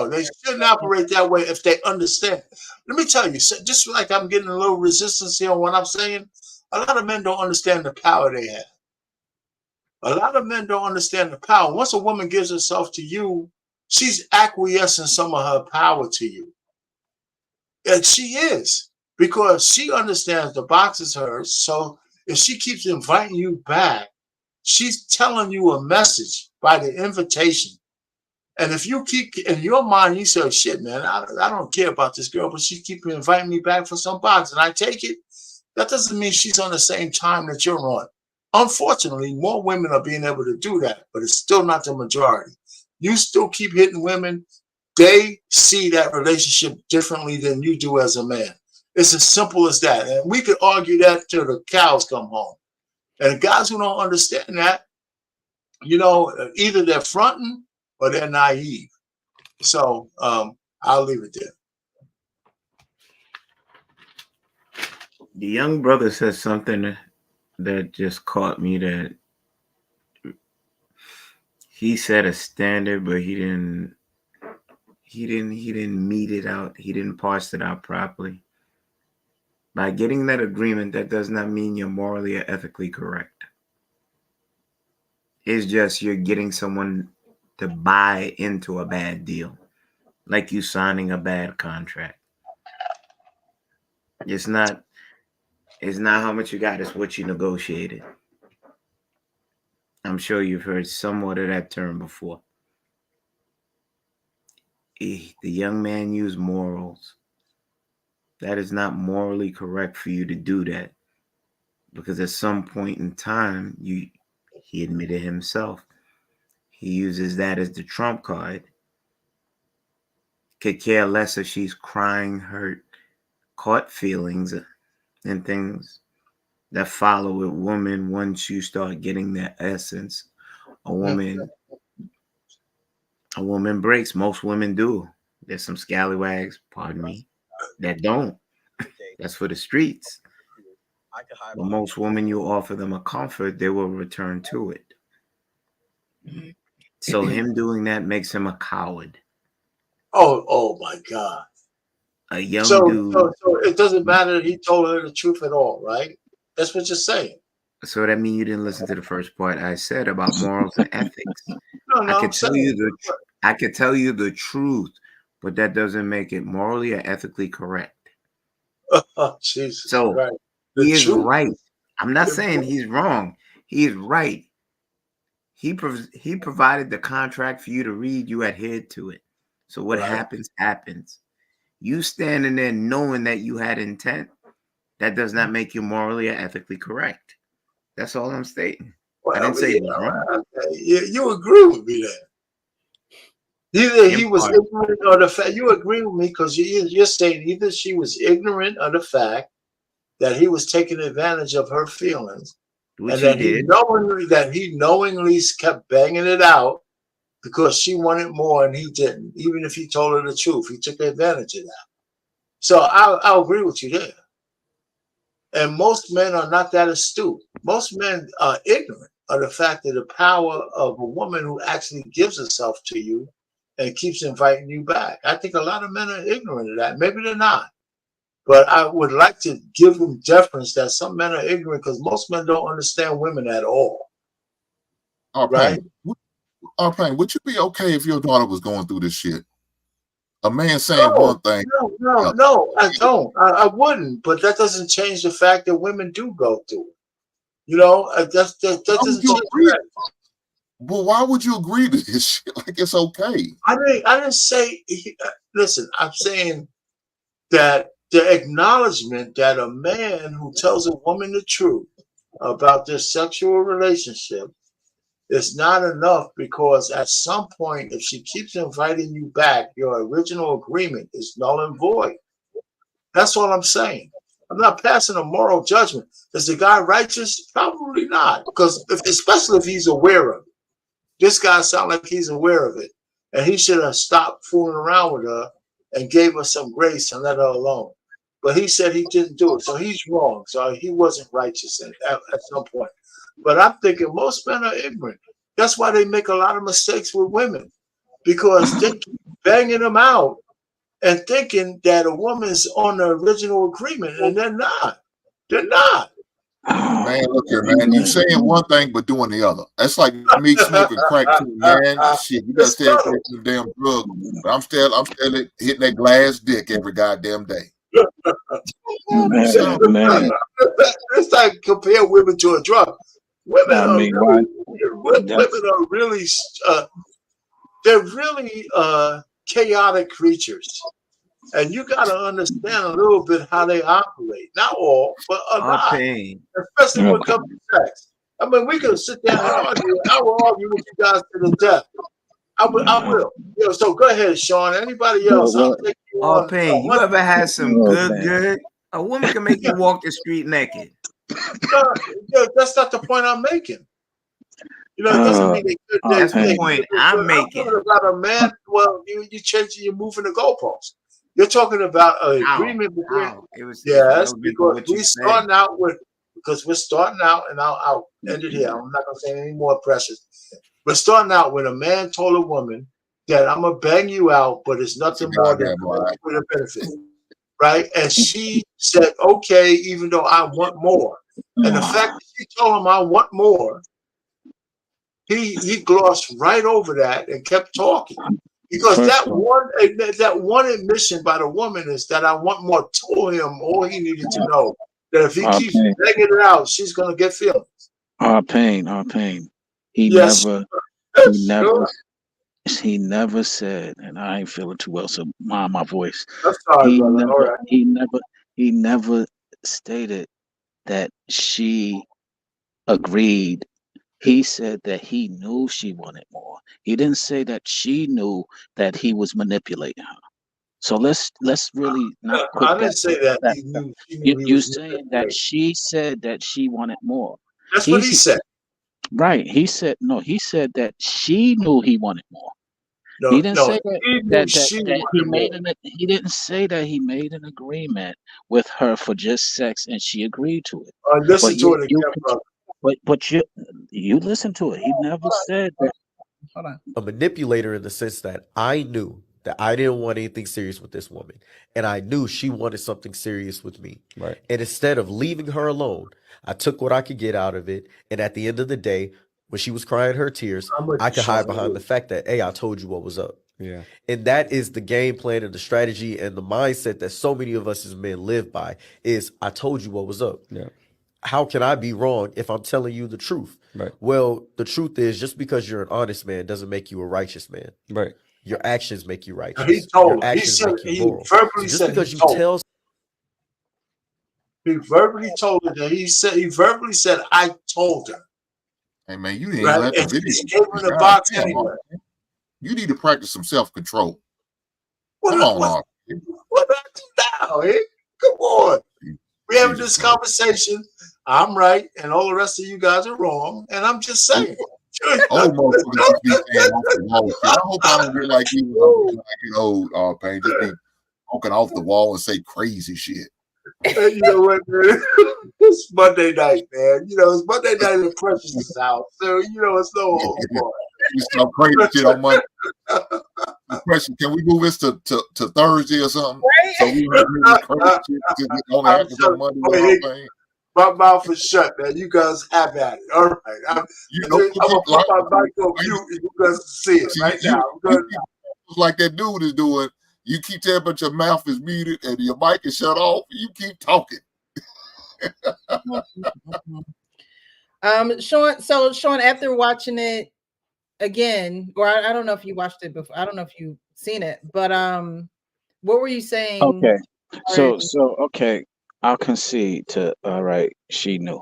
They shouldn't operate that way if they understand. Let me tell you, just like I'm getting a little resistance here on what I'm saying, a lot of men don't understand the power they have. A lot of men don't understand the power. Once a woman gives herself to you, she's acquiescing some of her power to you. And she is, because she understands the box is hers. So if she keeps inviting you back, She's telling you a message by the invitation. And if you keep in your mind, you say, shit, man, I don't care about this girl, but she keep inviting me back for some box and I take it. That doesn't mean she's on the same time that you're on. Unfortunately, more women are being able to do that, but it's still not the majority. You still keep hitting women. They see that relationship differently than you do as a man. It's as simple as that. And we could argue that till the cows come home. And the guys who don't understand that, you know, either they're fronting or they're naive. So I'll leave it there. The young brother said something that just caught me, that he set a standard, but he didn't meet it out. He didn't parse it out properly. By getting that agreement, that does not mean you're morally or ethically correct. It's just you're getting someone to buy into a bad deal, like you signing a bad contract. It's not how much you got, it's what you negotiated. I'm sure you've heard somewhat of that term before. The young man used morals. That is not morally correct for you to do that, because at some point in time, he admitted himself, he uses that as the trump card. Could care less if she's crying, hurt, caught feelings, and things that follow with women once you start getting that essence. A woman breaks. Most women do. There's some scallywags, pardon me, that don't. That's for the streets. But most women, you offer them a comfort, they will return to it. So him doing that makes him a coward. Oh my God. A young dude. So it doesn't matter that he told her the truth at all, right? That's what you're saying. So that means you didn't listen to the first part I said about morals and ethics. No, I could tell you the truth, but that doesn't make it morally or ethically correct. Oh, Jesus. So right. He is right. I'm not saying he's wrong. He is right. He provided the contract for you to read. You adhered to it. So what happens, happens. You standing there knowing that you had intent, that does not make you morally or ethically correct. That's all I'm stating. Well, I didn't say it was wrong. You agree with me then. Either he was ignorant of the fact. You agree with me because you're saying either she was ignorant of the fact that he was taking advantage of her feelings, which and he that he knowingly kept banging it out because she wanted more and he didn't. Even if he told her the truth, he took advantage of that. So I'll agree with you there. And most men are not that astute. Most men are ignorant of the fact that the power of a woman who actually gives herself to you and keeps inviting you back. I think a lot of men are ignorant of that. Maybe they're not. But I would like to give them deference that some men are ignorant because most men don't understand women at all. Right? Would you be okay if your daughter was going through this shit? A man saying one thing. No, I don't. I wouldn't. But that doesn't change the fact that women do go through it. You know, that doesn't change that. Well, why would you agree to this shit? Like it's okay. I didn't say. Listen, I'm saying that the acknowledgement that a man who tells a woman the truth about their sexual relationship is not enough, because at some point, if she keeps inviting you back, your original agreement is null and void. That's all I'm saying. I'm not passing a moral judgment. Is the guy righteous? Probably not, because especially if he's aware of it. This guy sounds like he's aware of it, and he should have stopped fooling around with her and gave her some grace and let her alone. But he said he didn't do it, so he's wrong. So he wasn't righteous at some point. But I'm thinking most men are ignorant. That's why they make a lot of mistakes with women, because they keep banging them out and thinking that a woman's on the original agreement, and they're not. They're not. Man, look here, man. You saying one thing but doing the other. That's like me smoking crack too, man. Shit, you gotta stay away from the damn drug. But I'm still hitting that glass dick every goddamn day. Man. It's like compare women to a drug. Women women are really, they're really chaotic creatures. And you got to understand a little bit how they operate. Not all, but a lot. Pain. Especially when it comes to sex. I mean, we can sit down and argue. I will argue with you guys to the death. I will. You know, so go ahead, Sean. Anybody else? I'll take you on. Pain. You ever had some good? A woman can make you walk the street naked. No, that's not the point I'm making. You know, it doesn't mean that's the point I'm making. I'm talking about a man. Well, you're changing, you're moving the goalposts. You're talking about an agreement between. Yes, because we're starting out with. Because we're starting out, and I'll end it here. I'm not gonna say any more, Precious. We're starting out when a man told a woman that I'm gonna bang you out, but it's nothing more than for the benefit, right? And she said, "Okay," even though I want more. And the fact that she told him I want more, he glossed right over that and kept talking. Because that one admission by the woman is that I want more. Told him all he needed to know. That if he keeps begging it out, she's gonna get feelings. Pain. He never said, and I ain't feeling too well, so mind my voice. I'm sorry, brother. All right. He never stated that she agreed. He said that he knew she wanted more. He didn't say that she knew that he was manipulating her. So let's really not. I didn't say that. You're saying that she said that she wanted more. That's what he said. Right. He said no. He said that she knew he wanted more. No, he didn't say he didn't say that he made an agreement with her for just sex and she agreed to it. Listen to it again, but you listen to it. He never said that. Hold on. A manipulator in the sense that I knew that I didn't want anything serious with this woman. And I knew she wanted something serious with me. Right. And instead of leaving her alone, I took what I could get out of it. And at the end of the day, when she was crying her tears, I could hide behind the fact that, hey, I told you what was up. Yeah. And that is the game plan and the strategy and the mindset that so many of us as men live by is I told you what was up. Yeah. How can I be wrong if I'm telling you the truth? Right. Well, the truth is just because you're an honest man doesn't make you a righteous man. Right. Your actions make you righteous. He told. Your actions make you moral. Verbally so just said because he you told. tell. He verbally told her that he verbally said I told her. Hey man, you didn't let the video. She gave him the box anyway. You need to practice some self-control. Come on, what about you now? Eh? Come on. We're having this conversation. I'm right, and all the rest of you guys are wrong, and I'm just saying. Old motherfuckers be saying off the wall shit. I hope I don't get like you when I get old, Pain. Just be walking off the wall and say crazy shit. You know what, man? It's Monday night, man. You know, it's Monday night in Precious' house. So, you know, it's no whole part. You some crazy shit on Monday. Precious, can we move this to Thursday or something? Right? So we have crazy shit to only happens on Monday. My mouth is shut, man. You guys have at it. All right. I'm going to put my mic on mute and you guys see it right now. Like that dude is doing. You keep telling but your mouth is muted and your mic is shut off. You keep talking. Sean. So Sean, after watching it again, or I don't know if you watched it before. I don't know if you've seen it, but what were you saying? Okay. So okay. I'll concede to all right. She knew.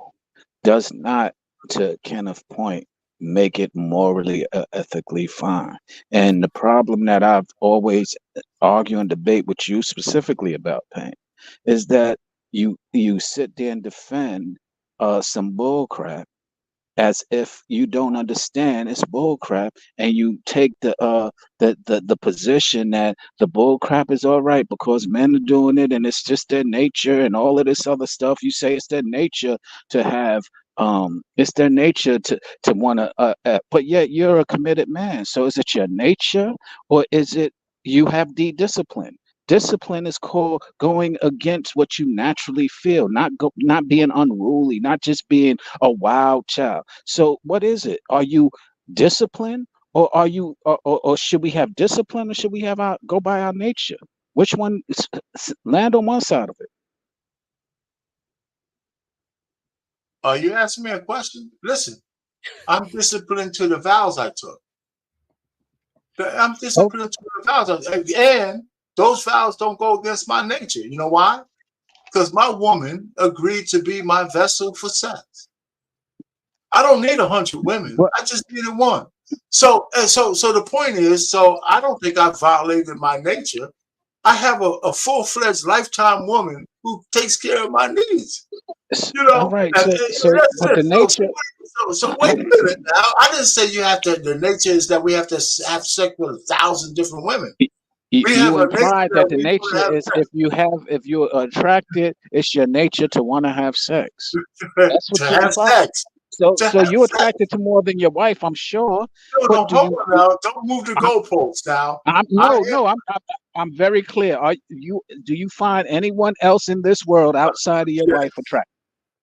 Does not, to Kenneth's point, make it morally ethically fine. And the problem that I've always argue and debate with you specifically about, Pain, is that you sit there and defend some bull crap as if you don't understand it's bull crap, and you take the position that the bull crap is all right because men are doing it and it's just their nature and all of this other stuff. You say it's their nature to have it's their nature to want to but yet you're a committed man. So is it your nature or is it you have discipline? Discipline is called going against what you naturally feel, not being unruly, not just being a wild child. So what is it? Are you disciplined, or are you, or should we have discipline, or should we have go by our nature? Which one? Land on one side of it. Are you asking me a question? Listen, I'm disciplined to the vows I took. I'm disciplined to the vows, and those vows don't go against my nature. You know why? Because my woman agreed to be my vessel for sex. I don't need 100 women. I just needed one. So the point is, so I don't think I violated my nature. I have a full-fledged lifetime woman who takes care of my needs. You know, all right. So but the nature. So wait a minute now. I didn't say you have to. The nature is that we have to have sex with 1,000 different women. You implied that the nature is if you're attracted, it's your nature to want to have sex. That's what you implied. So you're attracted to more than your wife, I'm sure. No, hold on now. Don't move the goalposts now. I'm very clear. Do you find anyone else in this world outside of your wife attractive?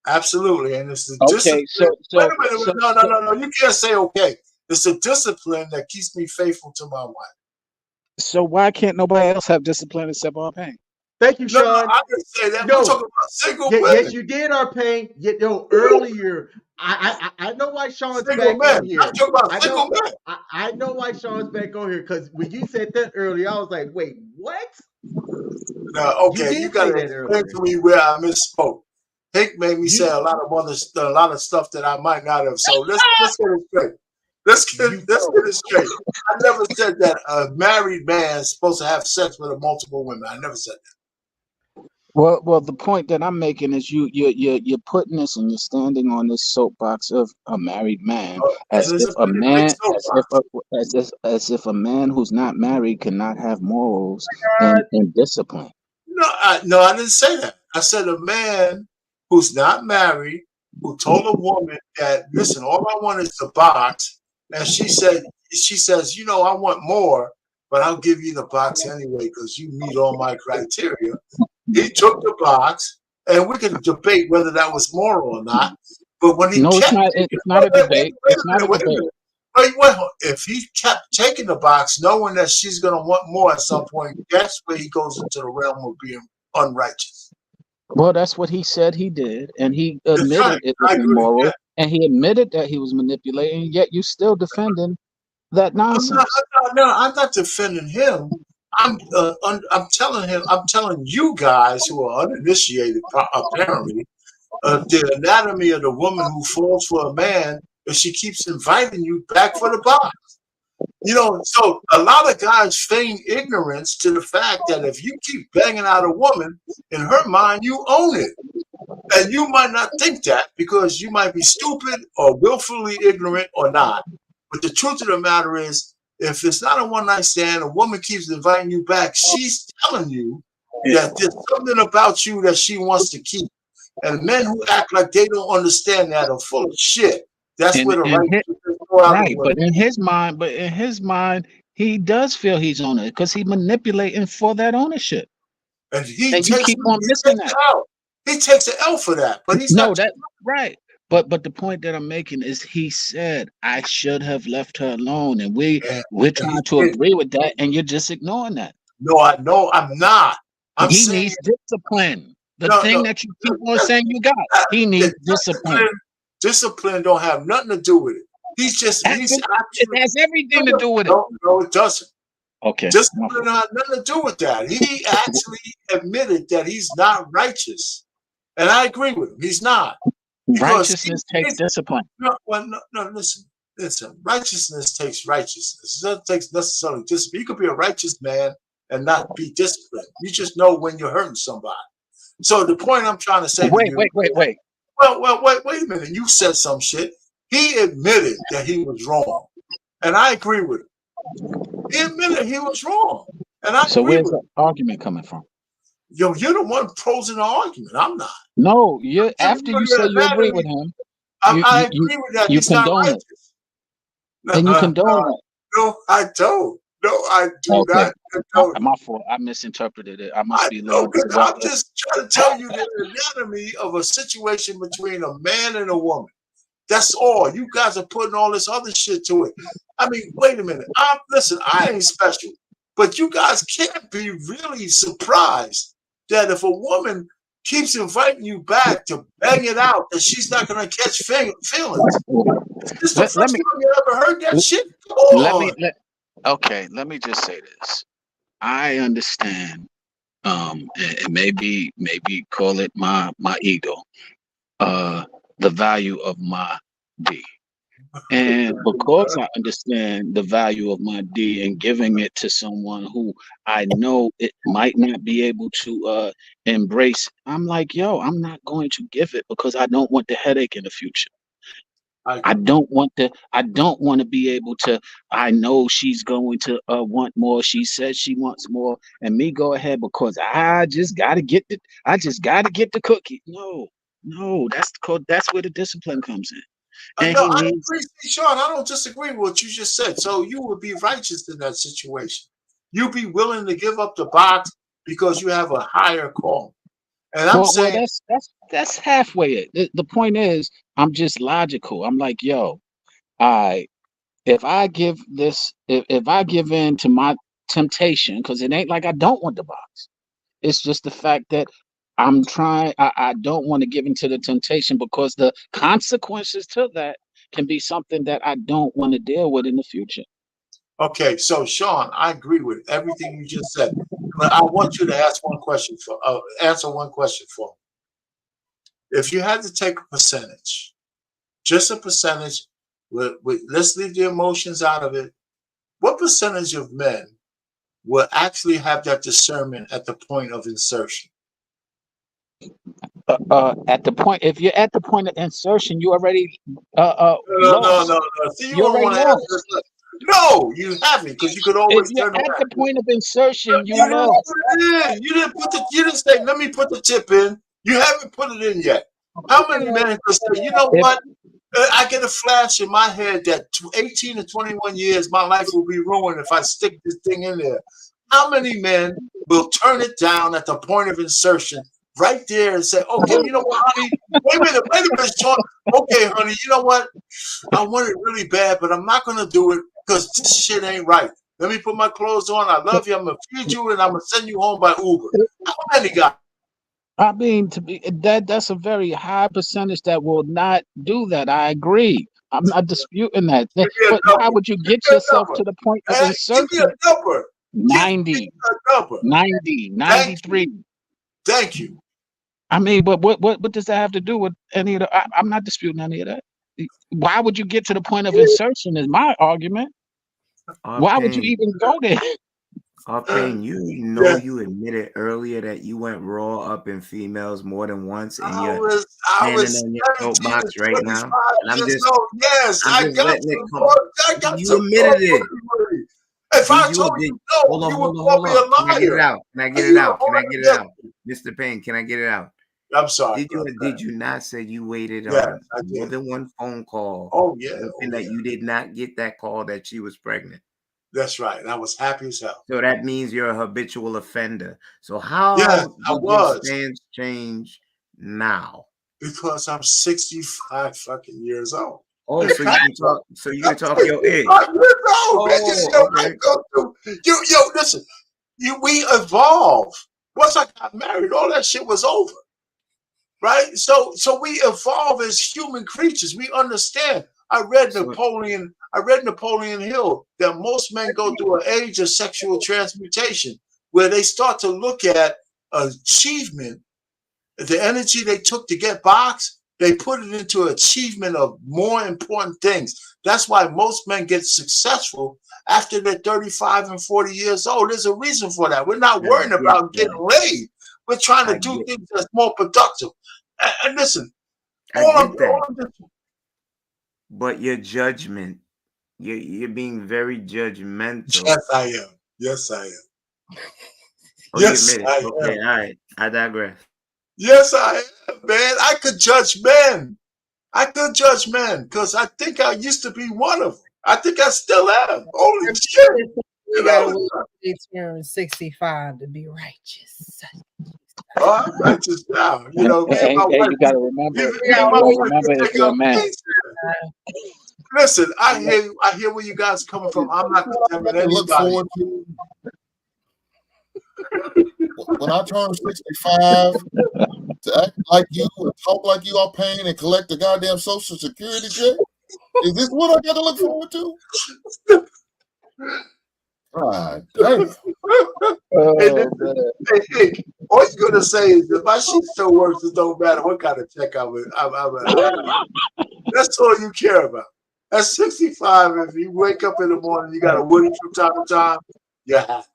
Absolutely, and it's the okay. discipline. Wait a minute. No. You can't say okay. It's a discipline that keeps me faithful to my wife. So why can't nobody else have discipline except R-Pain? Thank you, Sean. No, I didn't say that. Yo, We're talking about single women. Yes, you did, R-Pain. Earlier, I know why Sean's back on here. I'm talking about single men. I know why Sean's back on here, because when you said that earlier, I was like, wait, what? No, okay, you got to explain to me where I misspoke. Hank made me say a lot of stuff that I might not have. So let's get it straight. Let's get it straight. I never said that a married man is supposed to have sex with multiple women. I never said that. Well, the point that I'm making is you're putting this and you're standing on this soapbox of a married man as if a man who's not married cannot have morals and discipline. No, I didn't say that. I said a man who's not married who told a woman that, listen, all I want is the box, and she says, you know, I want more, but I'll give you the box anyway because you meet all my criteria. He took the box, and we can debate whether that was moral or not. But when he it's not a debate. It's not a debate. Wait, if he kept taking the box, knowing that she's going to want more at some point, that's where he goes into the realm of being unrighteous. Well, that's what he said he did, and he admitted it was immoral, and he admitted that he was manipulating. Yet you still defending that nonsense. No, I'm not defending him. I'm telling you guys who are uninitiated, apparently, the anatomy of the woman who falls for a man if she keeps inviting you back for the box. You know, so a lot of guys feign ignorance to the fact that if you keep banging out a woman, in her mind, you own it. And you might not think that because you might be stupid or willfully ignorant or not. But the truth of the matter is, if it's not a one-night stand, a woman keeps inviting you back, she's telling you that there's something about you that she wants to keep. And men who act like they don't understand that are full of shit. That's where the right. But in his mind, he does feel he's on it because he's manipulating for that ownership. And you keep on missing that. He takes an L for that, but he's not right. But the point that I'm making is he said I should have left her alone, and we're trying to agree with that, and you're just ignoring that. No, I'm not. He needs discipline. The thing that you keep on saying you got, he needs discipline. Discipline don't have nothing to do with it. It has everything to do with it. No, it doesn't. Okay. Discipline don't have nothing to do with that. He actually admitted that he's not righteous. And I agree with him. He's not. Righteousness takes discipline. No, listen. Righteousness takes righteousness. It doesn't take necessarily discipline. You could be a righteous man and not be disciplined. You just know when you're hurting somebody. So the point I'm trying to say wait. Well, wait a minute. You said some shit. He admitted that he was wrong. And I agree with him. He admitted he was wrong. And I so where's the argument coming from? Yo, you're the one posing the argument. I'm not. No, after you say you agree with him, I agree with that. You condone it. And you condone it. No, I don't. No, I do not. My fault. I misinterpreted it. I must be low. I'm just trying to tell you the anatomy of a situation between a man and a woman. That's all. You guys are putting all this other shit to it. I mean, wait a minute. Listen, I ain't special, but you guys can't be really surprised that if a woman keeps inviting you back to bang it out that she's not going to catch feelings. Is this the Let first me time you ever heard that shit? Come let me on. let me just say this. I understand, and maybe call it my ego, the value of my D. And because I understand the value of my D and giving it to someone who I know it might not be able to embrace, I'm like, yo, I'm not going to give it because I don't want the headache in the future. I don't want to be able to. I know she's going to want more. She says she wants more, and me go ahead because I just gotta get the cookie. No, that's where the discipline comes in. And No, he I needs. agree, Sean. I don't disagree with what you just said. So you would be righteous in that situation. You'd be willing to give up the box because you have a higher call. And I'm Well, saying, that's halfway it. The point is, I'm just logical. I'm like, yo, if I give this, if I give in to my temptation, because it ain't like I don't want the box. It's just the fact that I'm trying. I don't want to give in to the temptation because the consequences to that can be something that I don't want to deal with in the future. okay, so Sean, I agree with everything you just said. But I want you to answer one question for me. If you had to take a percentage, just a percentage, let's leave the emotions out of it. What percentage of men will actually have that discernment at the point of insertion? At the point, if you're at the point of insertion, you already lost. No. See, you You don't already want to answer lost. this. No, you haven't, because you could If always you're turn at the around. point of insertion, you You didn't lost. put it in. You didn't say, let me put the tip in. You haven't put it in yet. How many men could say, you know what? I get a flash in my head that 18 to 21 years, my life will be ruined if I stick this thing in there. How many men will turn it down at the point of insertion right there and say, okay, you know what, honey? Wait a minute, Sean. Okay, honey, you know what? I want it really bad, but I'm not going to do it because this shit ain't right. Let me put my clothes on. I love you. I'm going to feed you, and I'm going to send you home by Uber. How many guys? I mean, that's a very high percentage that will not do that. I agree. I'm not disputing that. Give me a But number. why would you Give get me a yourself number. to the point of Give me insertion? a number. Give me 90, a number. 90, 93. Thank you. I mean, but what does that have to do with any of the? I'm not disputing any of that. Why would you get to the point of insertion? Is my argument. Why would you Arcane, even go there? Arcane, you know you admitted earlier that you went raw up in females more than once, and I you're was standing on your 17 soapbox to right 25 now. And years old. Yes, I'm I just got letting it some come. more. I got You some admitted more. it. If Did I you? told you no, Hold on, you would hold on, call hold me on. a Can I get it liar. out? Can I get And it you out? Can I already get it did. out? Mr. Payne, can I get it out? I'm sorry. Did you not say you waited Yes, on I more did. than one phone call? Oh, yeah. Hoping that you did not get that call that she was pregnant. That's right. And I was happy as hell. So that means you're a habitual offender. So how Yes, I did your was. stance change now? Because I'm 65 fucking years old. Oh, so you can talk. So you can talk your age. Yo, listen. We evolve. Once I got married, all that shit was over. Right? So we evolve as human creatures. We understand. I read Napoleon Hill that most men go through an age of sexual transmutation where they start to look at achievement, the energy they took to get boxed, they put it into achievement of more important things. That's why most men get successful after they're 35 and 40 years old. There's a reason for that. We're not worrying about getting laid. We're trying to do things that's more productive. And listen, but your judgment, you're being very judgmental. Yes, I am. Yes, I am. Oh, yes, you admit it. Okay, all right. I digress. Yes, I am, man. I could judge men. I could judge men because I think I used to be one of them. I think I still am. Holy shit. You gotta wait till turn 65 to be righteous. Oh, I'm righteous now. You know, me and my wife. You gotta remember. If you're a man. Listen, I hear where you guys are coming from. I'm not condemning anybody. When I turn 65, to act like you and talk like you are paying and collect the goddamn Social Security check? Is this what I got to look forward to? God damn. Hey, all you're gonna say is if my shit still works, it don't matter what kind of check I'm that's all you care about. At 65, if you wake up in the morning, you got a Woody from time to time, you're happy.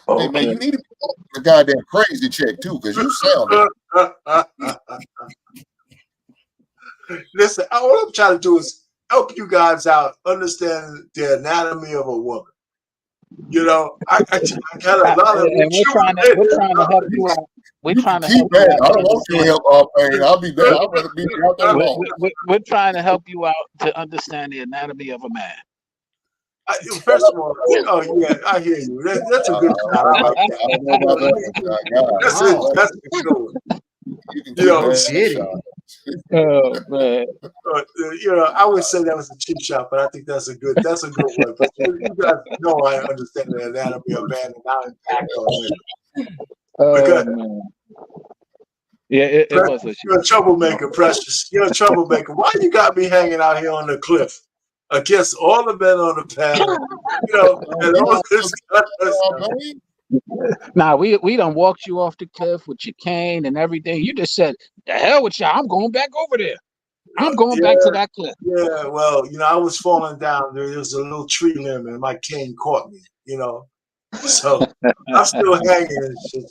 Hey man, you need to be a goddamn crazy check too, because you sound it. Listen, all I'm trying to do is help you guys out understand the anatomy of a woman. You know, I got a lot of. And we're trying to help you out. We're trying to help you out. I don't want you to help all pain. I'll be there. I'd rather be out there alone. We're trying to help you out to understand the anatomy of a man. First of all, oh yeah, I hear you. That's a good shot. I like that. I don't know about that. That's a good one. You can You know, oh man. You know, I would say that was a cheap shot, but I think that's a good one. But you guys know I understand the anatomy of man and how impact on it. Man. Yeah, it was a You're a troublemaker, Precious. You're a troublemaker. Why you got me hanging out here on the cliff against all the men on the panel? You know, and all this Nah, we done walked you off the cliff with your cane and everything. You just said, "The hell with y'all! I'm going back over there. I'm going back to that cliff." Yeah, well, you know, I was falling down. There was a little tree limb, and my cane caught me. You know, so I'm still hanging and shit.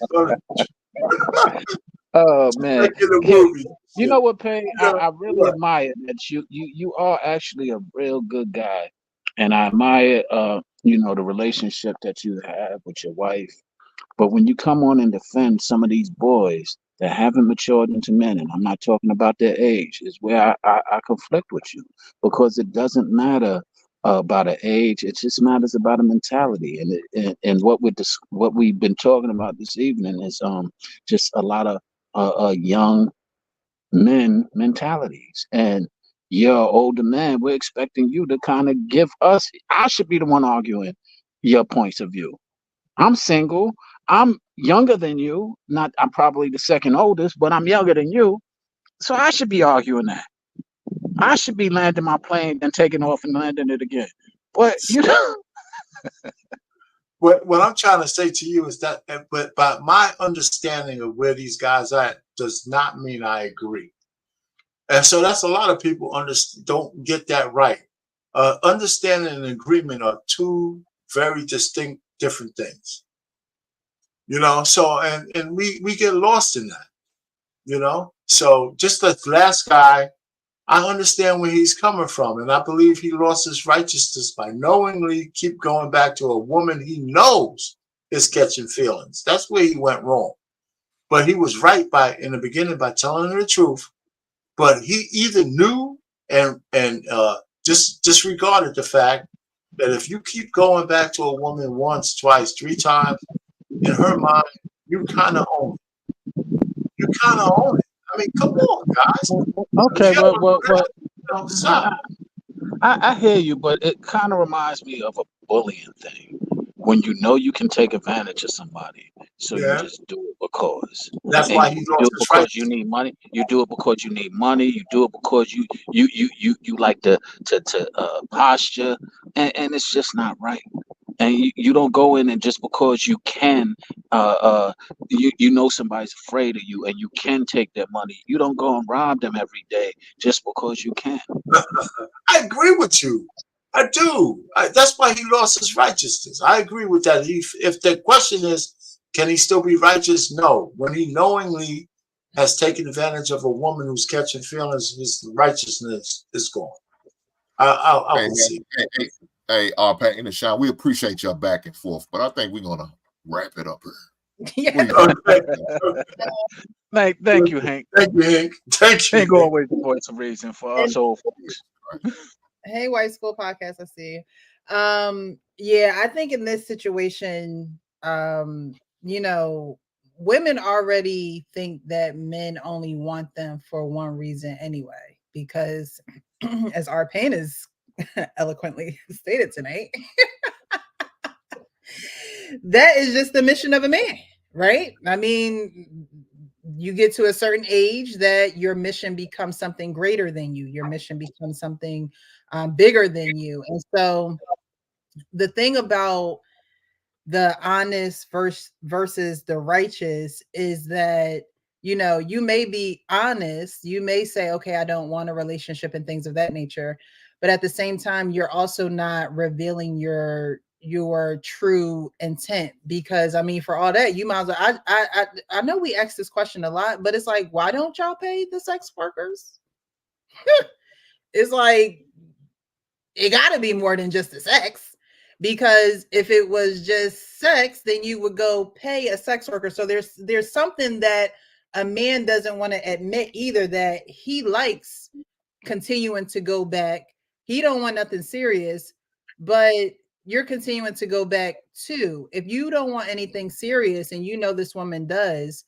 Oh man, like in the movie. You know what, Payne? I really admire that you are actually a real good guy, and I admire you know, the relationship that you have with your wife. But when you come on and defend some of these boys that haven't matured into men, and I'm not talking about their age, is where I conflict with you, because it doesn't matter about an age. It just matters about a mentality, and what we've been talking about this evening is just a lot of young men mentalities. And you're an older man. We're expecting you to kind of give us. I should be the one arguing your points of view. I'm single. I'm younger than you. I'm probably the second oldest, but I'm younger than you. So I should be arguing that. I should be landing my plane and taking off and landing it again. But you know. What I'm trying to say to you is that, but by my understanding of where these guys are at does not mean I agree. And so that's a lot of people don't get that right. Understanding and agreement are two very distinct, different things. You know, so and we get lost in that. You know, so just the last guy, I understand where he's coming from, and I believe he lost his righteousness by knowingly keep going back to a woman he knows is catching feelings. That's where he went wrong. But he was right in the beginning by telling her the truth. But he either knew and just disregarded the fact that if you keep going back to a woman once, twice, three times, in her mind, you kind of own it. You kind of own it. I mean, come on, guys. Okay, I hear you, but it kind of reminds me of a bullying thing. When you know you can take advantage of somebody, so you just do it because. That's why you do it because you need money. You do it because you need money. You do it because you like to posture, and it's just not right. And you don't go in and just because you can, you know somebody's afraid of you and you can take their money. You don't go and rob them every day just because you can. I agree with you. I do. That's why he lost his righteousness. I agree with that. If the question is, can he still be righteous? No. When he knowingly has taken advantage of a woman who's catching feelings, his righteousness is gone. I'll concede. Hey, Payne and Sean, we appreciate your back and forth, but I think we're gonna wrap it up here. Thank you, Hank. Thank you, Hank. Thank you. Hank always the voice of reason for us old folks. Hey, White School Podcast, I see you. Yeah, I think in this situation, you know, women already think that men only want them for one reason anyway, because as our Payne is eloquently stated tonight, that is just the mission of a man, right? I mean, you get to a certain age that your mission becomes something greater than you. Your mission becomes something bigger than you. And so the thing about the honest versus the righteous is that, you know, you may be honest, you may say, okay, I don't want a relationship and things of that nature, but at the same time, you're also not revealing your true intent, because I mean, for all that, you might as well. I know we ask this question a lot, but it's like, why don't y'all pay the sex workers? It's like, it got to be more than just the sex, because if it was just sex, then you would go pay a sex worker. So there's something that a man doesn't want to admit either, that he likes continuing to go back. He don't want nothing serious, but you're continuing to go back too. If you don't want anything serious and you know this woman does,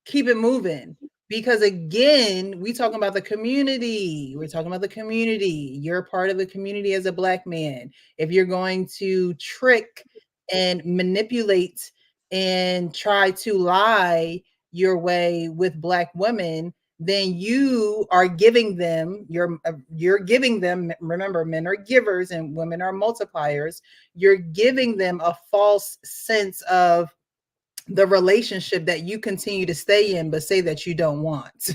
keep it moving. Because again, we talking about the community. We're talking about the community. You're part of the community as a Black man. If you're going to trick and manipulate and try to lie your way with Black women, then you are giving them, you're giving them, remember, men are givers and women are multipliers. You're giving them a false sense of the relationship that you continue to stay in, but say that you don't want.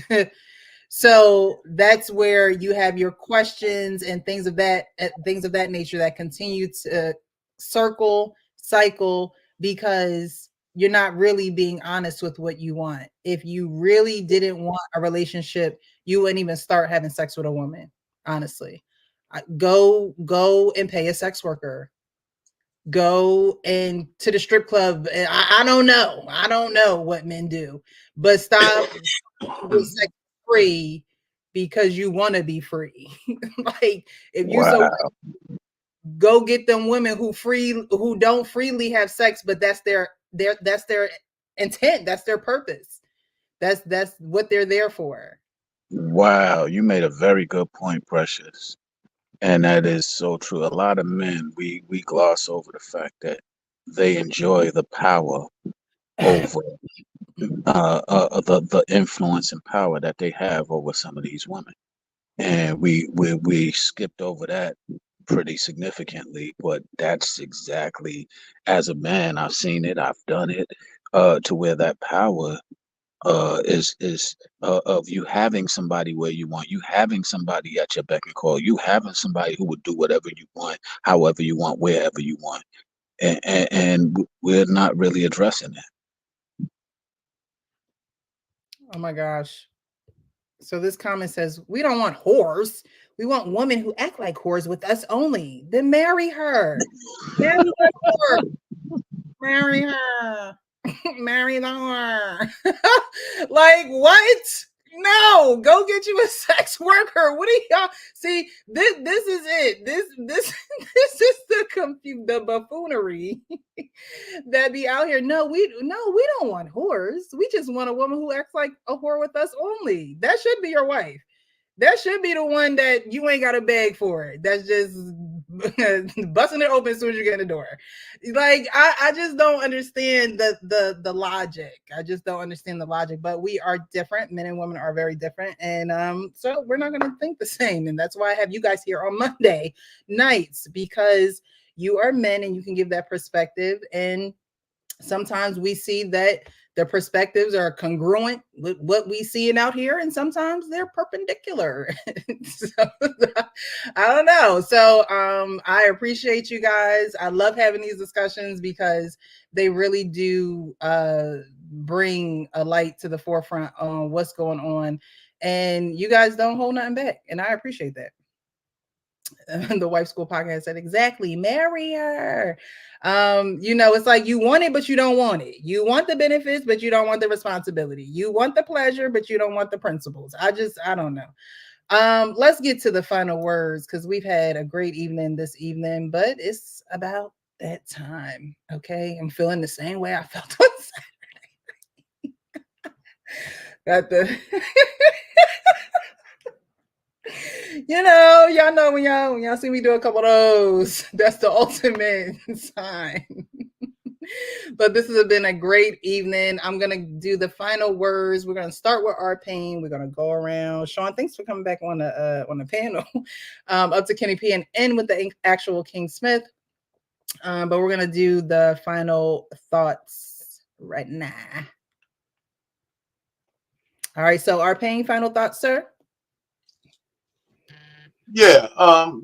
So that's where you have your questions and things of that nature that continue to cycle, because you're not really being honest with what you want. If you really didn't want a relationship, you wouldn't even start having sex with a woman. Honestly, go and pay a sex worker. Go and to the strip club. I don't know what men do, but stop being sex free because you want to be free. Like, if you so go get them women who don't freely have sex, but that's their intent, that's their purpose, that's what they're there for. Wow, you made a very good point, Precious. And that is so true. A lot of men, we gloss over the fact that they enjoy the power over the influence and power that they have over some of these women, and we skipped over that pretty significantly. But that's exactly, as a man, I've seen it, I've done it, to where that power is of you having somebody where you want, you having somebody at your beck and call, you having somebody who would do whatever you want, however you want, wherever you want, and we're not really addressing that. Oh my gosh. So this comment says, we don't want whores. We want women who act like whores with us only. Then marry her. Marry the whore. Marry her. Marry the whore. Like, what? No, go get you a sex worker. What do y'all see? This is it. This is the buffoonery that be out here. No, we don't want whores. We just want a woman who acts like a whore with us only. That should be your wife. That should be the one that you ain't got to beg for it. That's just busting it open as soon as you get in the door. Like, I just don't understand the logic. I just don't understand the logic. But we are different. Men and women are very different. And so we're not going to think the same. And that's why I have you guys here on Monday nights, because you are men and you can give that perspective. And sometimes we see that the perspectives are congruent with what we see out here, and sometimes they're perpendicular. So, I don't know. So I appreciate you guys. I love having these discussions because they really do bring a light to the forefront on what's going on, and you guys don't hold nothing back, and I appreciate that. The Wife School Podcast said, exactly, marry her. It's like you want it, but you don't want it. You want the benefits, but you don't want the responsibility. You want the pleasure, but you don't want the principles. I don't know. Let's get to the final words, because we've had a great evening this evening, but it's about that time. Okay, I'm feeling the same way I felt on Saturday. Got the y'all know when y'all see me do a couple of those, that's the ultimate sign. But this has been a great evening. I'm gonna do the final words. We're gonna start with R-Pain. We're gonna go around. Sean, thanks for coming back on the panel. Up to Kenny P and end with the actual King Smith. But we're gonna do the final thoughts right now. All right. So R-Pain, final thoughts, sir. Yeah,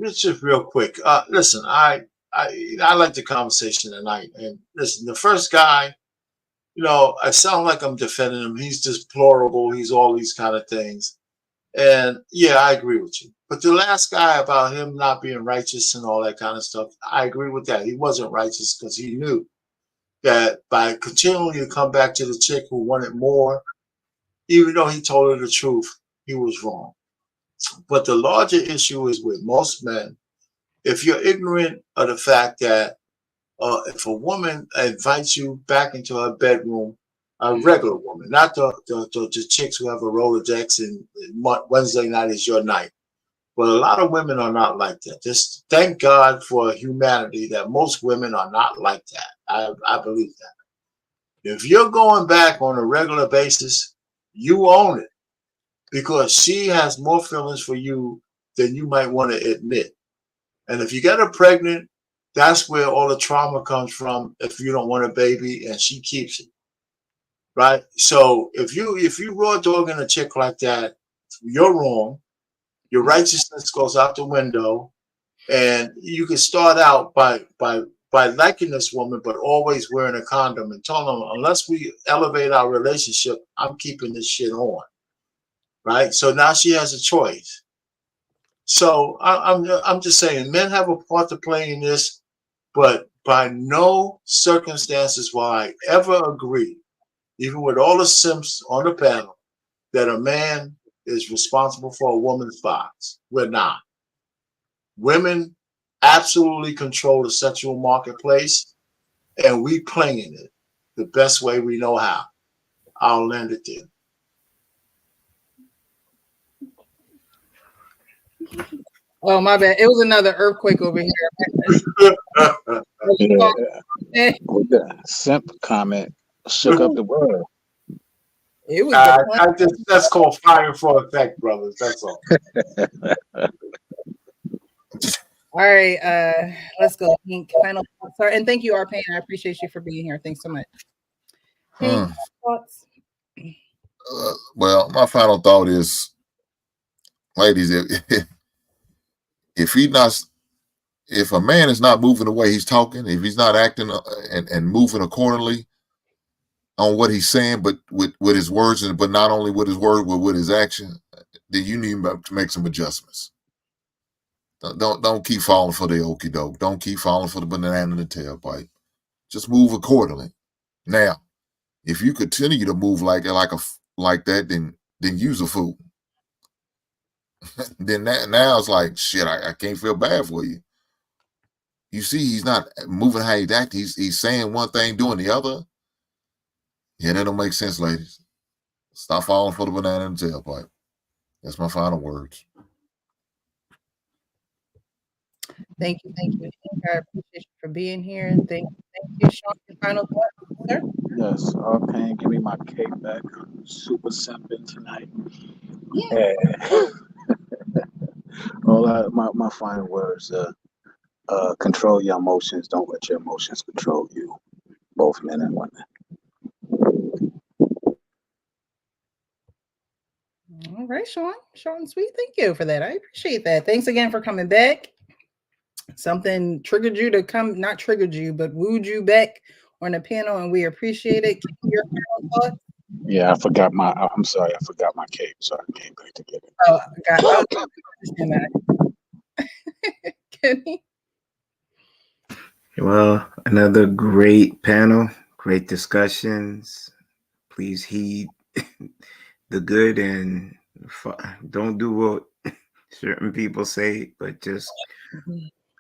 it's just real quick. Listen, I like the conversation tonight. And listen, the first guy, you know, I sound like I'm defending him. He's deplorable. He's all these kind of things. And yeah, I agree with you. But the last guy about him not being righteous and all that kind of stuff, I agree with that. He wasn't righteous because he knew that by continuing to come back to the chick who wanted more, even though he told her the truth, he was wrong. But the larger issue is with most men, if you're ignorant of the fact that if a woman invites you back into her bedroom, a regular woman, not the chicks who have a Rolodex and Wednesday night is your night. But a lot of women are not like that. Just thank God for humanity that most women are not like that. I believe that. If you're going back on a regular basis, you own it. Because she has more feelings for you than you might want to admit. And if you get her pregnant, that's where all the trauma comes from if you don't want a baby and she keeps it. Right? So if you raw dogging a chick like that, you're wrong. Your righteousness goes out the window. And you can start out by liking this woman, but always wearing a condom and telling them, unless we elevate our relationship, I'm keeping this shit on. Right, so now she has a choice. So I'm just saying, men have a part to play in this, but by no circumstances will I ever agree, even with all the simps on the panel, that a man is responsible for a woman's bodies. We're not. Women absolutely control the sexual marketplace, and we play in it the best way we know how. I'll land it there. Oh, my bad. It was another earthquake over here. Yeah, with the simp comment shook up the world. It was that's called fire for effect, brothers. That's all. All right, let's go. Hank, final thoughts. Sorry, and thank you, R-Pain. I appreciate you for being here. Thanks so much. Hank, thoughts? Well, my final thought is, ladies, if a man is not moving the way he's talking, if he's not acting and moving accordingly on what he's saying, but with his words, but not only with his word, but with his action, then you need to make some adjustments. Don't keep falling for the okie doke. Don't keep falling for the banana in the tailpipe. Just move accordingly. Now, if you continue to move like that, then use a fool. Then now it's like, shit, I can't feel bad for you. You see, he's not moving how he's acting. He's saying one thing, doing the other. Yeah, that don't make sense, ladies. Stop falling for the banana in the tailpipe. That's my final words. Thank you. I appreciate you for being here. Thank you, Sean. Your final thoughts, sir? Yes, R-Pain, give me my cape back. I'm super simping tonight. Yeah. My final words, control your emotions. Don't let your emotions control you, both men and women. All right, Sean. Short and sweet. Thank you for that. I appreciate that. Thanks again for coming back. Something triggered you to come, not triggered you, but wooed you back on the panel, and we appreciate it. Your final thoughts? Yeah, I'm sorry, I forgot my cape, so I came back to get it. Oh, Kenny? Well, another great panel, great discussions. Please heed the good and don't do what certain people say, but just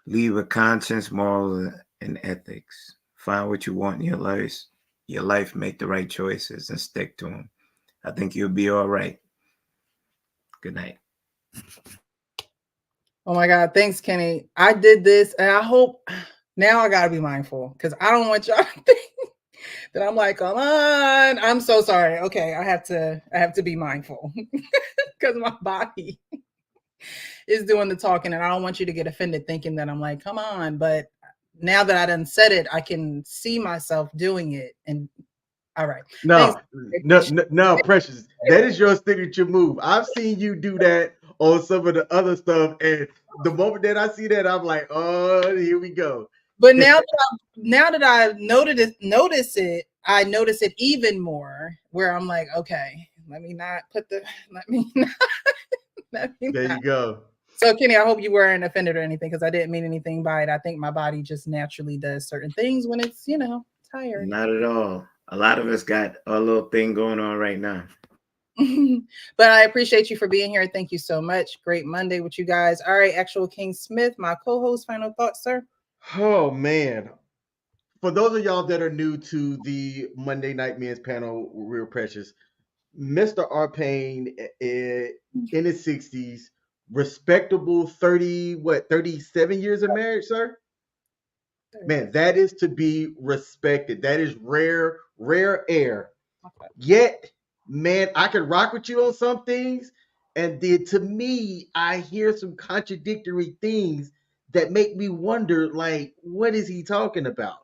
leave a conscience, moral, and ethics. Find what you want in your life, make the right choices and stick to them. I think you'll be all right. Good night. Oh my God. Thanks, Kenny. I did this and I hope now I got to be mindful because I don't want y'all to think then I'm like, come on. I'm so sorry. Okay, I have to be mindful because my body is doing the talking, and I don't want you to get offended thinking that I'm like, come on. But now that I done said it, I can see myself doing it. And all right. No, Thanks. no, Precious. That is your signature move. I've seen you do that on some of the other stuff, and the moment that I see that, I'm like, oh, here we go. But now that I notice it, I notice it even more. Where I'm like, okay, let me not. There you go. So, Kenny, I hope you weren't offended or anything because I didn't mean anything by it. I think my body just naturally does certain things when it's, tired. Not at all. A lot of us got a little thing going on right now. But I appreciate you for being here. Thank you so much. Great Monday with you guys. All right, Actual King Smith, my co-host, final thoughts, sir. Oh, man. For those of y'all that are new to the Monday Night Men's panel, Real Precious, Mr. R. Payne in his 60s, respectable 37 years of marriage, sir? Man, that is to be respected. That is rare air. Yet, man, I can rock with you on some things. And then to me, I hear some contradictory things that make me wonder, like, what is he talking about?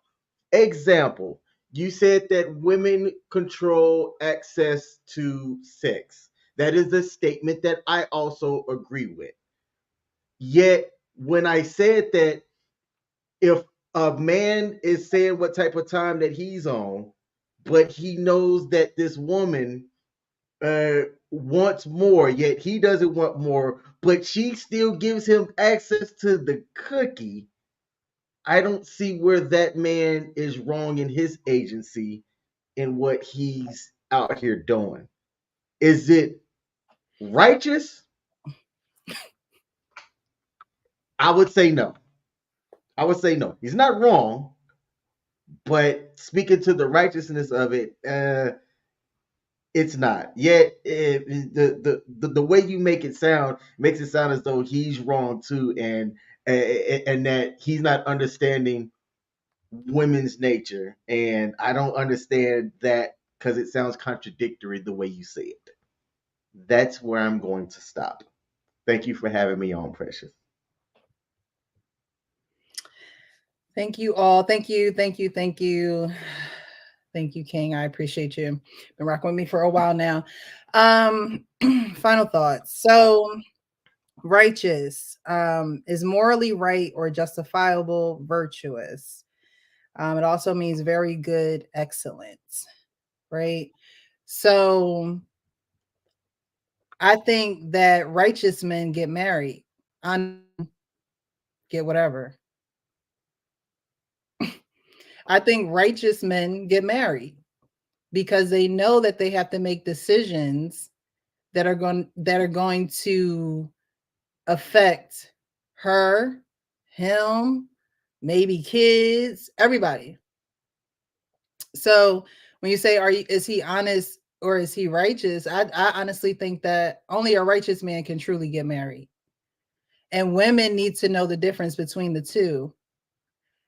Example, you said that women control access to sex. That is a statement that I also agree with. Yet, when I said that if a man is saying what type of time that he's on, but he knows that this woman wants more, yet he doesn't want more, but she still gives him access to the cookie, I don't see where that man is wrong in his agency in what he's out here doing. Is it righteous? I would say no. He's not wrong, but speaking to the righteousness of it, it's not. Yet the way you make it sound makes it sound as though he's wrong too, and that he's not understanding women's nature. And I don't understand that because it sounds contradictory the way you say it. That's where I'm going to stop. Thank you for having me on, Precious. Thank you all. Thank you. Thank you, King. I appreciate you. Been rocking with me for a while now. Final thoughts. So, righteous is morally right or justifiable, virtuous. It also means very good, excellent, right? So, I think that righteous men get married. Get whatever. I think righteous men get married because they know that they have to make decisions that are going to affect her, him, maybe kids, everybody. So when you say, is he honest or is he righteous? I honestly think that only a righteous man can truly get married. And women need to know the difference between the two.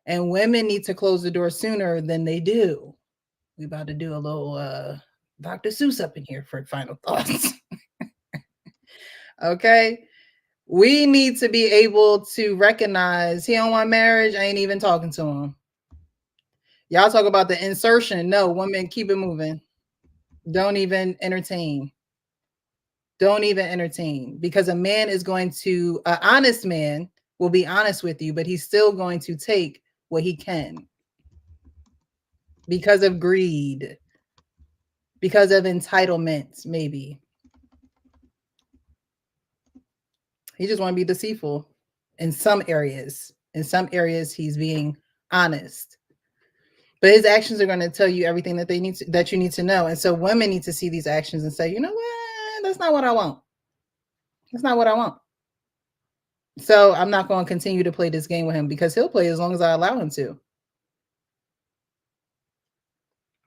And women need to close the door sooner than they do. We about to do a little Dr. Seuss up in here for final thoughts. Okay. We need to be able to recognize he don't want marriage. I ain't even talking to him. Y'all talk about the insertion. No, women, keep it moving. Don't even entertain. Don't even entertain, because a man is going to, an honest man will be honest with you, but he's still going to take what he can because of greed, because of entitlement, maybe. He just want to be deceitful in some areas. In some areas, he's being honest. But his actions are going to tell you everything that that you need to know. And so women need to see these actions and say, you know what? That's not what I want. That's not what I want. So I'm not going to continue to play this game with him, because he'll play as long as I allow him to.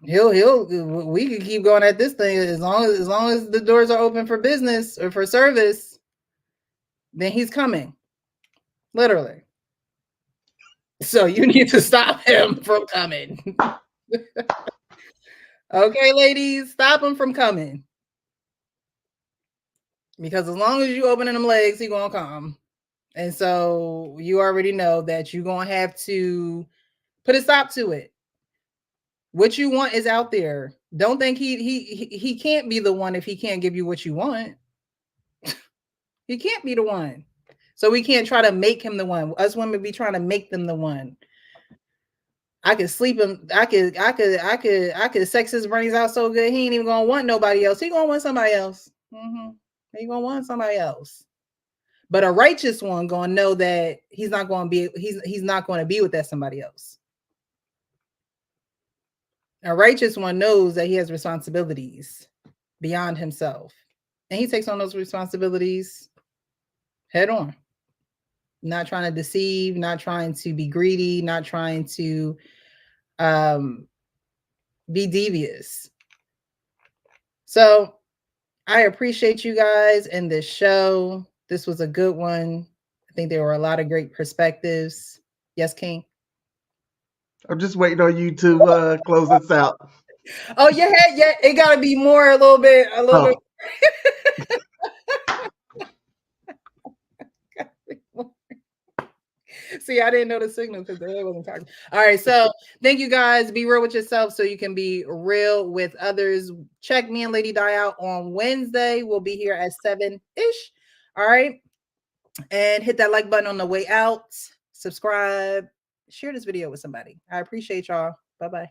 We can keep going at this thing as long as the doors are open for business or for service, then he's coming. Literally. So you need to stop him from coming. Okay, ladies, stop him from coming. Because as long as you opening them legs, he gonna come. And so you already know that you're gonna have to put a stop to it. What you want is out there. Don't think he can't be the one if he can't give you what you want. He can't be the one. So we can't try to make him the one. Us women be trying to make them the one. I could sleep him. I could sex his brains out so good he ain't even gonna want nobody else. He gonna want somebody else. He gonna want somebody else. But a righteous one gonna know that he's not gonna be with that somebody else. A righteous one knows that he has responsibilities beyond himself, and he takes on those responsibilities head on. Not trying to deceive, not trying to be greedy, not trying to be devious. So I appreciate you guys in this show. This was a good one. I think there were a lot of great perspectives. Yes, King? I'm just waiting on you to close us out. Oh, yeah, it got to be more, a little bit. See, I didn't know the signal because the head wasn't talking. All right, so thank you guys. Be real with yourself so you can be real with others. Check me and Lady Di out on Wednesday. We'll be here at 7-ish. All right, and hit that like button on the way out. Subscribe. Share this video with somebody. I appreciate y'all. Bye-bye.